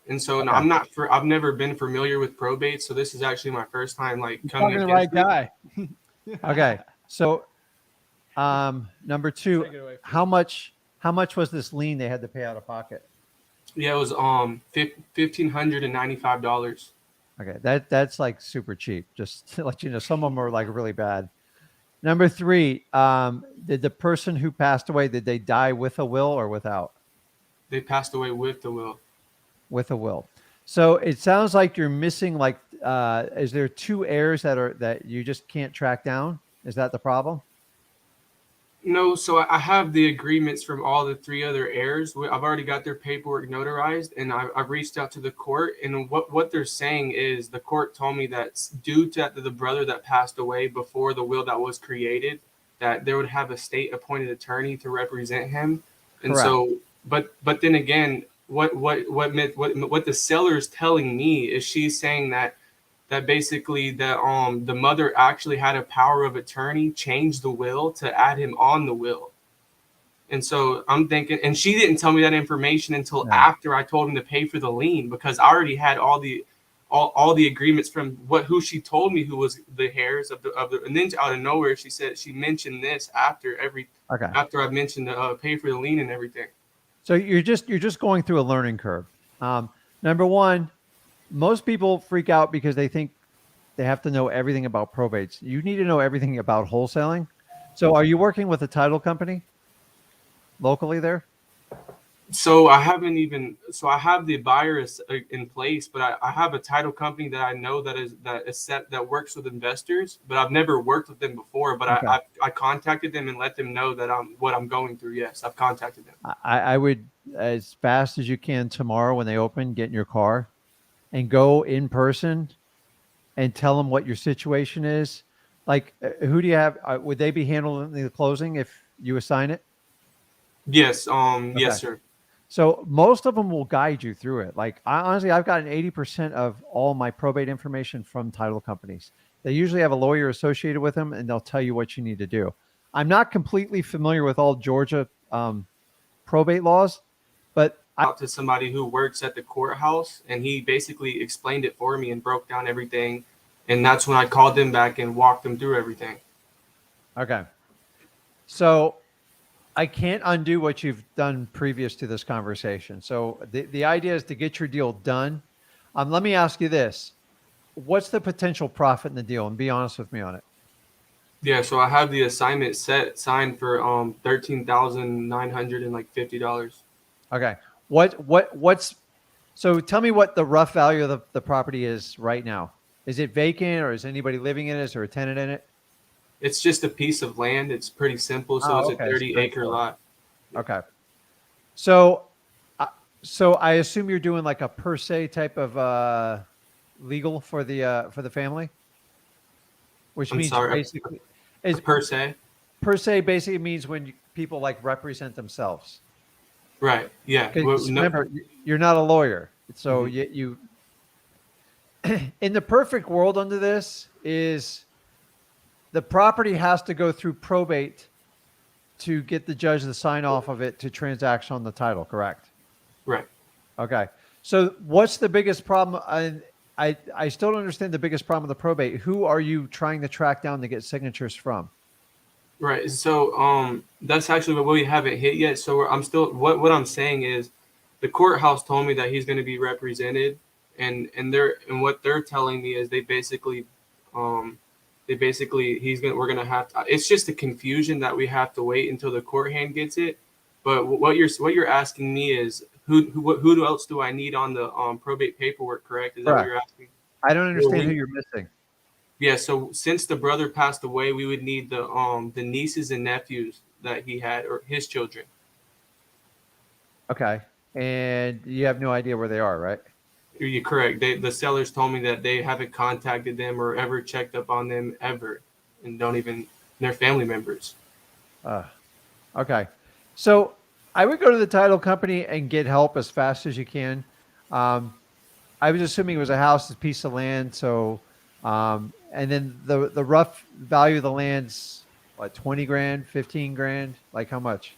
And so no, I've never been familiar with probate, so this is actually my first time like coming Talking to the against right it. guy. Okay. So number Take two, it away. how much was this lien they had to pay out of pocket? Yeah, it was $1,595. Okay, that's like super cheap. Just to let you know, some of them are like really bad. Number three, did the person who passed away, did they die with a will or without? They passed away with the will. With a will. So it sounds like you're missing like is there two heirs that you just can't track down? Is that the problem? No, so I have the agreements from all the three other heirs. I've already got their paperwork notarized, and I've reached out to the court. And what they're saying is the court told me that due to the brother that passed away before the will that was created, that they would have a state-appointed attorney to represent him. And Correct. so, but then again, what the seller is telling me is she's saying that basically the mother actually had a power of attorney change the will to add him on the will. And so I'm thinking, and she didn't tell me that information until after I told him to pay for the lien, because I already had all the agreements from who she told me who was the heirs of the and then out of nowhere she mentioned this after I mentioned the pay for the lien and everything. So you're just going through a learning curve. Number one, most people freak out because they think they have to know everything about probates. You need to know everything about wholesaling. So are you working with a title company locally there? So I have the buyer in place, but I have a title company that I know that works with investors, but I've never worked with them before. But Okay. I contacted them and let them know that what I'm going through. Yes, I've contacted them. I would, as fast as you can tomorrow when they open, get in your car and go in person and tell them what your situation is. Like, who do you have? Would they be handling the closing if you assign it? Yes. Yes, sir. So most of them will guide you through it. Like honestly, I've gotten 80% of all my probate information from title companies. They usually have a lawyer associated with them, and they'll tell you what you need to do. I'm not completely familiar with all Georgia probate laws, but Out to somebody who works at the courthouse, and he basically explained it for me and broke down everything. And that's when I called them back and walked them through everything. Okay. So I can't undo what you've done previous to this conversation. So the idea is to get your deal done. Let me ask you this. What's the potential profit in the deal? And be honest with me on it. Yeah, so I have the assignment signed for $13,950. Okay. What's so tell me what the rough value of the property is right now. Is it vacant, or is anybody living in it? Is there a tenant in it? It's just a piece of land. It's pretty simple. So it's okay. a 30-acre lot. Okay. So I assume you're doing like a per se type of legal for the family, which I'm means sorry. basically Is per se. per se basically means when people like represent themselves. Right. Yeah. Because remember, you're not a lawyer, so Mhm. you in the perfect world under this is the property has to go through probate to get the judge to sign off of it to transaction on the title, correct? Right. Okay. So what's the biggest problem? I still don't understand the biggest problem with the probate. Who are you trying to track down to get signatures from? Right. So that's actually what we haven't hit yet. So I'm still what I'm saying is the courthouse told me that he's going to be represented, and what they're telling me is we're gonna have to, it's just a confusion that we have to wait until the court hand gets it. But what you're asking me is who else do I need on the probate paperwork? Correct? Is that what you're asking? I don't understand who you're missing. Yeah, so since the brother passed away, we would need the nieces and nephews that he had, or his children. Okay. And you have no idea where they are, right? You're correct. The sellers told me that they haven't contacted them or ever checked up on them ever, and don't even their family members. Okay. So I would go to the title company and get help as fast as you can. I was assuming it was a house, a piece of land. So, and then the rough value of the land's what, 20 grand, 15 grand? Like how much?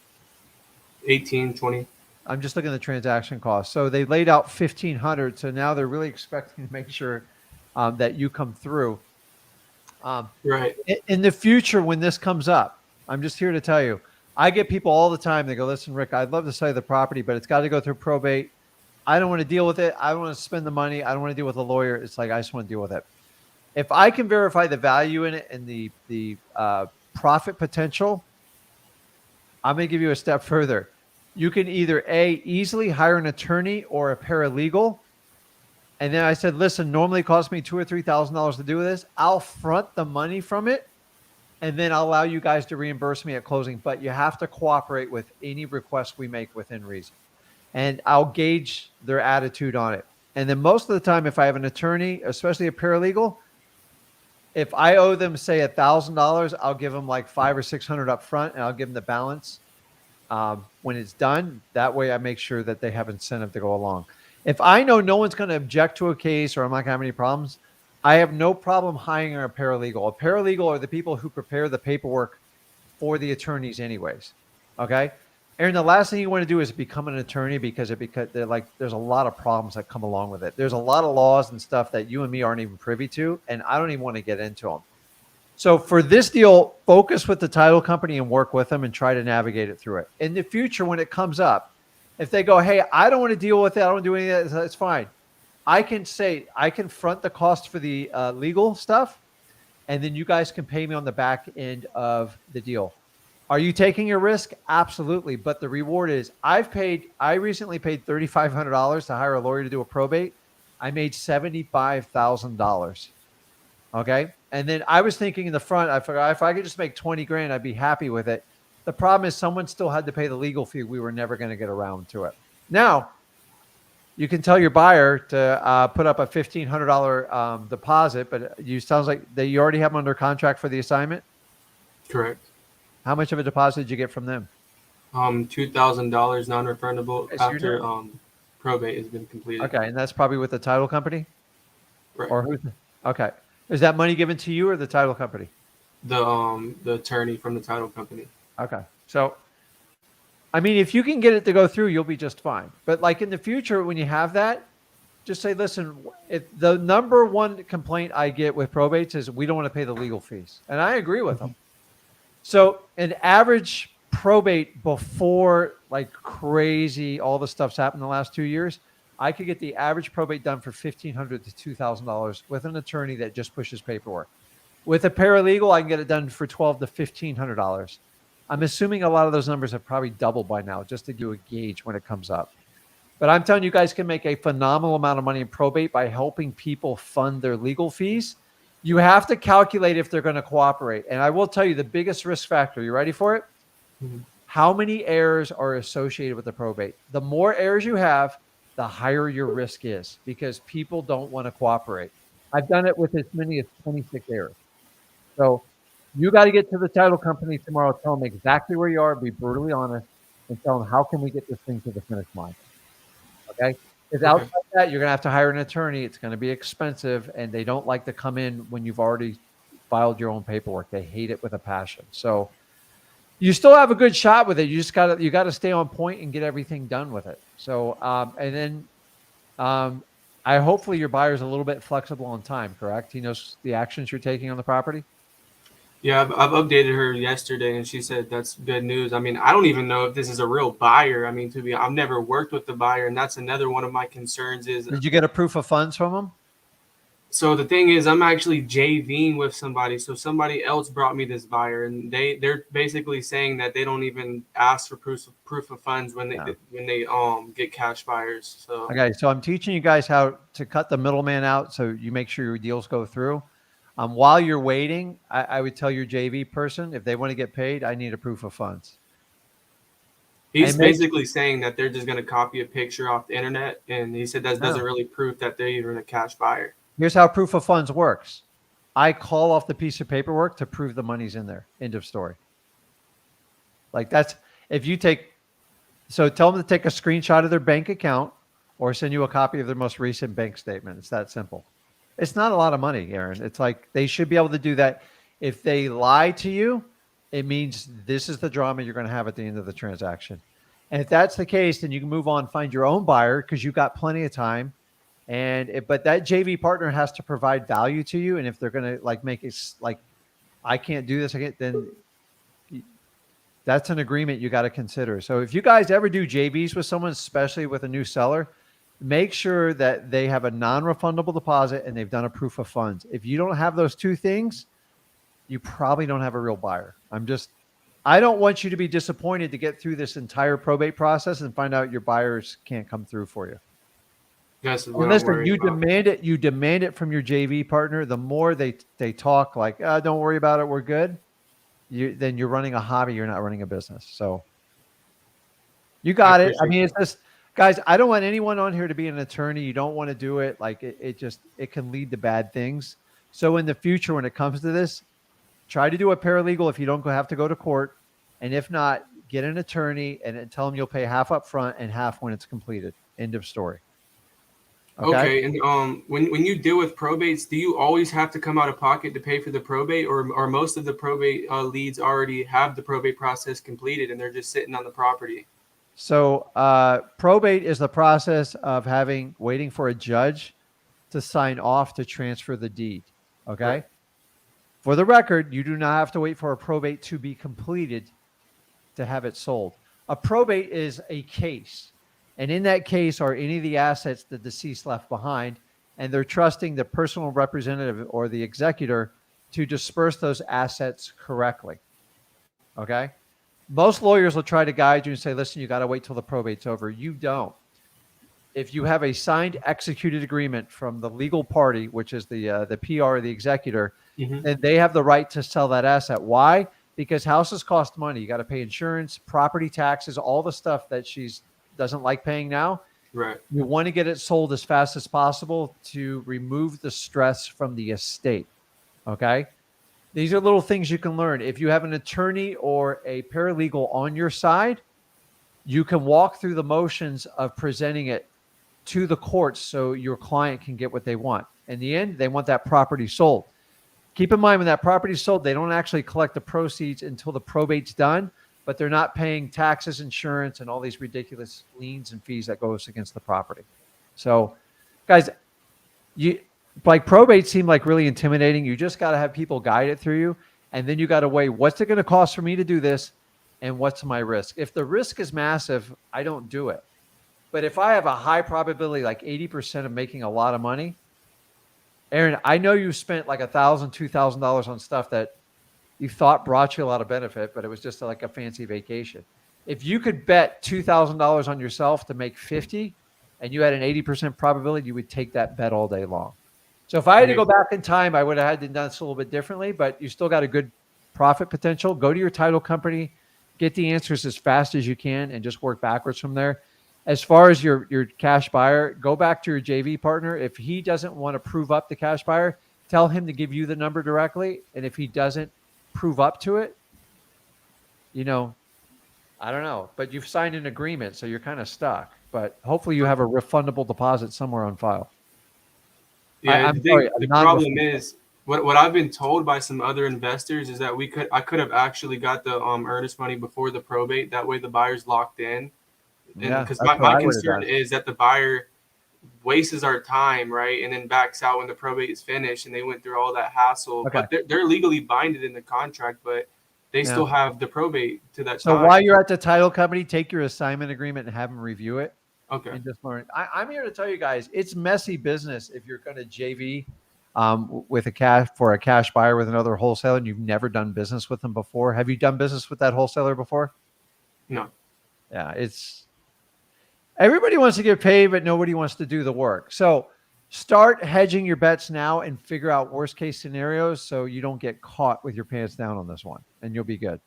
18, 20. I'm just looking at the transaction cost. So they laid out 1,500. So now they're really expecting to make sure that you come through. Right. In the future, when this comes up, I'm just here to tell you, I get people all the time. They go, listen, Rick, I'd love to sell you the property, but it's got to go through probate. I don't want to deal with it. I don't want to spend the money. I don't want to deal with a lawyer. It's like, I just want to deal with it. If I can verify the value in it and the profit potential, I'm going to give you a step further. You can either easily hire an attorney or a paralegal. And then I said, listen, normally it costs me $2,000 or $3,000 to do this. I'll front the money from it, and then I'll allow you guys to reimburse me at closing. But you have to cooperate with any request we make within reason. And I'll gauge their attitude on it. And then most of the time, if I have an attorney, especially a paralegal, if I owe them, say, $1,000, I'll give them like $500 or $600 up front, and I'll give them the balance when it's done. That way I make sure that they have incentive to go along. If I know no one's going to object to a case or I'm not going to have any problems, I have no problem hiring a paralegal. A paralegal are the people who prepare the paperwork for the attorneys anyways. Okay. Aaron, the last thing you want to do is become an attorney because there's a lot of problems that come along with it. There's a lot of laws and stuff that you and me aren't even privy to, and I don't even want to get into them. So for this deal, focus with the title company and work with them and try to navigate it through it. In the future, when it comes up, if they go, hey, I don't want to deal with it, I don't want to do any of that, that's fine. I can front the cost for the legal stuff, and then you guys can pay me on the back end of the deal. Are you taking a risk? Absolutely. But the reward is I recently paid $3,500 to hire a lawyer to do a probate. I made $75,000. Okay. And then I was thinking in the front, I forgot if I could just make 20 grand, I'd be happy with it. The problem is someone still had to pay the legal fee. We were never going to get around to it. Now, you can tell your buyer to put up a $1,500 deposit, but sounds like you already have them under contract for the assignment? Correct. How much of a deposit did you get from them? $2,000 non-refundable Yes, after probate has been completed. Okay, and that's probably with the title company? Right. Or who's? Okay. Is that money given to you or the title company? The attorney from the title company. Okay. So, I mean, if you can get it to go through, you'll be just fine. But like in the future, when you have that, just say, listen, if the number one complaint I get with probates is we don't want to pay the legal fees. And I agree with them. So an average probate before like crazy, all the stuff's happened in the last 2 years, I could get the average probate done for $1,500 to $2,000 with an attorney that just pushes paperwork. With a paralegal, I can get it done for $1,200 to $1,500. I'm assuming a lot of those numbers have probably doubled by now, just to do a gauge when it comes up. But I'm telling you guys can make a phenomenal amount of money in probate by helping people fund their legal fees. You have to calculate if they're going to cooperate. And I will tell you the biggest risk factor. You ready for it? Mm-hmm. How many heirs are associated with the probate? The more heirs you have, the higher your risk is because people don't want to cooperate. I've done it with as many as 26 heirs. So You got to get to the title company tomorrow. Tell them exactly where you are. Be brutally honest, and tell them how can we get this thing to the finish line. Okay. Because Okay. outside that, you're gonna have to hire an attorney. It's gonna be expensive, and they don't like to come in when you've already filed your own paperwork. They hate it with a passion. So you still have a good shot with it. You just gotta stay on point and get everything done with it. So and then I hopefully your buyer's a little bit flexible on time, correct? He knows the actions you're taking on the property. Yeah, I've updated her yesterday, and she said that's good news. I mean, I don't even know if this is a real buyer. I mean, I've never worked with the buyer, and that's another one of my concerns. Is Did you get a proof of funds from him? so the thing is, I'm actually JVing with somebody. So somebody else brought me this buyer, and they're basically saying that they don't even ask for proof of funds when they get cash buyers. So Okay, so I'm teaching you guys how to cut the middleman out so you make sure your deals go through. While you're waiting, I would tell your JV person, if they want to get paid, I need a proof of funds. he's basically saying that they're just going to copy a picture off the internet, and he said that doesn't No. really prove that they're even a cash buyer. Here's how proof of funds works. I call off the piece of paperwork to prove the money's in there. End of story. Like that's, if you so tell them to take a screenshot of their bank account or send you a copy of their most recent bank statement. It's that simple. It's not a lot of money, Aaron. It's like they should be able to do that. If they lie to you, it means this is the drama you're going to have at the end of the transaction. And if that's the case, then you can move on, find your own buyer because you've got plenty of time. But that JV partner has to provide value to you. And if they're going to like make it like, I can't do this, then that's an agreement you got to consider. So if you guys ever do JVs with someone, especially with a new seller, make sure that they have a non-refundable deposit and they've done a proof of funds. If you don't have those two things, you probably don't have a real buyer. I don't want you to be disappointed to get through this entire probate process and find out your buyers can't come through for you. That's what And I'm listen, worried you about. demand it from your JV partner. The more they talk like, don't worry about it, we're good. Then you're running a hobby. You're not running a business. So you got it. I mean, it's just, guys, I don't want anyone on here to be an attorney. You don't want to do it. Like it can lead to bad things. So in the future, when it comes to this, try to do a paralegal if you don't have to go to court. And if not, get an attorney and tell them you'll pay half up front and half when it's completed. End of story. Okay. And when you deal with probates, do you always have to come out of pocket to pay for the probate, or most of the probate leads already have the probate process completed and they're just sitting on the property? So probate is the process of waiting for a judge to sign off to transfer the deed. Okay. Right. For the record, you do not have to wait for a probate to be completed to have it sold. A probate is a case. And in that case are any of the assets the deceased left behind, and they're trusting the personal representative or the executor to disperse those assets correctly. Okay? Most lawyers will try to guide you and say, listen, you got to wait till the probate's over. You don't. If you have a signed executed agreement from the legal party, which is the PR or the executor, then they have the right to sell that asset. Why? Because houses cost money. You got to pay insurance, property taxes, all the stuff that she's doesn't like paying now. Right. You want to get it sold as fast as possible to remove the stress from the estate. Okay. These are little things you can learn. If you have an attorney or a paralegal on your side, you can walk through the motions of presenting it to the courts so your client can get what they want. In the end, they want that property sold. Keep in mind, when that property is sold, they don't actually collect the proceeds until the probate's done, but they're not paying taxes, insurance, and all these ridiculous liens and fees that goes against the property. So, guys, probate seem like really intimidating. You just got to have people guide it through you, and then you got to weigh what's it going to cost for me to do this, and what's my risk. If the risk is massive, I don't do it. But if I have a high probability, like 80% of making a lot of money, Aaron, I know you spent like $1,000, $2,000 on stuff that you thought brought you a lot of benefit, but it was just like a fancy vacation. If you could bet $2,000 on yourself to make 50 and you had an 80% probability, you would take that bet all day long. So if I had to go back in time, I would have had to done this a little bit differently, but you still got a good profit potential. Go to your title company, get the answers as fast as you can, and just work backwards from there. As far as your cash buyer, go back to your JV partner. If he doesn't want to prove up the cash buyer, tell him to give you the number directly. And if he doesn't, prove up to it, you know, I don't know, but you've signed an agreement, so you're kind of stuck. But hopefully you have a refundable deposit somewhere on file. Yeah, I'm sorry, the not problem is what I've been told by some other investors is that I could have actually got the earnest money before the probate. That way the buyer's locked in. And Yeah, because that's what my I would have concern done. is that the buyer wastes our time, right? And then backs out when the probate is finished and they went through all that hassle. Okay. But they're legally binded in the contract, but they Yeah. still have the probate to that So time. while you're at the title company, take your assignment agreement and have them review it. Okay. And just learn. I'm here to tell you guys, it's messy business if you're going to JV with a cash buyer with another wholesaler and you've never done business with them before. Have you done business with that wholesaler before? No. Yeah, everybody wants to get paid, but nobody wants to do the work. So start hedging your bets now and figure out worst case scenarios so you don't get caught with your pants down on this one, and you'll be good.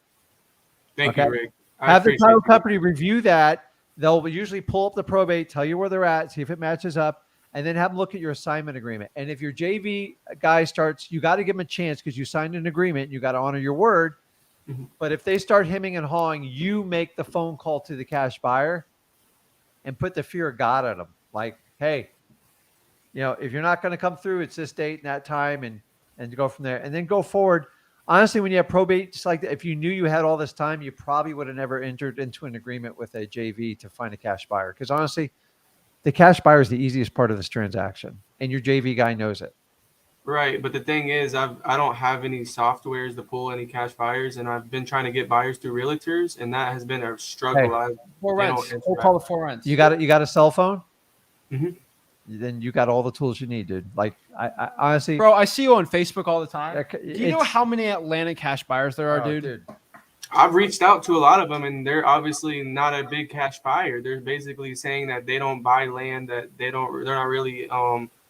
Thank Okay. you, Rick. Have the title company review that. They'll usually pull up the probate, tell you where they're at, see if it matches up, and then have them look at your assignment agreement. And if your JV guy starts, you got to give them a chance because you signed an agreement. You got to honor your word. Mm-hmm. But if they start hemming and hawing, you make the phone call to the cash buyer and put the fear of God at them. Like, hey, you know, if you're not going to come through, it's this date and that time, and go from there. And then go forward. Honestly, when you have probate, just like if you knew you had all this time, you probably would have never entered into an agreement with a JV to find a cash buyer. Because honestly, the cash buyer is the easiest part of this transaction, and your JV guy knows it. Right, but the thing is, I don't have any softwares to pull any cash buyers, and I've been trying to get buyers through realtors, and that has been a struggle. Hey, For they rents. don't answer We'll back. call it for rents. You got a cell phone? Mhm. Then you got all the tools you need, dude. Like I honestly, Bro, I see you on Facebook all the time. that- Do you know how many Atlanta cash buyers there are, oh, dude? I've reached out to a lot of them, and they're obviously not a big cash buyer. They're basically saying that they don't buy land, that they're not really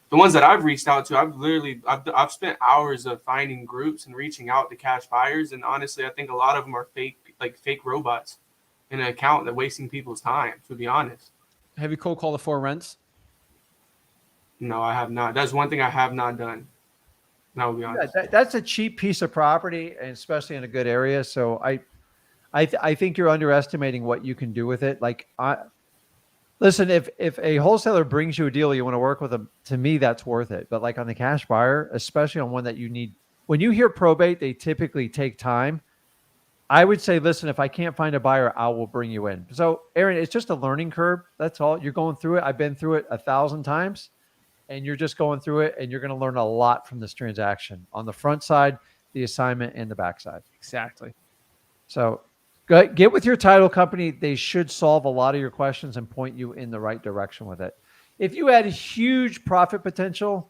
the ones that I've reached out to. I've spent hours of finding groups and reaching out to cash buyers, and honestly, I think a lot of them are fake robots in an account that wasting people's time. To be honest, Have you cold called the for rents? no, I have not. That's one thing I have not done. And I will be honest. That's a cheap piece of property, and especially in a good area. So I think you're underestimating what you can do with it. Like, listen, if a wholesaler brings you a deal, you want to work with them. To me, that's worth it. But like on the cash buyer, especially on one that you need, when you hear probate, they typically take time. I would say, listen, if I can't find a buyer, I will bring you in. So, Aaron, it's just a learning curve. That's all. You're going through it. I've been through it 1,000 times. And you're just going through it, and you're going to learn a lot from this transaction on the front side, the assignment, and the back side. Exactly. So get with your title company. They should solve a lot of your questions and point you in the right direction with it. If you had huge profit potential,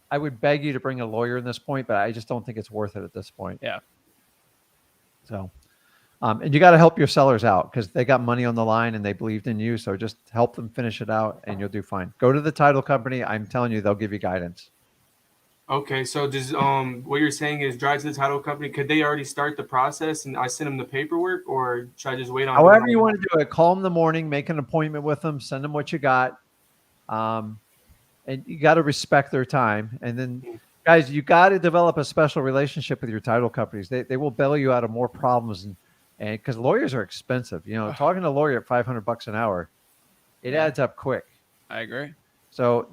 I would beg you to bring a lawyer in this point, but I just don't think it's worth it at this point. Yeah. So, and you got to help your sellers out because they got money on the line and they believed in you. So just help them finish it out and you'll do fine. Go to the title company. I'm telling you, they'll give you guidance. Okay, so does what you're saying is drive to the title company? Could they already start the process and I send them the paperwork, or should I just wait on? However you want to do it, call them in the morning, make an appointment with them, send them what you got. And you got to respect their time. And then guys, you got to develop a special relationship with your title companies. They will bail you out of more problems. And because lawyers are expensive, you know, talking to a lawyer at $500 an hour, it adds up quick. I agree. So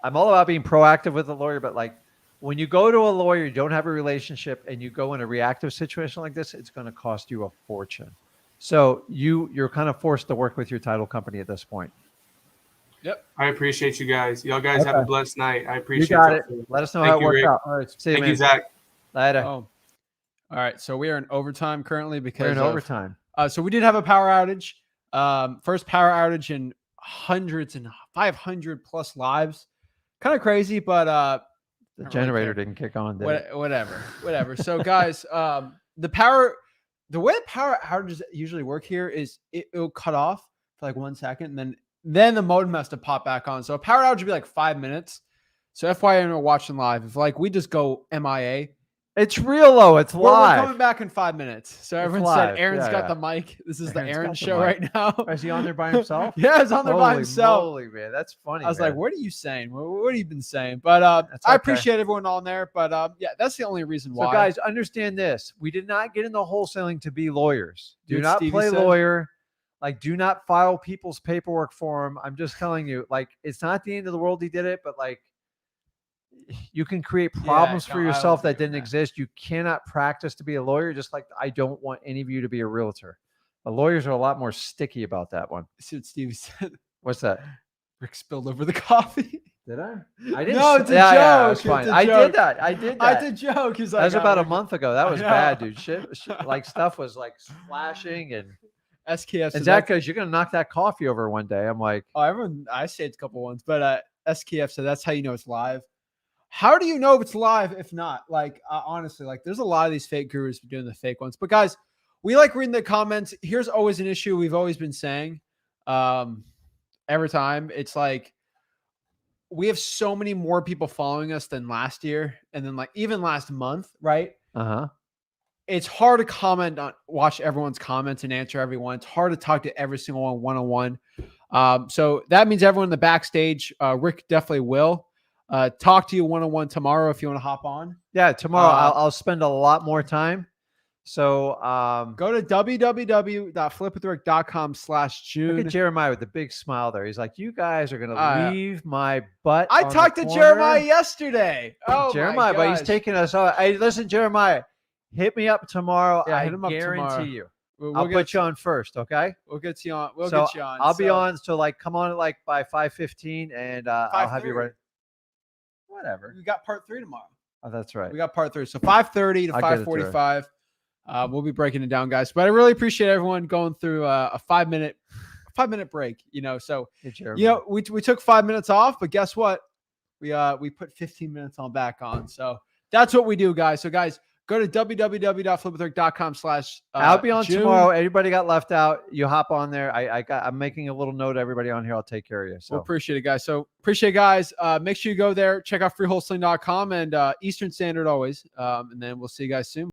I'm all about being proactive with a lawyer, but like when you go to a lawyer, you don't have a relationship and you go in a reactive situation like this, it's going to cost you a fortune. So you're kind of forced to work with your title company at this point. Yep. I appreciate you guys. Y'all guys have a blessed night. I appreciate You got y'all. it. Let us know Thank how it you, works Rick. out. All right. See you, Thank man. you, Zach. Later. Oh. All right. So we are in overtime currently because We're in of- overtime. So we did have a power outage. First power outage in hundreds and 500 plus lives. Kind of crazy, but The really generator care. didn't kick on. Did it? whatever. So guys, the way power outages usually work here is it'll cut off for like 1 second, and then the modem has to pop back on. So a power outage would be like 5 minutes. So FYI, when we're watching live, if like we just go MIA, It's real though. It's We're live. coming back in 5 minutes. So everyone live. said Aaron's Yeah, got yeah. the mic. This is the Aaron's Aaron got the show mic. right now. Is he on there by himself? Yeah, he's on there by himself. Holy man, that's funny. I was man. like, what are you saying? What have you been saying? But That's I okay. appreciate everyone on there. But yeah, that's the only reason why. So guys, understand this. We did not get into wholesaling to be lawyers. Do Dude, not Stevie play said. lawyer. Like, do not file people's paperwork for them. I'm just telling you, like, it's not the end of the world he did it, but like, you can create problems no, for I yourself don't that didn't exist. You cannot practice to be a lawyer, just like I don't want any of you to be a realtor. The lawyers are a lot more sticky about that one. See what Stevie said. What's that? Rick spilled over the coffee. Did I? I didn't. No, it's a yeah, joke. it's fine. It's a I joke. did that. I did that. I did joke. He's like, That was about a Rick- month ago. That I was know. bad, dude. Shit, like stuff was like splashing and. SKF. And said Zach that's- goes, "You're gonna knock that coffee over one day." I'm like, Oh, everyone. I say it's a couple ones, but SKF said that's how you know it's live. How do you know if it's live if not? Like honestly, like there's a lot of these fake gurus doing the fake ones. But guys, we like reading the comments. Here's always an issue we've always been saying. Every time it's like we have so many more people following us than last year, and then like even last month, right? It's hard to comment on, watch everyone's comments and answer everyone. It's hard to talk to every single one on. So that means everyone in the backstage, Rick definitely will talk to you one-on-one tomorrow if you want to hop on. Yeah, tomorrow I'll spend a lot more time. So go to www.flipwithrick.com/June. Look at Jeremiah with the big smile there. He's like, "You guys are gonna leave my butt." I on the talked to corner." Jeremiah yesterday. Oh, Jeremiah, but he's gosh. taking us out. Hey, listen, Jeremiah, hit me up tomorrow. Yeah, I hit him up guarantee tomorrow. you. We'll I'll get put you on first, okay? We'll get you on. We'll So get you on. I'll be on. So like, come on, like by 5:15, and I'll have you 5:30. ready. Whatever. We got part 3 tomorrow. Oh, that's right. We got part 3. So 5:30 to I'll get it through. 5:45. We'll be breaking it down, guys. But I really appreciate everyone going through a 5-minute break. So Hey, Jeremiah. we took 5 minutes off, but guess what? We put 15 minutes on back on. So that's what we do, guys. So guys, go to www.flipwithrick.com/. I'll be on June. tomorrow. Everybody got left out. You hop on there. I'm making a little note. Everybody on here, I'll take care of you. So We'll appreciate it, guys. So appreciate it, guys. Make sure you go there, check out freewholesaling.com and Eastern Standard always. And then we'll see you guys soon.